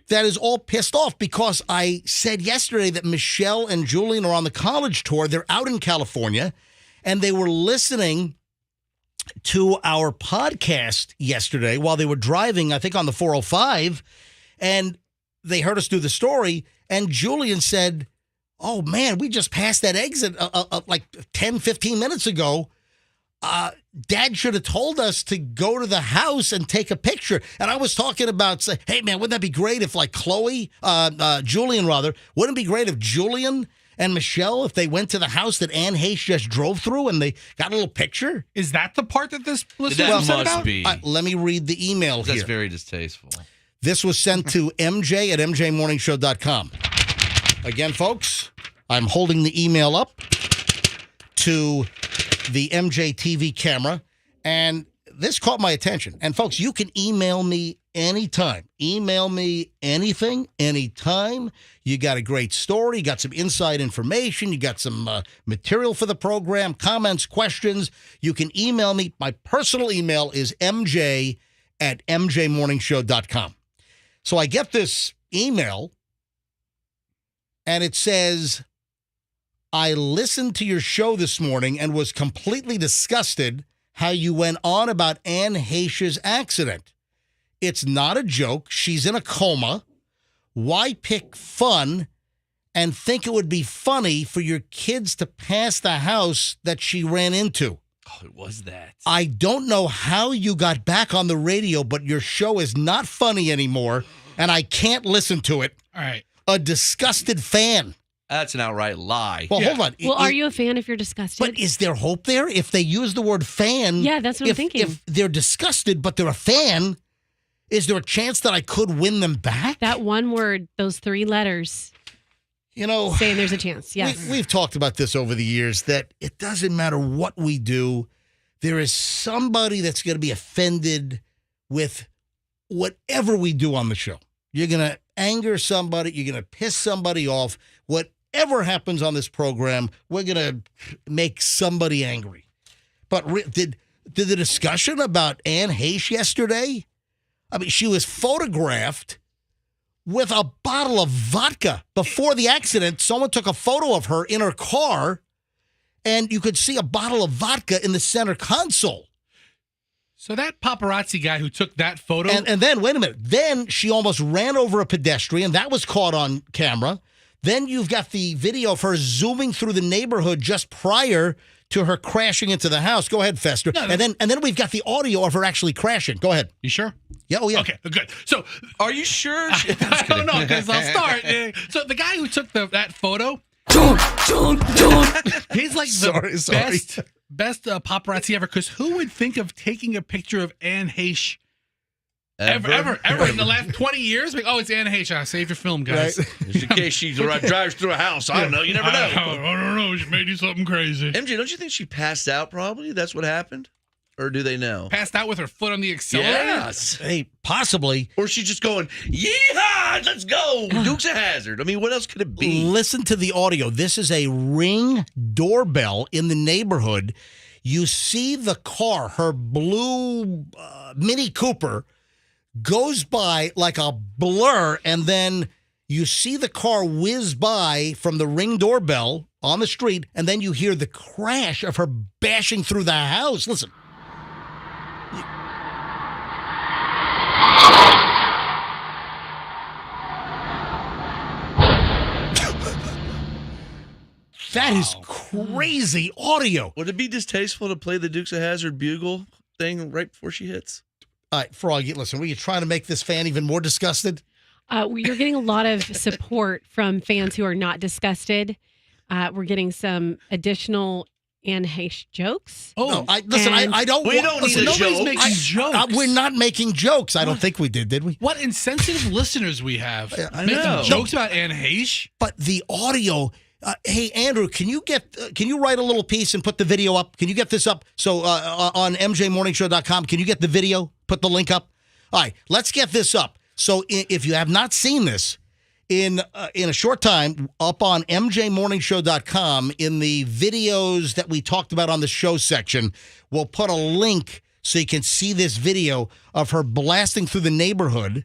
that is all pissed off because I said yesterday that Michelle and Julian are on the college tour. They're out in California, and they were listening to our podcast yesterday while they were driving, I think, on the 405, and they heard us do the story, and Julian said, oh, man, we just passed that exit like 10, 15 minutes ago. Dad should have told us to go to the house and take a picture. And I was talking about, say, hey, man, wouldn't that be great if like Julian, wouldn't it be great if Julian and Michelle, if they went to the house that Anne Heche just drove through and they got a little picture? Is that the part that this listener That said must about? be. Let me read the email That's here. very distasteful. This was sent to MJ at mjmorningshow.com. Again, folks, I'm holding the email up to the MJ TV camera, and this caught my attention. And, folks, you can email me anytime. Email me anything, anytime. You got a great story, you got some inside information, you got some material for the program, comments, questions. You can email me. My personal email is mj at mjmorningshow.com. So I get this email, and it says, I listened to your show this morning and was completely disgusted how you went on about Anne Heche's accident. It's not a joke. She's in a coma. Why pick fun and think it would be funny for your kids to pass the house that she ran into? Oh, it was that. I don't know how you got back on the radio, but your show is not funny anymore, and I can't listen to it. All right. A disgusted fan. That's an outright lie. Well, hold on. Well, are you a fan if you're disgusted? But is there hope there? If they use the word fan. Yeah, that's what I'm thinking. If they're disgusted, but they're a fan, is there a chance that I could win them back? That one word, those 3 letters. You know, saying there's a chance. Yes. We've talked about this over the years that it doesn't matter what we do. There is somebody that's going to be offended with whatever we do on the show. You're going to anger somebody. You're going to piss somebody off. Whatever happens on this program, we're going to make somebody angry. But did the discussion about Anne Heche yesterday? I mean, she was photographed with a bottle of vodka. Before the accident, someone took a photo of her in her car, and you could see a bottle of vodka in the center console. So that paparazzi guy who took that photo. And then, wait a minute. Then she almost ran over a pedestrian. That was caught on camera. Then you've got the video of her zooming through the neighborhood just prior to her crashing into the house. Go ahead, Fester. No, and then we've got the audio of her actually crashing. Go ahead. You sure? Yeah. Oh, yeah. Okay, good. So, are you sure? I don't know, because I'll start. So the guy who took that photo, he's like the best paparazzi ever, because who would think of taking a picture of Anne Heche ever in the last 20 years? Like, oh, it's Anne Heche. Save your film, guys. Right. Just in case she drives through a house. I don't know. You never know. I don't know. She may do something crazy. MJ, don't you think she passed out probably? That's what happened? Or do they know? Passed out with her foot on the accelerator? Yes. Hey, possibly. Or she's just going, yeehaw, let's go. Dukes of Hazzard. I mean, what else could it be? Listen to the audio. This is a Ring doorbell in the neighborhood. You see the car, her blue Mini Cooper, goes by like a blur, and then you see the car whiz by from the Ring doorbell on the street, and then you hear the crash of her bashing through the house. Listen. That is crazy audio. Would it be distasteful to play the Dukes of Hazzard bugle thing right before she hits? All right, Froggy, listen, were you trying to make this fan even more disgusted? You're getting a lot of support from fans who are not disgusted. We're getting some additional Anne Heche jokes. No, I don't. We don't need a Nobody's joke. making jokes. We're not making jokes. I don't think we did we? What insensitive listeners we have. I Making know. jokes about Anne Heche. But the audio. Hey, Andrew, can you write a little piece and put the video up? Can you get this up? So on mjmorningshow.com, can you get the video? Put the link up. All right, let's get this up. So if you have not seen this, in a short time, up on mjmorningshow.com, in the videos that we talked about on the show section, we'll put a link so you can see this video of her blasting through the neighborhood.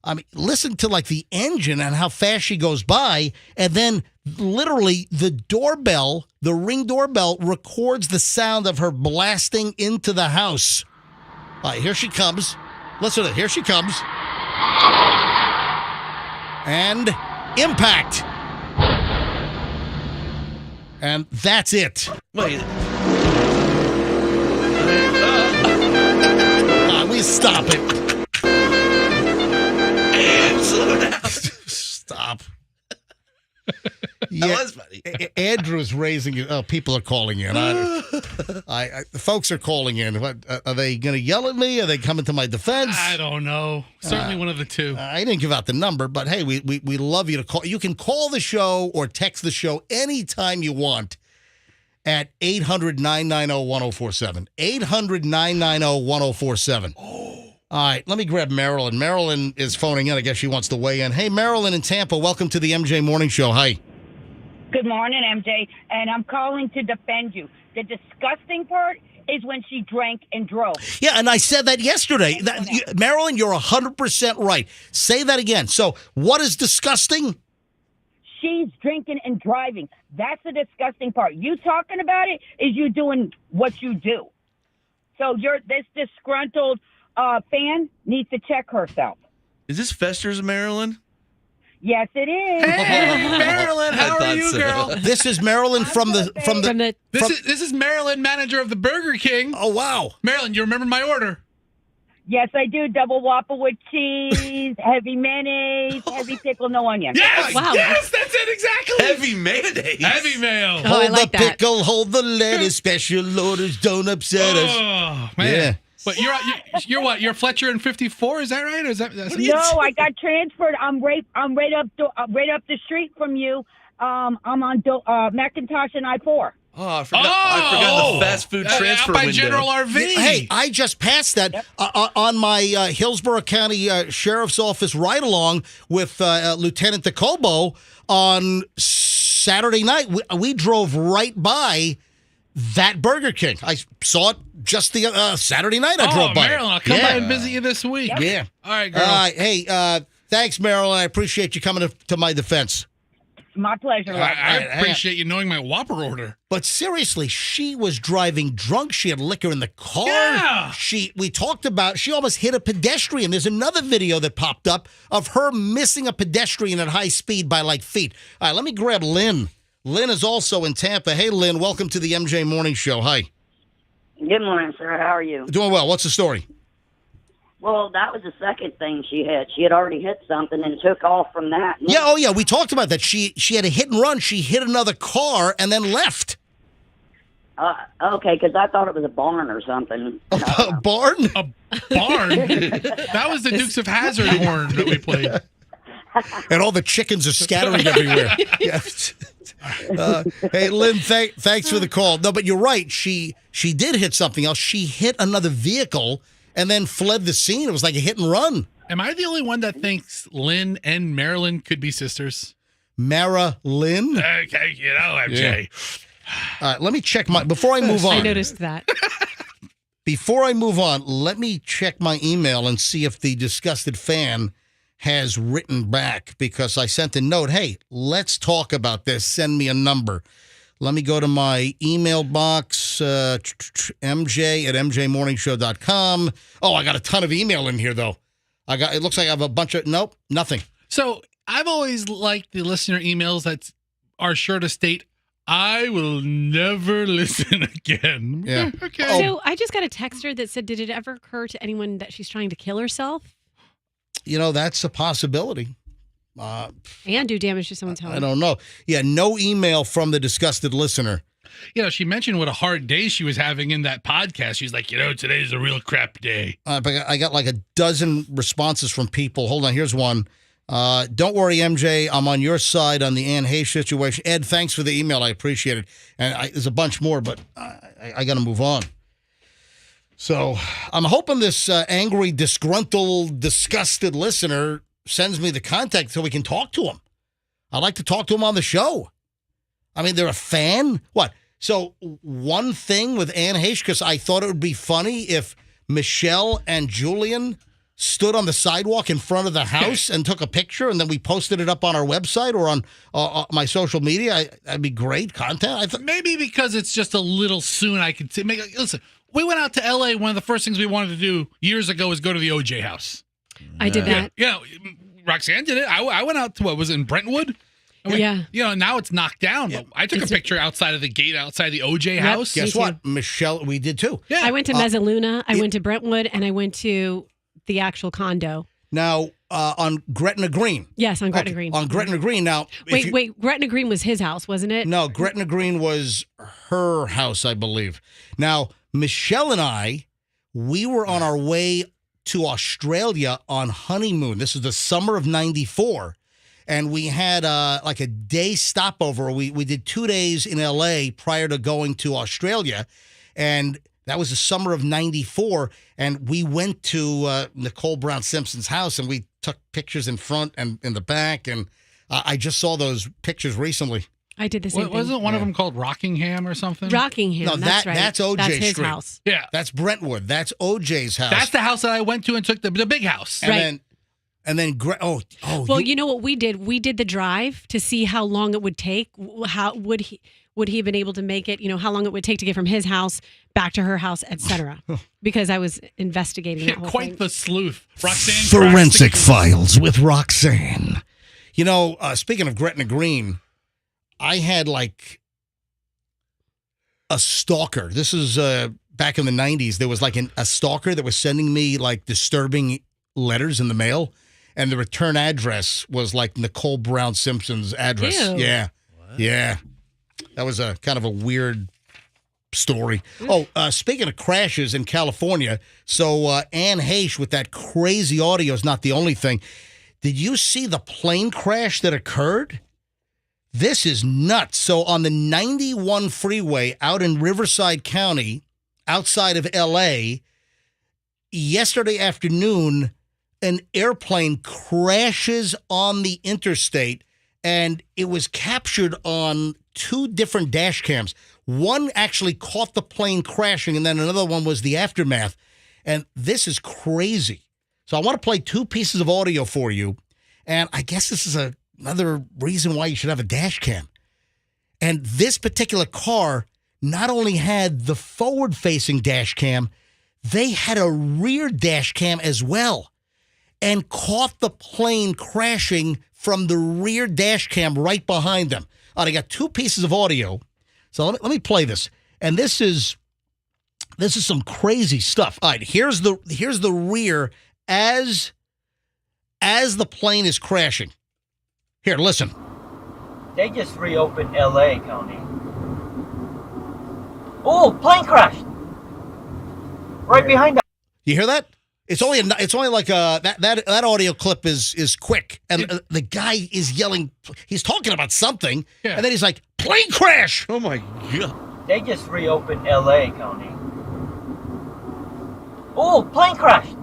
I mean, listen to like the engine and how fast she goes by, and then literally the doorbell, the Ring doorbell, records the sound of her blasting into the house. All right, here she comes. Listen to it. Here she comes. And impact. And that's it. Wait. We stop it. And slow down. Stop. That was funny. Andrew's raising it. Oh, people are calling in. The folks are calling in. What, are they going to yell at me? Are they coming to my defense? I don't know. Certainly one of the two. I didn't give out the number, but hey, we love you to call. You can call the show or text the show anytime you want at 800-990-1047. 800-990-1047. All right, let me grab Marilyn. Marilyn is phoning in. I guess she wants to weigh in. Hey, Marilyn in Tampa, welcome to the MJ Morning Show. Hi. Good morning, MJ, and I'm calling to defend you. The disgusting part is when she drank and drove. Yeah, and I said that yesterday. Marilyn, you're 100% right. Say that again. So what is disgusting? She's drinking and driving. That's the disgusting part. You talking about it is you doing what you do. So this disgruntled fan needs to check herself. Is this Fester's, Maryland? Yes, it is. Hey, Marilyn, how are you, girl? This is Marilyn from the. This is Marilyn, manager of the Burger King. Oh wow, Marilyn, you remember my order? Yes, I do. Double Whopper with cheese, heavy mayonnaise, heavy pickle, no onion. Yes, wow. yes, that's it exactly. Heavy mayonnaise. Heavy mayo. Oh, I hold like the that. pickle, hold the lettuce. Special orders don't upset us. Oh man. Yeah. But you're what? You're Fletcher in 54, is that right? Or is that that's No, I got transferred. I'm right up the street from you. I'm on McIntosh and I-4. Oh, I forgot the fast food transfer out by window. General RV. Hey, I just passed that on my Hillsborough County Sheriff's Office ride-along with Lieutenant DeCobo on Saturday night. We drove right by that Burger King. I saw it just the Saturday night. I drove by. Marilyn, I'll come by and visit you this week. Yeah. All right, girl. All right. Hey, thanks, Marilyn. I appreciate you coming to my defense. My pleasure. I appreciate you knowing my Whopper order. But seriously, she was driving drunk. She had liquor in the car. Yeah. We talked about, she almost hit a pedestrian. There's another video that popped up of her missing a pedestrian at high speed by like feet. All right, let me grab Lynn. Lynn is also in Tampa. Hey, Lynn, welcome to the MJ Morning Show. Hi. Good morning, sir. How are you? Doing well. What's the story? Well, that was the second thing she hit. She had already hit something and took off from that. Yeah, oh yeah, we talked about that. She had a hit and run. She hit another car and then left. Okay, because I thought it was a barn or something. A barn? A barn? That was the Dukes of Hazzard horn that we played. And all the chickens are scattering everywhere. Yes. Hey, Lynn, thanks for the call. No, but you're right. She did hit something else. She hit another vehicle and then fled the scene. It was like a hit and run. Am I the only one that thinks Lynn and Marilyn could be sisters? Mara Lynn? Okay, you know, MJ. Yeah. Let me check before I move on. I noticed that. Before I move on, let me check my email and see if the disgusted fan has written back, because I sent a note. Hey, let's talk about this. Send me a number. Let me go to my email box, mj@mjmorningshow.com. Oh, I got a ton of email in here, though. It looks like I have a bunch of, nope, nothing. So I've always liked the listener emails that are sure to state, I will never listen again. Yeah. Okay. So I just got a text her that said, did it ever occur to anyone that she's trying to kill herself? You know, that's a possibility. And do damage to someone's home. I don't know. Yeah, no email from the disgusted listener. She mentioned what a hard day she was having in that podcast. She's like, today's a real crap day. But I got like a dozen responses from people. Hold on, here's one. Don't worry, MJ. I'm on your side on the Anne Heche situation. Ed, thanks for the email. I appreciate it. And there's a bunch more, but I got to move on. So I'm hoping this angry, disgruntled, disgusted listener sends me the contact so we can talk to him. I'd like to talk to him on the show. I mean, they're a fan? What? So one thing with Anne Heche, because I thought it would be funny if Michelle and Julian stood on the sidewalk in front of the house and took a picture, and then we posted it up on our website or on my social media. That'd be great content. I thought maybe because it's just a little soon. I could listen. We went out to L.A. One of the first things we wanted to do years ago was go to the OJ house. I did that. Yeah, Roxanne did it. I went out to what was it, in Brentwood. Now it's knocked down. But I took a picture outside of the gate, outside the OJ house. Guess what, Michelle? We did too. Yeah, I went to Mezzaluna. I went to Brentwood, and I went to the actual condo. Now, on Gretna Green. Yes, on Gretna Green. On Gretna Green. Now, wait, Gretna Green was his house, wasn't it? No, Gretna Green was her house, I believe. Now, Michelle and I, we were on our way to Australia on honeymoon. This is the summer of '94. And we had like a day stopover. We did 2 days in L.A. prior to going to Australia. And that was the summer of '94. And we went to Nicole Brown Simpson's house, and we took pictures in front and in the back. And I just saw those pictures recently. I did the same thing. Wasn't one of them called Rockingham or something? Rockingham, no, that's right. That's OJ That's his Street. house. Yeah. That's Brentwood. That's OJ's house. That's the house that I went to and took the big house. And then Well, you know what we did? We did the drive to see how long it would take. How would he have been able to make it? How long it would take to get from his house back to her house, etc. Because I was investigating that whole quite thing. the sleuth. Roxanne Forensic Files with Roxanne. Speaking of Gretna Green, I had like a stalker. This is back in the 90s. There was like a stalker that was sending me like disturbing letters in the mail. And the return address was like Nicole Brown Simpson's address. Ew. Yeah. What? Yeah. That was a kind of a weird story. Speaking of crashes in California, so Anne Heche with that crazy audio is not the only thing. Did you see the plane crash that occurred? This is nuts. So on the 91 freeway out in Riverside County, outside of L.A., yesterday afternoon, an airplane crashes on the interstate, and it was captured on 2 different dash cams. One actually caught the plane crashing, and then another one was the aftermath. And this is crazy. So I want to play 2 pieces of audio for you, and I guess this is another reason why you should have a dash cam. And this particular car not only had the forward-facing dash cam, they had a rear dash cam as well, and caught the plane crashing from the rear dash cam right behind them. I got 2 pieces of audio, so let me play this. And this is some crazy stuff. All right, here's the rear as the plane is crashing. Here, listen. They just reopened L.A. County. Oh, plane crashed right behind us. You hear that? It's only like that audio clip is quick, and the guy is yelling. He's talking about something, and then he's like, "Plane crash!" Oh my god! They just reopened L.A. County. Oh, plane crashed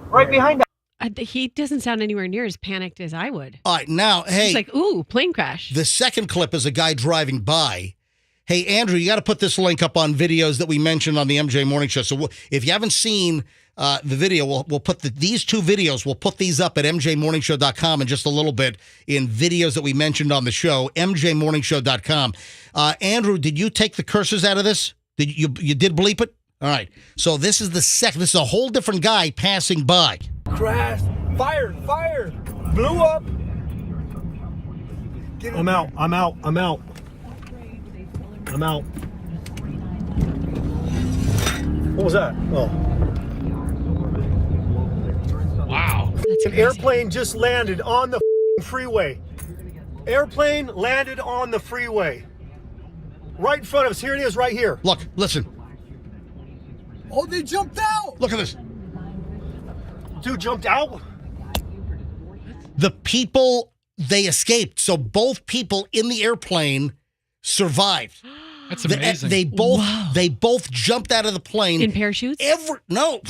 right behind us. He doesn't sound anywhere near as panicked as I would. All right, now, hey, he's like, "Ooh, plane crash." The second clip is a guy driving by. Hey, Andrew, you got to put this link up on videos that we mentioned on the MJ Morning Show. So if you haven't seen the video, we'll put these 2 videos. We'll put these up at mjmorningshow.com in just a little bit in videos that we mentioned on the show, mjmorningshow.com. Andrew, did you take the curses out of this? You did bleep it? All right. So this is the second. This is a whole different guy passing by. Crashed. Fire. Blew up. I'm out. What was that? Oh. Wow. That's An airplane just landed on the freeway. Airplane landed on the freeway. Right in front of us. Here it is, right here. Look, listen. Oh, they jumped out. Look at this. Dude jumped out? The people, they escaped. So both people in the airplane survived. That's amazing. They both jumped out of the plane. In parachutes? No.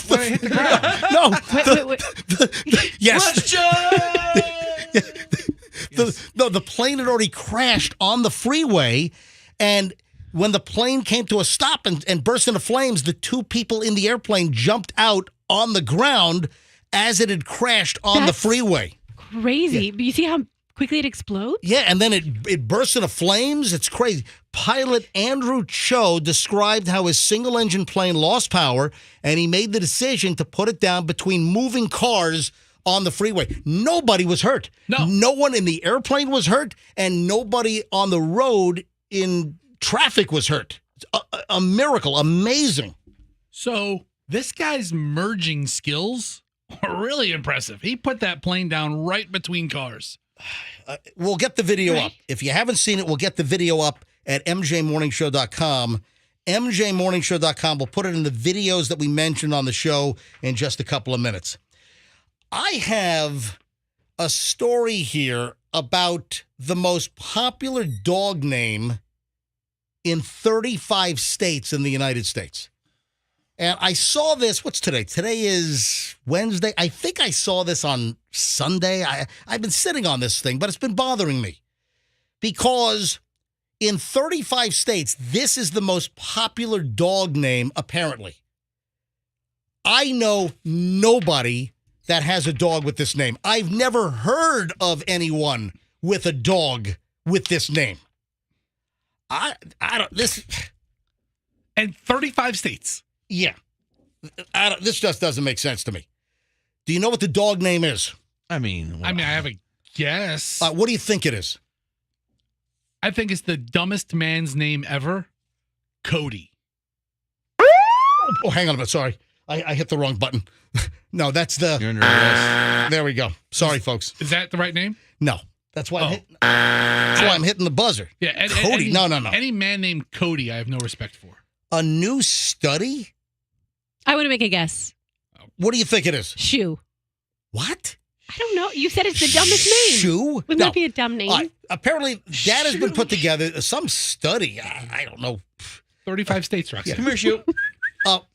When I hit the ground. No. Wait. Yes. The plane had already crashed on the freeway, and when the plane came to a stop and burst into flames, the two people in the airplane jumped out on the ground as it had crashed on the freeway. Crazy. But you see how quickly it explodes? Yeah, and then it burst into flames. It's crazy. Pilot Andrew Cho described how his single-engine plane lost power, and he made the decision to put it down between moving cars on the freeway. Nobody was hurt. No one in the airplane was hurt, and nobody on the road in traffic was hurt. It's a miracle. Amazing. So this guy's merging skills are really impressive. He put that plane down right between cars. We'll get the video up. If you haven't seen it, we'll get the video up at mjmorningshow.com. mjmorningshow.com. We'll put it in the videos that we mentioned on the show in just a couple of minutes. I have a story here about the most popular dog name in 35 states in the United States. And I saw this, what's today? Today is Wednesday. I think I saw this on Sunday. I've been sitting on this thing, but it's been bothering me. Because in 35 states, this is the most popular dog name, apparently. I know nobody that has a dog with this name. I've never heard of anyone with a dog with this name. I don't, this. And 35 states. Yeah. This just doesn't make sense to me. Do you know what the dog name is? I have a guess. What do you think it is? I think it's the dumbest man's name ever, Cody. Oh, hang on a minute. Sorry. I hit the wrong button. No, that's the... You're under arrest. There we go. Sorry, folks. Is that the right name? No. That's why I'm hitting the buzzer. Yeah, Cody. No. Any man named Cody, I have no respect for. A new study? I want to make a guess. What do you think it is? Shoe. What? I don't know. You said it's the dumbest name. Shoe? Wouldn't that be a dumb name? Apparently, that has been put together. Some study. I don't know. 35 states, Roxanne. Yeah. Come here, Shoe.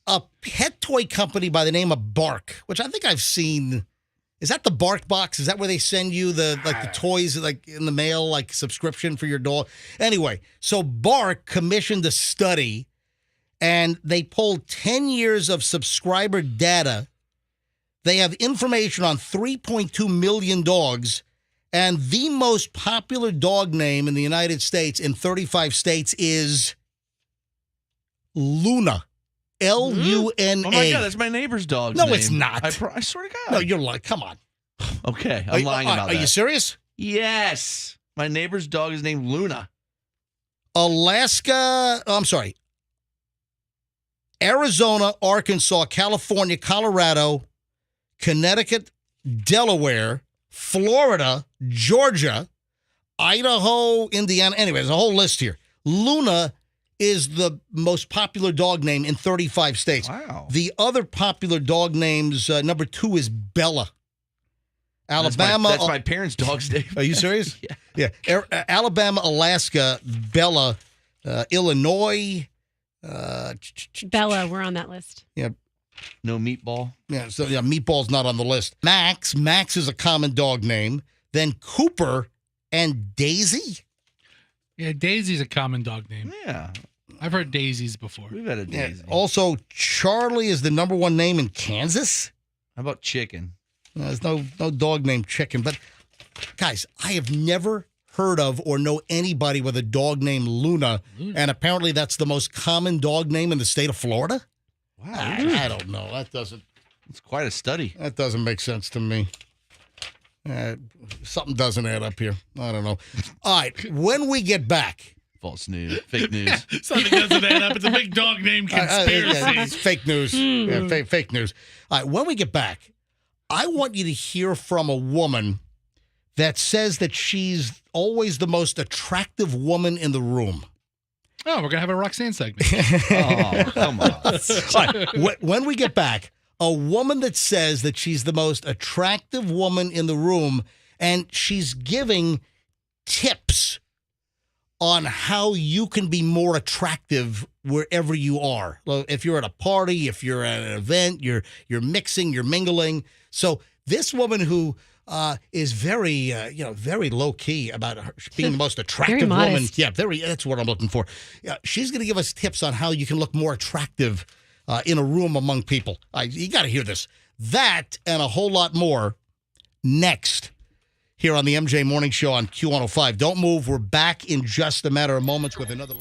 A pet toy company by the name of Bark, which I think I've seen. Is that the Bark box? Is that where they send you the toys like in the mail, like subscription for your dog? Anyway, so Bark commissioned a study, and they pulled 10 years of subscriber data. They have information on 3.2 million dogs, and the most popular dog name in the United States in 35 states is Luna. Luna. Oh my God, that's my neighbor's dog's No, name. it's not. I swear to God. No, you're lying. Come on. Okay, I'm lying about that. Are you serious? Yes. My neighbor's dog is named Luna. Arizona, Arkansas, California, Colorado, Connecticut, Delaware, Florida, Georgia, Idaho, Indiana. Anyway, there's a whole list here. Luna is the most popular dog name in 35 states. Wow. The other popular dog names, number 2 is Bella. Alabama. That's my parents' dog's name. Are you serious? Yeah. Alabama, Alaska, Bella, Illinois. Bella, we're on that list. Yeah. No Meatball. Yeah, so Meatball's not on the list. Max is a common dog name. Then Cooper and Daisy. Yeah, Daisy's a common dog name. Yeah. I've heard Daisies before. We've had a Daisy. Yeah. Also, Charlie is the number 1 name in Kansas. How about Chicken? There's no dog named Chicken. But, guys, I have never heard of or know anybody with a dog named Luna. And apparently that's the most common dog name in the state of Florida? Wow. I don't know. It's quite a study. That doesn't make sense to me. Something doesn't add up here. I don't know. All right. When we get back. False news. Fake news. Something doesn't add up. It's a big dog name conspiracy. It's fake news. Yeah, fake news. All right. When we get back, I want you to hear from a woman that says that she's always the most attractive woman in the room. Oh, we're going to have a Roxanne segment. Oh, come on. All right, when we get back, a woman that says that she's the most attractive woman in the room, and she's giving tips on how you can be more attractive wherever you are. If you're at a party, if you're at an event, you're mixing, you're mingling. So this woman who is very, very low key about her being the most attractive woman. Yeah, that's what I'm looking for. She's going to give us tips on how you can look more attractive in a room among people. You got to hear this. That and a whole lot more next here on the MJ Morning Show on Q105. Don't move. We're back in just a matter of moments with another.